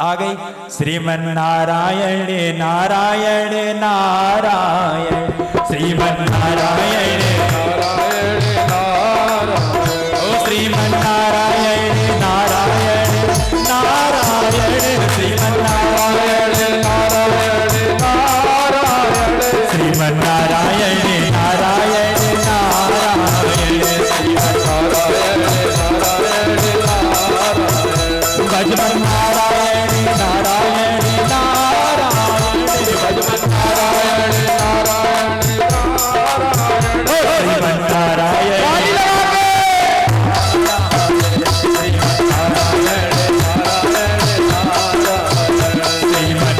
आ गई श्रीमन नारायण नारायण नारायण, श्रीमन नारायण नारायण नारायण, ओ श्रीमन नारायण नारायण नारायण, श्रीमन नारायण नारायण नारायण, श्रीमन नारायण नारायण नारायण, श्रीमन नारायण नारायण नारायण, भजमन नारायण नारायण नारायण, भजमन नारायण नारायण नारायण, श्रीमन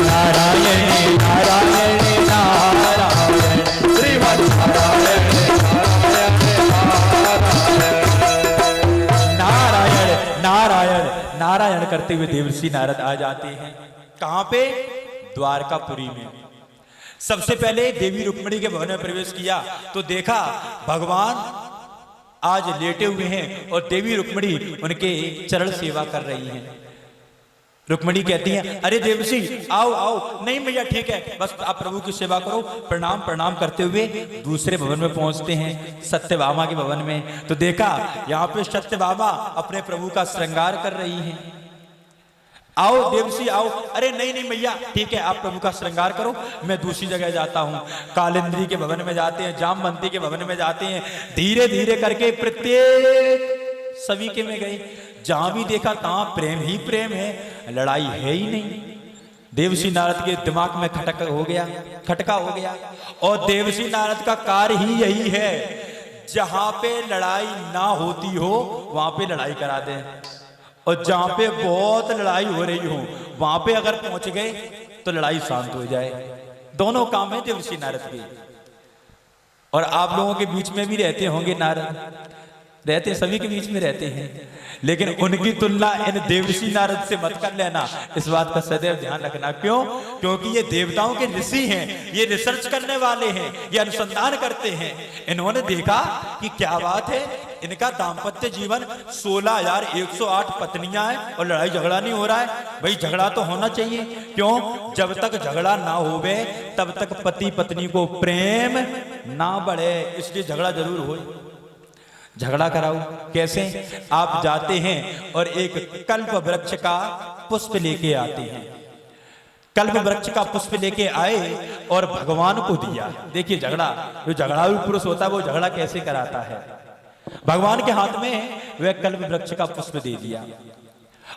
नारायण नारायण करते हुए देवर्षि नारद आ जाते हैं। कहां पे? द्वारकापुरी में। सबसे पहले देवी रुक्मिणी के भवन में प्रवेश किया तो देखा भगवान आज लेटे हुए हैं और देवी रुक्मिणी उनके चरण सेवा कर रही हैं। रुक्मिणी कहती हैं, अरे देवसी आओ आओ। नहीं भैया ठीक है, बस आप प्रभु की सेवा करो। प्रणाम प्रणाम करते हुए दूसरे भवन में पहुंचते हैं, सत्यभामा के भवन में। तो देखा यहाँ पे सत्यभामा अपने प्रभु का श्रृंगार कर रही हैं। आओ देवसी आओ। अरे नहीं नहीं भैया ठीक है, आप प्रभु का श्रृंगार करो, मैं दूसरी जगह जाता हूँ। कालिंदी के भवन में जाते हैं, जामवंती के भवन में जाते हैं। धीरे धीरे करके प्रत्येक सभी के में गए, जहां भी देखा तहां प्रेम ही प्रेम है, लड़ाई है ही नहीं। देवसी नारद के दिमाग में खटका हो गया। और देवसी नारद का कार्य ही यही है, जहां पे लड़ाई ना होती हो वहां पे लड़ाई करा दें, और जहां पे बहुत लड़ाई हो रही हो वहां पे अगर पहुंच गए तो लड़ाई शांत हो जाए। दोनों काम है देवसी नारद के। और आप लोगों के बीच में भी रहते होंगे नारद, रहते सभी के बीच में रहते हैं, लेकिन उनकी तुलना इन देवसी नारद से मत कर लेना, इस बात का सदैव ध्यान रखना। क्यों? क्योंकि ये देवताओं के ऋषि हैं, ये रिसर्च करने वाले हैं, ये अनुसंधान करते हैं। इन्होंने देखा कि क्या बात है, इनका दाम्पत्य जीवन 16,108 पत्नियां हैं और लड़ाई झगड़ा नहीं हो रहा है। भाई झगड़ा तो होना चाहिए। क्यों? जब तक झगड़ा ना होवे तब तक पति पत्नी को प्रेम ना बढ़े, इसलिए झगड़ा जरूर हो। झगड़ा कराओ कैसे? आप जाते हैं और एक कल्प वृक्ष का पुष्प लेके आते हैं। कल्प वृक्ष का पुष्प लेके आए और भगवान को दिया। देखिए झगड़ा, जो झगड़ालू पुरुष होता है वो झगड़ा कैसे कराता है। भगवान के हाथ में वह कल्प वृक्ष का पुष्प दे दिया,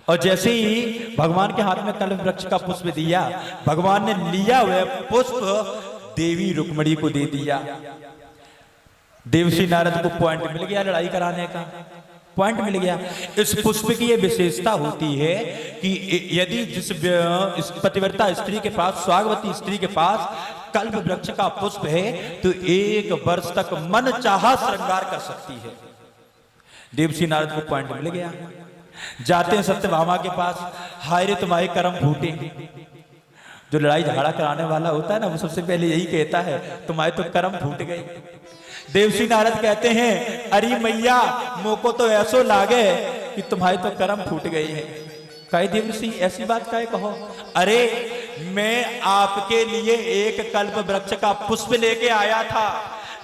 और जैसे ही भगवान के हाथ में कल्प वृक्ष का पुष्प दिया, भगवान ने लिया वह पुष्प देवी रुक्मिणी को दे दिया। देवसी नारद को पॉइंट मिल गया, लड़ाई कराने का पॉइंट मिल गया। इस पुष्प की यह विशेषता होती है कि यदि जिस पतिव्रता स्त्री के पास, स्वागवती स्त्री के पास कल्प वृक्ष का पुष्प है तो 1 वर्ष तक मन चाहा श्रृंगार कर सकती है। देवसी नारद को पॉइंट मिल गया। जाते हैं सत्यभामा के पास, हाय रे तुम्हारे कर्म फूटे। जो लड़ाई झगड़ा कराने वाला होता है ना, वो सबसे पहले यही कहता है, तुम्हारे तो कर्म फूट गए। देवसी नारद कहते हैं, अरे मैया मोको तो ऐसो लागे कि तुम्हारे तो कर्म फूट गए हैं। कहे देवसी ऐसी बात काहे कहो? अरे मैं आपके लिए एक कल्प वृक्ष का पुष्प लेके आया था।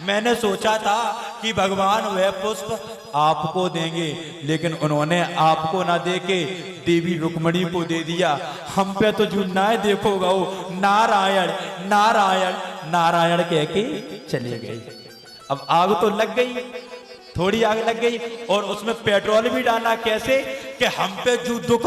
मैंने सोचा था कि भगवान वह पुष्प आपको देंगे, लेकिन उन्होंने आपको ना देके देवी रुक्मिणी को दे दिया। हम पे तो जो ना देखो गो, नारायण नारायण नारायण कह के चले गए। अब आग तो लग गई, थोड़ी आग लग गई, और उसमें पेट्रोल भी डाला। कैसे? कि हम पे जो दुख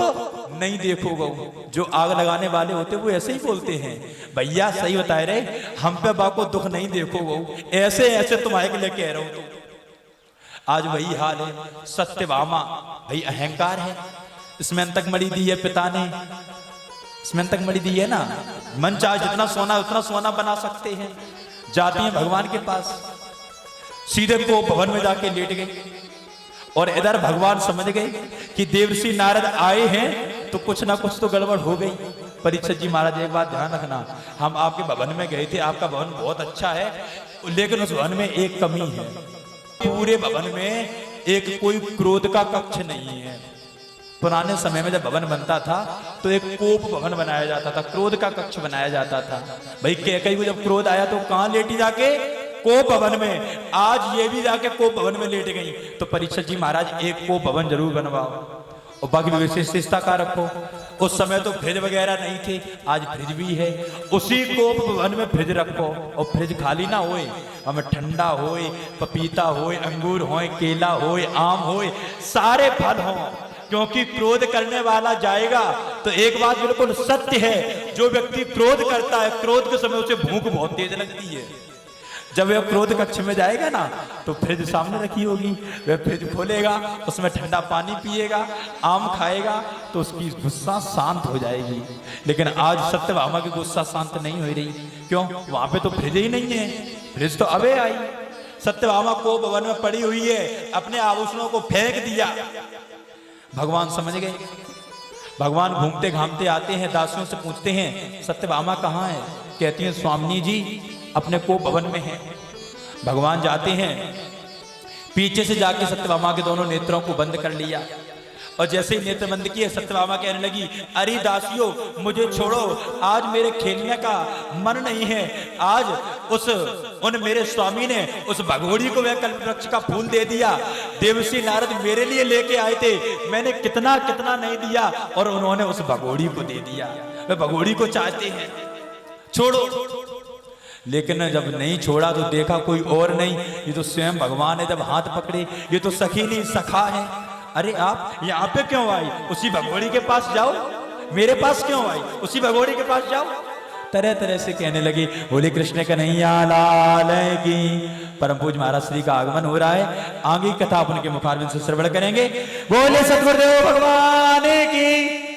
नहीं देखोगे। जो आग लगाने वाले होते वो ऐसे ही बोलते हैं, भैया सही बताए रहे, हम पे बाको दुख नहीं देखोगे, ऐसे ऐसे तुम्हारे के लिए कह रहा हूं। तो आज वही हाल है। सत्यभामा भाई अहंकार है, इसमें अंतक मणि दी है पिता ने, इसमें अंतक मणि दी है ना, मन चाहे जितना सोना उतना सोना बना सकते हैं। जाती है भगवान के पास, सीधे को भवन में जाके लेट गए, और इधर भगवान समझ गए कि देवसी नारद आए हैं तो कुछ ना कुछ तो गड़बड़ हो गई। परीक्षित जी महाराज एक बात ध्यान रखना, हम आपके भवन में गए थे, आपका भवन बहुत अच्छा है, लेकिन उस भवन में एक कमी है। पूरे भवन में एक कोई क्रोध का कक्ष नहीं है। पुराने समय में जब भवन बनता था तो एक कोप भवन बनाया जाता था, क्रोध का कक्ष बनाया जाता था। भाई कैकेयी को जब क्रोध आया तो कहां लेटी? जाके कोप भवन में। आज ये भी जाके कोप भवन में लेट गई। तो परीक्षित जी महाराज एक कोप भवन जरूर बनवाओ, और बाकी विशेषता का रखो। उस समय तो फ्रिज वगैरह नहीं थे, आज फ्रिज भी है। उसी कोप भवन में फ्रिज रखो, और फ्रिज खाली ना होए, हमें ठंडा होए, पपीता होए, अंगूर होए, केला होए, आम होए, सारे फल हों। क्योंकि क्रोध करने वाला जाएगा तो एक बात बिल्कुल सत्य है, जो व्यक्ति क्रोध करता है, क्रोध के समय उसे भूख बहुत तेज लगती है। जब वह क्रोध कक्ष में जाएगा ना तो फ्रिज सामने रखी होगी, वह फ्रिज खोलेगा, उसमें ठंडा पानी पिएगा, आम खाएगा, तो उसकी गुस्सा शांत हो जाएगी। लेकिन आज सत्यभामा की गुस्सा शांत नहीं हो रही। क्यों? वहां पे तो फ्रिज ही नहीं है, फ्रिज तो अबे आई। सत्यभामा को भवन में पड़ी हुई है, अपने आभूषणों को फेंक दिया। भगवान समझ गए। भगवान घूमते घामते आते हैं, दासियों से पूछते हैं सत्यभामा कहाँ है? कहती हैं स्वामिनी जी अपने को भवन में है। भगवान जाते हैं, पीछे से जाके सत्यभामा के दोनों नेत्रों को बंद कर लिया, और जैसे ही नेत्र बंद किए सत्यभामा कहने लगी, अरे दासियों मुझे छोड़ो, आज मेरे खेलने का मन नहीं है। आज उन मेरे स्वामी ने उस भगोड़ी को वह कल्प वृक्ष का फूल दे दिया। देवर्षि नारद मेरे लिए लेके आए थे, मैंने कितना कितना नहीं दिया और उन्होंने उस भगोड़ी को दे दिया। वे भगोड़ी को चाहते हैं, छोड़ो। लेकिन जब नहीं छोड़ा तो देखा कोई और नहीं, ये तो स्वयं भगवान है। जब हाथ पकड़े, ये तो सखी नहीं सखा है। अरे आप यहाँ पे क्यों आई? उसी भगोड़ी के पास जाओ। मेरे पास क्यों आई? उसी भगोड़ी के पास जाओ। तरह तरह से कहने लगे। बोले कृष्ण कन्हैया लाल की। परम पूज्य महाराज श्री का आगमन हो रहा है। आगे कथा अपन के मुखारबिंद से श्रवण करेंगे। बोले सतगुरुदेव भगवान की।